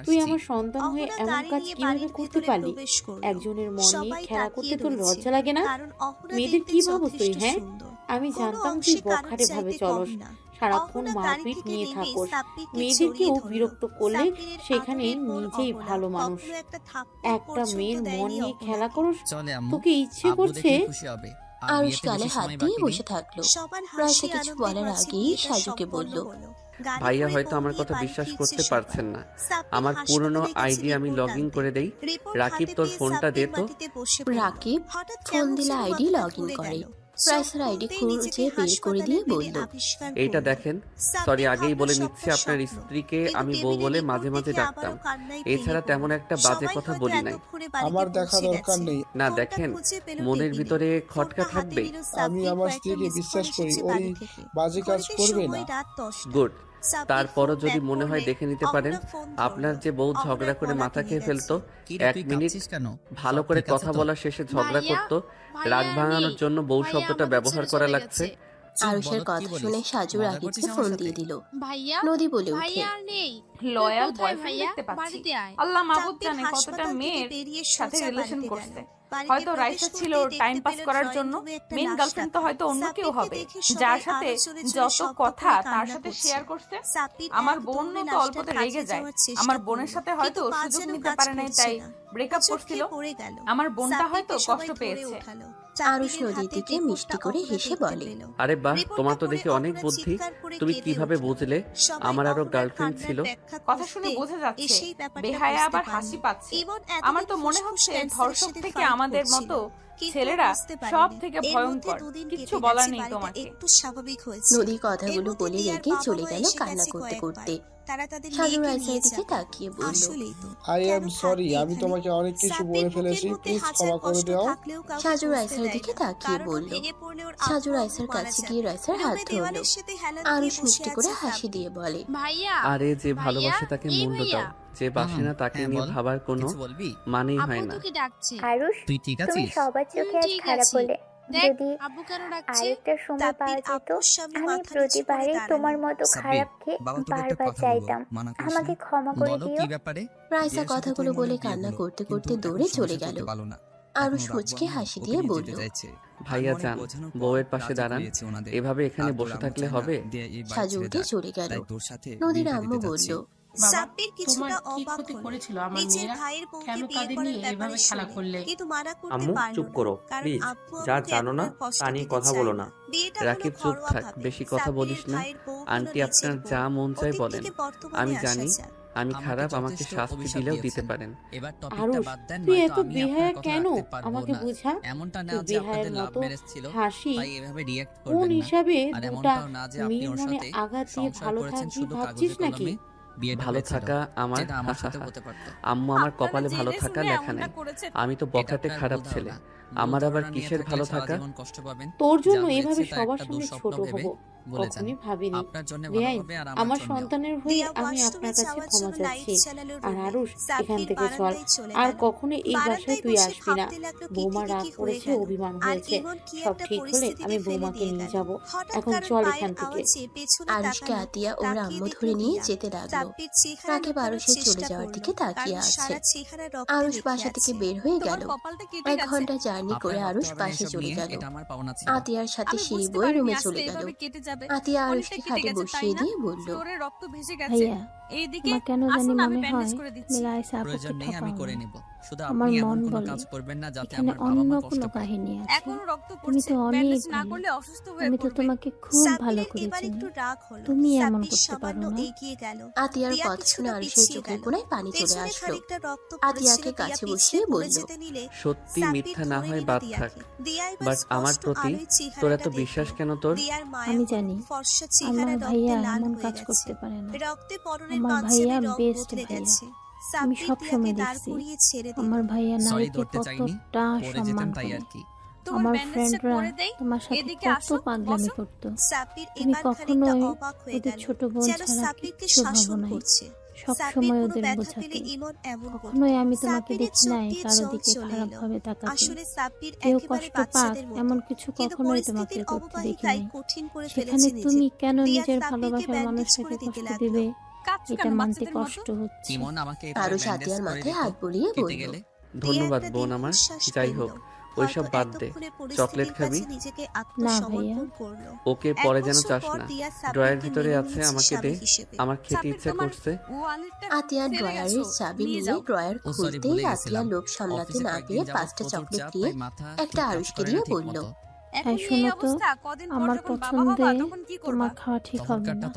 Speaker 7: তুই আমার সন্তান হয়ে এমন কাজ কিভাবে করতে পারলি? একজনের মন নিয়ে খেলা করতে তোর লজ্জা লাগে না? মেয়েদের কি ভাবো তুই? হ্যাঁ আমি জানতাম তুই বখাটে ভাবে চলস, সারাক্ষণ মারপিট নিয়ে থাকোস, মেয়েদেরকেও বিরক্ত করলে সেখানে নিজেই ভালো মানুষ। একটা মেয়ের মন নিয়ে খেলা করস, তোকে ইচ্ছে করছে?
Speaker 5: আরুষ গালে হাত দিয়ে বসে থাকলো। রাইসা কিছু বলার আগেই সাজুকে বলল,
Speaker 4: ভাইয়া হয়তো আমার কথা বিশ্বাস করতে পারছেন না। আমার পুরনো আইডি আমি লগ ইন করে দেই। রাকিব তোর ফোনটা দে তো।
Speaker 5: রাকিব ফোন দিলে আইডি লগ ইন করে। রাইসার আইডি খুঁজে বের করে দিয়ে বলল,
Speaker 4: এইটা দেখেন। সরি আগেই বলে নিচ্ছি, আপনার স্ত্রীকে আমি বউ বলে মাঝে মাঝে ডাকতাম, এছাড়া তেমন একটা বাজে কথা বলি নাই।
Speaker 11: আমার দেখা দরকার নেই।
Speaker 4: না দেখেন, মনের ভিতরে খটকা থাকবেই।
Speaker 11: আমি আমার স্ত্রীকে বিশ্বাস করি, ওই বাজে কাজ করবে না।
Speaker 4: গুড। তারপরও যদি মনে হয় দেখে নিতে পারেন। আপনার যে বউ ঝগড়া করে মাথা খেয়ে ফেলতো, 1 মিনিট ভালো করে কথা বলা শেষে ঝগড়া করতো, রাগ ভাঙানোর জন্য বউ শব্দটা ব্যবহার করা লাগছে।
Speaker 5: আরুষের কথা শুনে সাজু রাকিবকে ফোন দিয়ে দিল। নদী বলে উঠে,
Speaker 2: লয়াল বয়ফ্রেন্ড দেখতে পাচ্ছি। আল্লাহ মাবুদ জানে কতটা মেয়ের সাথে রিলেশন করছে। হয়তো রাইসা ছিল টাইম পাস করার জন্য, মেন গার্লফ্রেন্ড তো হয়তো অন্য কেউ হবে, যার সাথে যত কথা তার সাথে শেয়ার করছে। আমার বোন তো অল্পতে রেগে যায়, আমার বোনের সাথে হয়তো সুযোগ নিতে পারে নাই, তাই ব্রেকআপ করছিল। আমার বোনটা হয়তো কষ্ট পেয়েছে।
Speaker 5: আরুষ নদীর দিকে মিষ্টি করে হেসে বলে,
Speaker 4: আরে বাহ, তোমার তো দেখি অনেক বুদ্ধি। তুমি কিভাবে বুঝলে আমার আরো গার্লফ্রেন্ড ছিল?
Speaker 2: কথা শুনে বোঝা যাচ্ছে বেহায়া আবার হাসি পাচ্ছে। আমার তো মনে হচ্ছে ধর্ষক থেকে আমাদের মতো ছেলেরা সব থেকে ভয়ঙ্কর। কিছু বলার নেই তোমাকে।
Speaker 5: নদী কথাগুলো বলে রেখে চলে গেল কান্না করতে করতে। সাজু রাইসার দিকে তাকিয়ে বলল,
Speaker 11: আই এম সরি, আমি তোমাকে অনেক কিছু বলে ফেলেছি, প্লিজ ক্ষমা করে দাও।
Speaker 5: সাজু রাইসার দিকে তাকিয়ে বলল। সাজু রাইসার কাছে গিয়ে রাইসার হাত ধরল। আরুষ মিষ্টি করে হাসি দিয়ে বলে,
Speaker 3: ভাইয়া
Speaker 4: আরে যে ভালোবাসে তাকে মূল্য দাও, যে বাসে না তাকে নিয়ে ভাবার কোনো মানেই হয় না।
Speaker 3: তোকে ডাকছে।
Speaker 9: আরুষ,
Speaker 16: তুই ঠিক
Speaker 9: তুমি
Speaker 16: আছিস?
Speaker 9: সবার চোখে আজ
Speaker 3: ঠিক
Speaker 9: খারাপ
Speaker 3: আছি।
Speaker 9: হলে।
Speaker 3: দেখ
Speaker 9: যদি
Speaker 3: আব্বু কেন ডাকছে?
Speaker 9: আরেকটা সময় পাওয়া যেত, আমি প্রতিবারই তোমার মতো খারাপকে বারবার চাইতাম। আমাকে ক্ষমা করে
Speaker 16: বলো
Speaker 9: দিও।
Speaker 16: কি ব্যাপারে?
Speaker 5: রাইসা কথাগুলো বলে কান্না করতে করতে দৌড়ে চলে গেল। আরুষ মুচকে হাসি দিয়ে বলল,
Speaker 4: ভাইয়া যান, বউয়ের পাশে দাঁড়ান, এভাবে এখানে বসে থাকলে হবে?
Speaker 5: সাজু উঠে চলে গেল। নদীর আম্মু বলল,
Speaker 12: বাবা, তোমার কি ক্ষতি করেছিল আমার মেয়েরা? কেন তাদের নিয়ে এভাবে খেলা করলে?
Speaker 10: আম্মু চুপ করো প্লিজ, যা জানো না তা নিয়ে কথা বলো না।
Speaker 4: রাকিব চুপ থাক, বেশি কথা বলিস না। আন্টি আপনার যা মন চায় বলেন, আমি জানি আমি খারাপ, আমাকে শাস্তি দিলেও দিতে পারেন।
Speaker 7: আরুষ, তুই এত বেহায়া কেন? আমাকে বুঝা। তুই বেহায়ের মতো হাসি কোন হিসাবে দুটা মেয়ের মনে আঘাত দিয়ে ভালো থাকবি ভাবছিস নাকি?
Speaker 4: ভালো থাকা আমার আম্মু, আমার কপালে ভালো থাকা লেখা নেই। আমি তো বখাটে খারাপ ছেলে, আমার আবার কিসের ভালো থাকা?
Speaker 7: তোর জন্য এভাবে সবার সামনে ছোট হব কখনোই ভাবিনি। বেআইন, আমার সন্তানের হয়ে আমি আপনার কাছে ক্ষমা চাচ্ছি। আর আরুষ, এখান থেকে চল, আর কখনো এই বাসায় তুই আসবি না। বৌমা রাগ করেছে, অভিমান হয়েছে, সব ঠিক হলে আমি বৌমাকে নিয়ে যাব। এখন চল এখান থেকে।
Speaker 5: আরুষকে আতিয়া ওর আম্মু ধরে নিয়ে যেতে লাগলো। রাকিব আরুষের চলে যাওয়ার দিকে তাকিয়ে আছে। আরুষ বাসা থেকে বের হয়ে গেল। 1 ঘন্টা জার্নি করে আরুষ বাসে চলে গেল। আতিয়ার সাথে সিঁড়ি বয়ে রুমে চলে গেল। আতিয়া আরুষকে খাটে বসিয়ে দিয়ে বলল,
Speaker 8: ভাইয়া, আমার কেন জানি মনে হয় মিলাইসা আপুকে ঠকানো। আমার মন বলে এখানে অন্য কোনো কাহিনী আছে। তুমি তো অনেক ভালো, আমি তো তোমাকে খুব ভালো করেছি, তুমি এমন করতে পারো না।
Speaker 5: আতিয়ার কথা শুনে আরুষের চোখের কোণায় পানি চলে আসলো। আতিয়াকে কাছে বসিয়ে বলল,
Speaker 4: সত্যি মিথ্যা না হয় বাদ থাক, বাট আমার প্রতি তোর এত বিশ্বাস কেন? তোর
Speaker 8: আমি জানি আমার ভাইয়া এমন কাজ করতে পারে না। আমার ভাইয়া বেস্ট ভাইয়া। আমি সবসময় দেখছি আমার ভাইয়া নারীকে কতটা সম্মান করে। আমার ফ্রেন্ডরা তোমার সাথে কত পাগলামি করতো, তুমি কখনোই ওদের ছোট বোন ছাড়া কিচ্ছু ভাবো নাই, সবসময় ওদের বোঝাতে। কখনোই আমি তোমাকে দেখি নাই কারো দিকে খারাপ ভাবে তাকাতে। কেউ কষ্ট পাক এমন কিছু কখনোই তোমাকে করতে দেখি নাই। সেখানে তুমি কেন নিজের ভালোবাসার মানুষটাকে কষ্ট দিবে, এটা মানতে কষ্ট হচ্ছে।
Speaker 5: আরুষ আতিয়ার মাথায় হাত বুলিয়ে বলল,
Speaker 4: ধন্যবাদ বোন আমার। যাই হোক, ওইসব বাদ দে। চকলেট খাবি?
Speaker 8: না ভাইয়া।
Speaker 4: ওকে, পরে যেন চাস না। ড্রয়ার ভিতরে আছে, আমাকে দে, আমার খেতে ইচ্ছে করছে।
Speaker 5: আতিয়া ড্রয়ারের চাবি নিয়ে ড্রয়ার খুলতেই আতিয়া লোভ সামলাতে না পেরে 5টা চকলেট দিয়ে একটা আরুষকে দিয়ে বলল,
Speaker 8: হ্যাঁ শোনো তো, আমার পছন্দে তোমার খাওয়া ঠিক হবে না,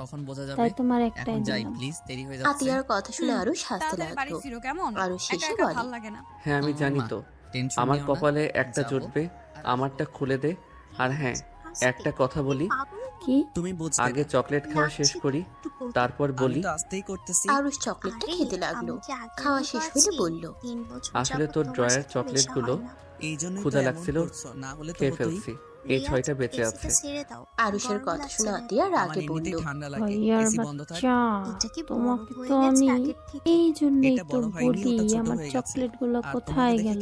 Speaker 8: তাই তোমার একটাই দিলাম।
Speaker 5: আতিয়ার কথা শুনে আরুষ হাসতে লাগলো। আরুষ শেষে বলে,
Speaker 4: হ্যাঁ আমি জানি তো, আমার কপালে একটা জুটবে, আমারটা খুলে দে। আর হ্যাঁ, একটা কথা বলি,
Speaker 8: কি?
Speaker 4: আগে চকলেট খাওয়া শেষ করি, তারপর বলি।
Speaker 5: আরুষ চকলেটটা খেতে লাগলো। খাওয়া শেষ হলে বলল,
Speaker 4: আসলে তোর ড্রয়ার চকলেটগুলো ক্ষুধা লাগছিল, খেয়ে ফেলছি, এই 6টা বেঁচে আছে।
Speaker 5: আরুষের কথা শুনে আতিয়া রাগে বলল,
Speaker 8: ভাইয়ার বাচ্চা, তোমাকে তো আমি এই জন্যই তো বলি আমার চকলেট গুলো কোথায় গেল।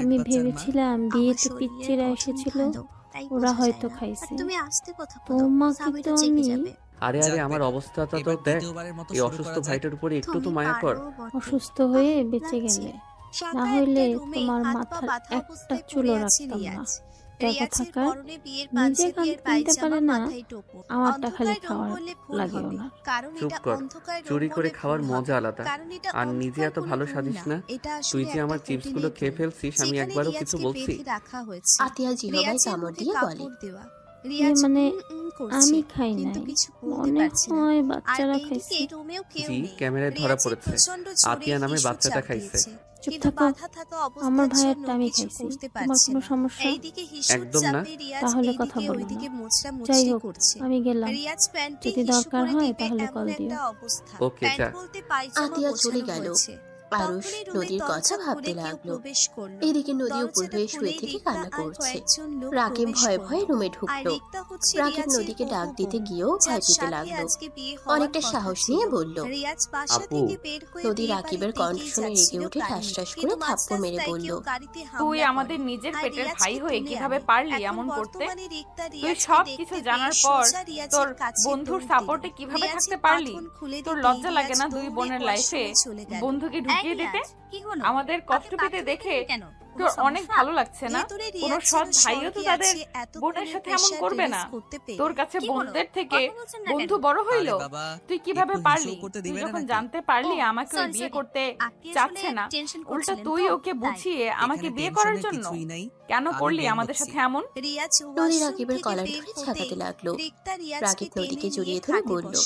Speaker 8: আমি ভেবেছিলাম বিয়েতে পিচ্চিরা এসেছিল, ওরা হয়তো খাইছে, তোমাকে তো আমি।
Speaker 4: আরে আরে, আমার অবস্থাটা তো দেখ, এই অসুস্থ ভাইটার উপরে একটু তো মায়া কর।
Speaker 8: অসুস্থ হয়ে বেঁচে গেলে, না হইলে তোমার মাথার একটা চুলও রাখতাম না। টাকা থাকার নিজে কান কিনতে পারে না, আমারটা খালি খাওয়ার লাগেও না।
Speaker 4: চুপ কর, চুরি করে খাওয়ার মজা আলাদা। আর নিজে এত ভালো সাজিস না। তুই যে আমার চিপসগুলো খেয়ে ফেলছিস, আমি একবারও কিছু বলছি?
Speaker 5: আতিয়া জিহবাই কামড় দিয়ে বলে,
Speaker 8: মানে আমি খাই নাই, মনে হয় বাচ্চারা খাইছে।
Speaker 4: জি, ক্যামেরায় ধরা পড়েছে। আতিয়া নামে বাচ্চাটা খাইছে।
Speaker 8: চুপ থাকো, আমার ভাইয়েরটা আমি খাইছি। তোমার কোনো সমস্যা?
Speaker 4: একদম না।
Speaker 8: তাহলে কথা বলো না। যাই হোক, আমি গেলাম, যদি দরকার হয় তাহলে কল দিও।
Speaker 4: ওকে, যা।
Speaker 5: আতিয়া চলে গেল। আরুষ নদীর কথা ভাবতে লাগলো। এদিকে নদী উপর হয়ে শুয়ে থেকে কান্না করছে। রাকিব ভয়ে ভয়ে রুমে ঢুকলো। রাকিব নদীকে ডাক দিতে গিয়েও ভয় পেতে লাগলো। অনেকটা সাহস নিয়ে বলল,
Speaker 10: আপু।
Speaker 5: নদী রাকিবের কণ্ঠ শুনে রেগে উঠে ঠাস ঠাস করে থাপ্পড় মেরে বলল,
Speaker 2: তুই আমাদের নিজের পেটের ভাই হয়ে কিভাবে পারলি এমন করতে? তুই সব কিছু জানার পর তোর বন্ধুর সাপোর্টে কিভাবে থাকতে পারলি? তোর লজ্জা লাগে না দুই বোনের লাইফে বন্ধুকে ঢুকিয়ে দিতে? আমাদের কষ্ট পেতে দেখে তোর অনেক ভালো লাগছে না? কোনো সৎ ভাইও তো তাদের বোনের সাথে এমন করবে না। তোর কাছে বোনদের থেকে বন্ধু বড় হইলো। তুই কিভাবে পারলি? তুই যখন জানতে পারলি আমাকে ওই বিয়ে করতে চাচ্ছে না, উল্টা তুই ওকে বুঝিয়ে আমাকে বিয়ে করার জন্য কেন করলি আমাদের সাথে এমন?
Speaker 5: নদী রাকিবের কলার ধরে ঝাঁকাতে লাগলো। রাকিব নদীকে জড়িয়ে ধরে বলল,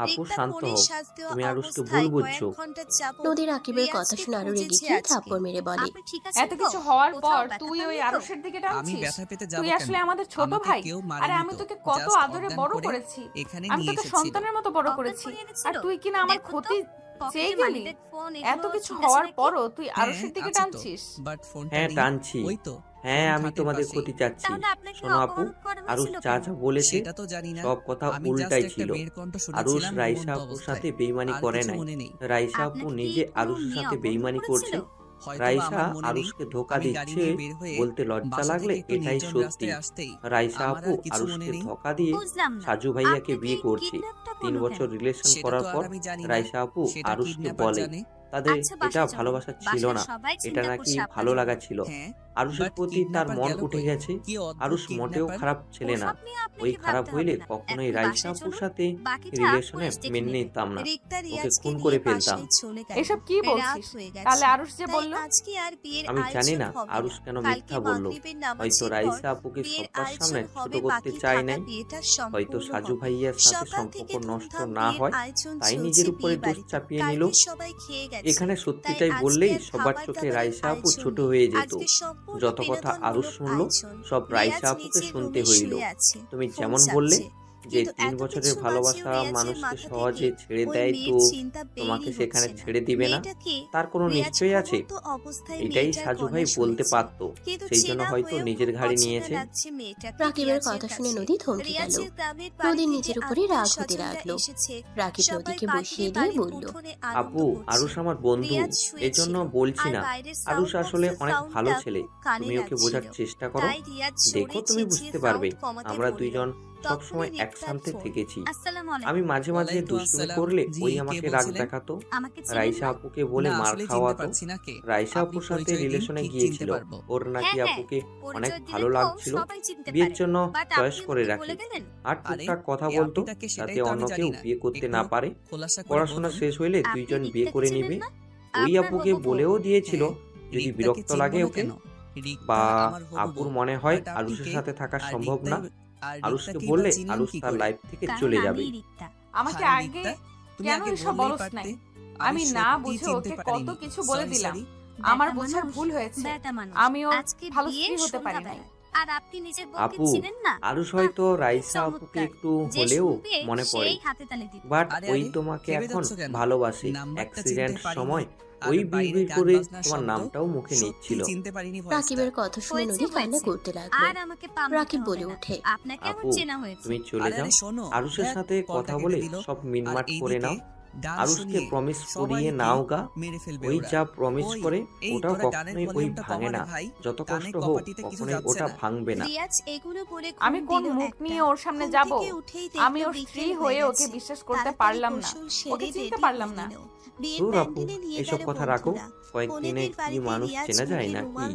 Speaker 10: আপু শান্ত হও, তুমি আরুষকে ভুল বুঝছো।
Speaker 5: নদী রাকিবের কথা শুনে আরো রেগে গিয়ে থাপ্পড় মেরে বলে,
Speaker 2: এত কিছু হওয়ার পর তুই ওই আরশের দিকে টানছিস? তুই আসলে আমাদের ছোট ভাই। আরে আমি তোকে কত আদরে বড় করেছি, আমি তোকে সন্তানের মতো বড় করেছি, আর তুই কিনা আমার ক্ষতি চেয়ে গেলি? এত কিছু হওয়ার পরও তুই আরশের দিকে টানছিস?
Speaker 10: হ্যাঁ টানছি, হ্যাঁ আমি তোমাদের ক্ষতি চাচ্ছি। শোনো আপু, আরুষ যা যা বলেছে সব কথা উল্টাই ছিল। আরুষ রাইসা আপুর সাথে বেইমানি করে নাই। রাইসা আপু নিজে আরুষের সাথে বেইমানি করছে। রাইসা আরুষকে ধোকা দিচ্ছে বলতে লজ্জা লাগলে এটাই সত্যি। রাইসা আপু আরুষকে ধোকা দিয়ে সাজু ভাইয়াকে বিয়ে করছে। 3 বছর রিলেশন করার পর রাইসা আপু আরুষকে বলে তাদের এটা ভালোবাসা ছিল না, এটা নাকি ভালো লাগা ছিল। আরুষের প্রতি তার মন উঠে গেছে। আরুষ মোটেও খারাপ ছেলে না। ওই খারাপ হইলে কখনোই রাইসা আপুর সাথে রিলেশনে মেনে নিতাম না, ওকে খুন করে ফেলতাম।
Speaker 2: এসব কি বলছিস? তাহলে আরুষ যে বলল?
Speaker 10: আমি জানি না আরুষ কেন মিথ্যা বললো। হয়তো রাইসা আপুকে সবার সামনে ছোট করতে চায় নাই, হয়তো সাজু ভাইয়ার সাথে সম্পর্ক নষ্ট না হয় তাই নিজের উপরে দোষ চাপিয়ে নিল। এখানে সত্যিটাই বললেই সবার চোখে রাইসা আপু ছোট হয়ে যেত। যত কথা আরুষ শুনলো সব রাইসা আপুকে শুনতে হইল। তুমি যেমন বললে যে 3 বছরের ভালোবাসা মানুষকে সহজে ছেড়ে দেয়, তো তোমাকে সেখানে ছেড়ে দিবে না তার কোনো নিশ্চয় আছে? এটাই সাজু ভাই বলতে পারতো, সেই জন্য হয়তো নিজের ঘাড়ে নিয়েছে।
Speaker 5: রাকিবের কথা শুনে নদী থমকে গেল। নদীর নিজের উপরে রাগ হতে লাগলো। রাকিব নদীকে বসিয়ে দিয়ে বলল,
Speaker 10: আপু আরুষ আমার বন্ধু, এজন্য বলছি না। আরুষ আসলে অনেক ভালো ছেলে, তুমি ওকে বোঝার চেষ্টা করো, দেখো তুমি বুঝতে পারবে। আমরা দুইজন সবসময় একসাথে থেকেছি। আমি মাঝে মাঝে দুষ্টুমি করলে ওই আমাকে রাগ দেখাতো, রাইসা আপুকে বলে মার খাওয়াতো। রাইসা আপুর সাথে রিলেশনে গিয়েছিল, ওর নাকি আপুকে অনেক ভালো লাগছিল, বিয়ের জন্য চয়েস করে রাখে। আর টুকটাক কথা বলতো যাতে অন্য কেউ বিয়ে করতে না পারে। পড়াশোনা শেষ হইলে দুইজন বিয়ে করে নিবে। ওই আপুকে বলেও দিয়েছিল যদি বিরক্ত লাগে ওকে বা আপুর মনে হয় আরুষের সাথে থাকা সম্ভব না, আরুষকে বললে আরুষ তার লাইফ থেকে চলে যাবে।
Speaker 2: আমাকে আগে কেন এসব বলছ নাই? আমি না বুঝে ওকে কত কিছু বলে দিলাম। আমার বোঝার ভুল হয়েছে, আমিও ভালো স্ত্রী হতে পারি নাই।
Speaker 10: আপু আরুষ হয়তো রাইসা আপুকে একটু হলেও মনে পড়ে, বাট ওই তোমাকে এখন ভালোবাসে। অ্যাক্সিডেন্ট সময় ওই বিড়বিড় করে তোমার নামটাও মুখে নিচ্ছিল।
Speaker 5: রাকিবের কথা শুনে নদী কান্না করতে লাগলো। রাকিব বলে ওঠে,
Speaker 10: আপু তুমি চলে যাও, আরুষের সাথে কথা বলে সব মিটমাট করে নাও। আরুষকে প্রমিস করিয়ে নাও গা। ওই যা প্রমিস করে ওটাও কখনোই ওই ভাঙে না, যত কষ্ট হোক কখনোই ওটা ভাঙবে না।
Speaker 2: আমি কোন মুখ নিয়ে ওর সামনে যাব? আমি ওর স্ত্রী হয়ে ওকে বিশ্বাস করতে পারলাম না, ওকে চিনতে পারলাম না।
Speaker 10: দূর আপু, এসব কথা রাখো, কয়েকদিনে কি মানুষ চেনা যায় নাকি?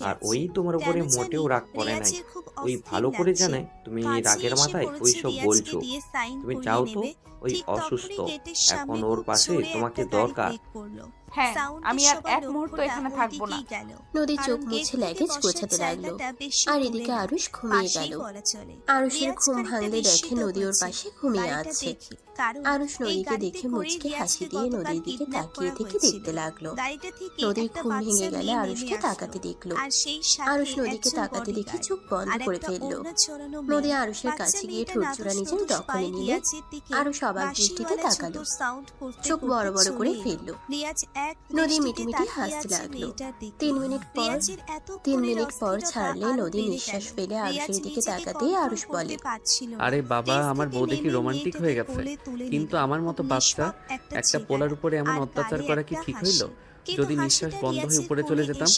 Speaker 10: আর ওই তোমার উপরে মোটেও রাগ করে নাই, ওই ভালো করে জানে তুমি রাগের মাথায় ওই সব বলছো। তুমি চাও তো ওই অসুস্থ, এখন ওর পাশে তোমাকে দরকার।
Speaker 2: হ্যাঁ, আমি আর এক মুহূর্ত এখানে থাকবো না।
Speaker 5: নদী চোখ মুছে লাগেজ গোছাতে লাগলো আর এদিকে আরুষ ঘুমিয়ে গেল। আরুষের ঘুম ভাঙলে দেখে নদী ওর পাশে ঘুমিয়ে আছে। আরুষ নদীকে দেখে মুচকে হাসি দিয়ে নদীর দিকে তাকিয়ে থেকে দেখতে লাগলো। নদীর ঘুম ভেঙে গেলে আরুষকে তাকাতে দেখলো। আরুষ নদীকে তাকাতে দেখে চোখ বন্ধ করে ফেললো। নদী আরুষের কাছে গিয়ে ঠোঁটজোড়া নিজের দখলে নিলে আরুষ অবাক দৃষ্টিতে তাকালো, চোখ বড় বড় করে ফেললো। নদী মিটিমিটি হাসতে লাগলো। 3 মিনিট পর ছাড়লে নদী নিঃশ্বাস ফেলে আরুষের দিকে তাকাতে আরুষ বলে,
Speaker 13: আরে বাবা, আমার বউ দেখি রোমান্টিক হয়ে গেছে, কিন্তু আমার মতো বাচ্চা একটা পোলার উপরে এমন অত্যাচার করা কি ঠিক হইল? যদি নিঃশ্বাস বন্ধ হয়ে উপরে চলে যেতাম।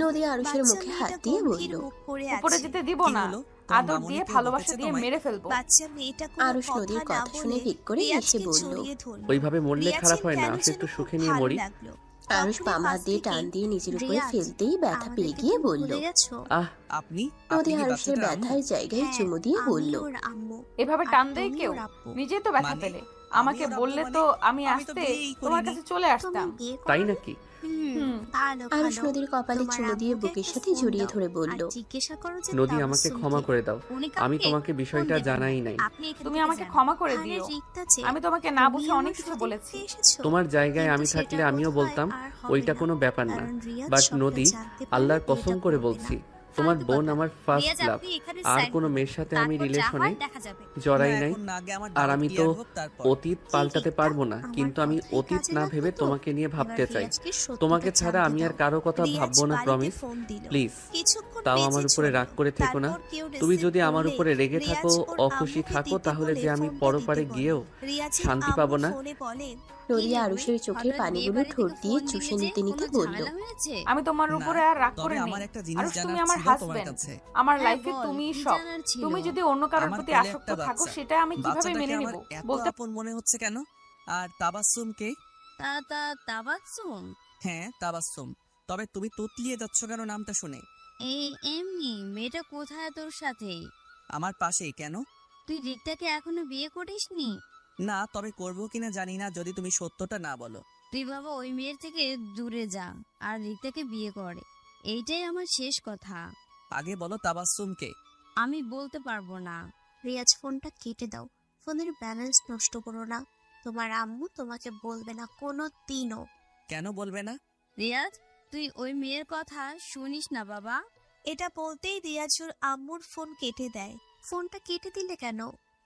Speaker 5: নদী আরুষের মুখে হাত দিয়ে বলল,
Speaker 2: উপরে যেতে দিব না, আদর দিয়ে ভালোবাসা দিয়ে মেরে ফেলবো।
Speaker 5: আরুষ নদীর কথা শুনে ঠিক করে এসে বলল,
Speaker 13: ওইভাবে মরলে খারাপ হয় না, আসলে একটু সুখে নিয়ে মরি।
Speaker 5: আরুষ বাম হাত দিয়ে টান দিয়ে নিজের উপরে ফেলতেই ব্যথা পেয়ে গিয়ে বলল,
Speaker 13: আহ আপনি।
Speaker 5: নদী আরুষের ব্যথার জায়গায় চুমু দিয়ে বলল,
Speaker 2: এভাবে টান দেয় কেউ? নিজেই তো ব্যথা পেলে, আমাকে বললে তো আমি আসতে তোমার কাছে চলে আসতাম।
Speaker 13: তাই নাকি?
Speaker 5: আরুষ নদীর কপালে চুমু দিয়ে বুকের সাথে জড়িয়ে ধরে বলল,
Speaker 13: নদী, আমাকে ক্ষমা করে দাও, আমি তোমাকে বিষয়টা জানাই নাই।
Speaker 2: তুমি আমাকে ক্ষমা করে দিও, আমি তোমাকে না বুঝে অনেক কিছু বলেছি।
Speaker 13: তোমার জায়গায় আমি থাকলে আমিও বলতাম ওইটা কোনো ব্যাপার না। বাট নদী, আল্লাহর কসম করে বলছি, তোমার বোন আমার ফার্স্ট লাভ। আর কোনো মেয়ের সাথে আমি রিলেশনে জড়াই নাই। আর আমি তো অতীত পাল্টাতে পারবো না, কিন্তু আমি অতীত না ভেবে তোমাকে নিয়ে ভাবতে চাই। তোমাকে ছাড়া আমি আর কারো কথা ভাববো না, প্রমিস। প্লিজ, তাও আমার উপরে রাগ করে থেকো না। তুমি যদি আমার উপরে রেগে থাকো, অখুশি থাকো, তাহলে যে আমি পরপারে গিয়েও শান্তি পাবো না।
Speaker 5: নদী আরুষের চোখের পানিগুলো ঠোঁট দিয়ে চুষে নিতে নিতে বলল,
Speaker 2: আমি তোমার উপরে আর রাগ করে নেই। আরুষ, তুমি আমার হাজবেন্ড, আমার লাইফে তুমি সব। তুমি যদি অন্য কারোর প্রতি আসক্ত থাকো, সেটা আমি কিভাবে মেনে নেব বলতে।
Speaker 16: আপন মনে হচ্ছে কেন? আর তাবাসসুম কে?
Speaker 17: তাবাসসুম?
Speaker 16: হ্যাঁ, তাবাসসুম। তবে তুমি তুতলিয়ে যাচ্ছ কেন নামটা শুনে?
Speaker 17: এমনি, মেয়েটা কোথায় তোর সাথে?
Speaker 16: আমার পাশেই। কেন?
Speaker 17: তুই রিক্তাকে এখনো বিয়ে করিসনি?
Speaker 16: না, তবে করবো কিনা জানি না, যদি তুমি সত্যটা না বলো।
Speaker 17: তুই বাবা ওই মেয়ের থেকে দূরে যা আর রিক্তাকে বিয়ে করে, এইটাই আমার শেষ কথা।
Speaker 16: আগে বলো তাবাসসুম কে?
Speaker 17: আমি বলতে পারবো না।
Speaker 9: রিয়াজ, ফোনটা কেটে দাও, ফোনের ব্যালেন্স নষ্ট করো না। তোমার আম্মু তোমাকে বলবে না কোনো দিনও।
Speaker 16: কেন বলবে না?
Speaker 17: রিয়াজ, তুই ওই মেয়ের কথা শুনিস না বাবা।
Speaker 9: এটা বলতেই রিয়াজুর আম্মুর ফোন কেটে দেয়। ফোনটা কেটে দিলে কেন?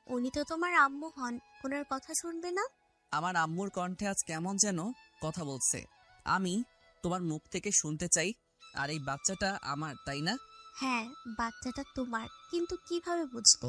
Speaker 9: উনি তো তোমার আম্মু হন, ওনার কথা শুনবে না?
Speaker 16: আমার আম্মুর কণ্ঠে আজ কেমন যেন কথা বলছে। আমি তোমার মুখ থেকে শুনতে চাই, আর এই বাচ্চাটা আমার, তাই না?
Speaker 9: হ্যাঁ, বাচ্চাটা তোমার, কিন্তু কিভাবে বুঝবো?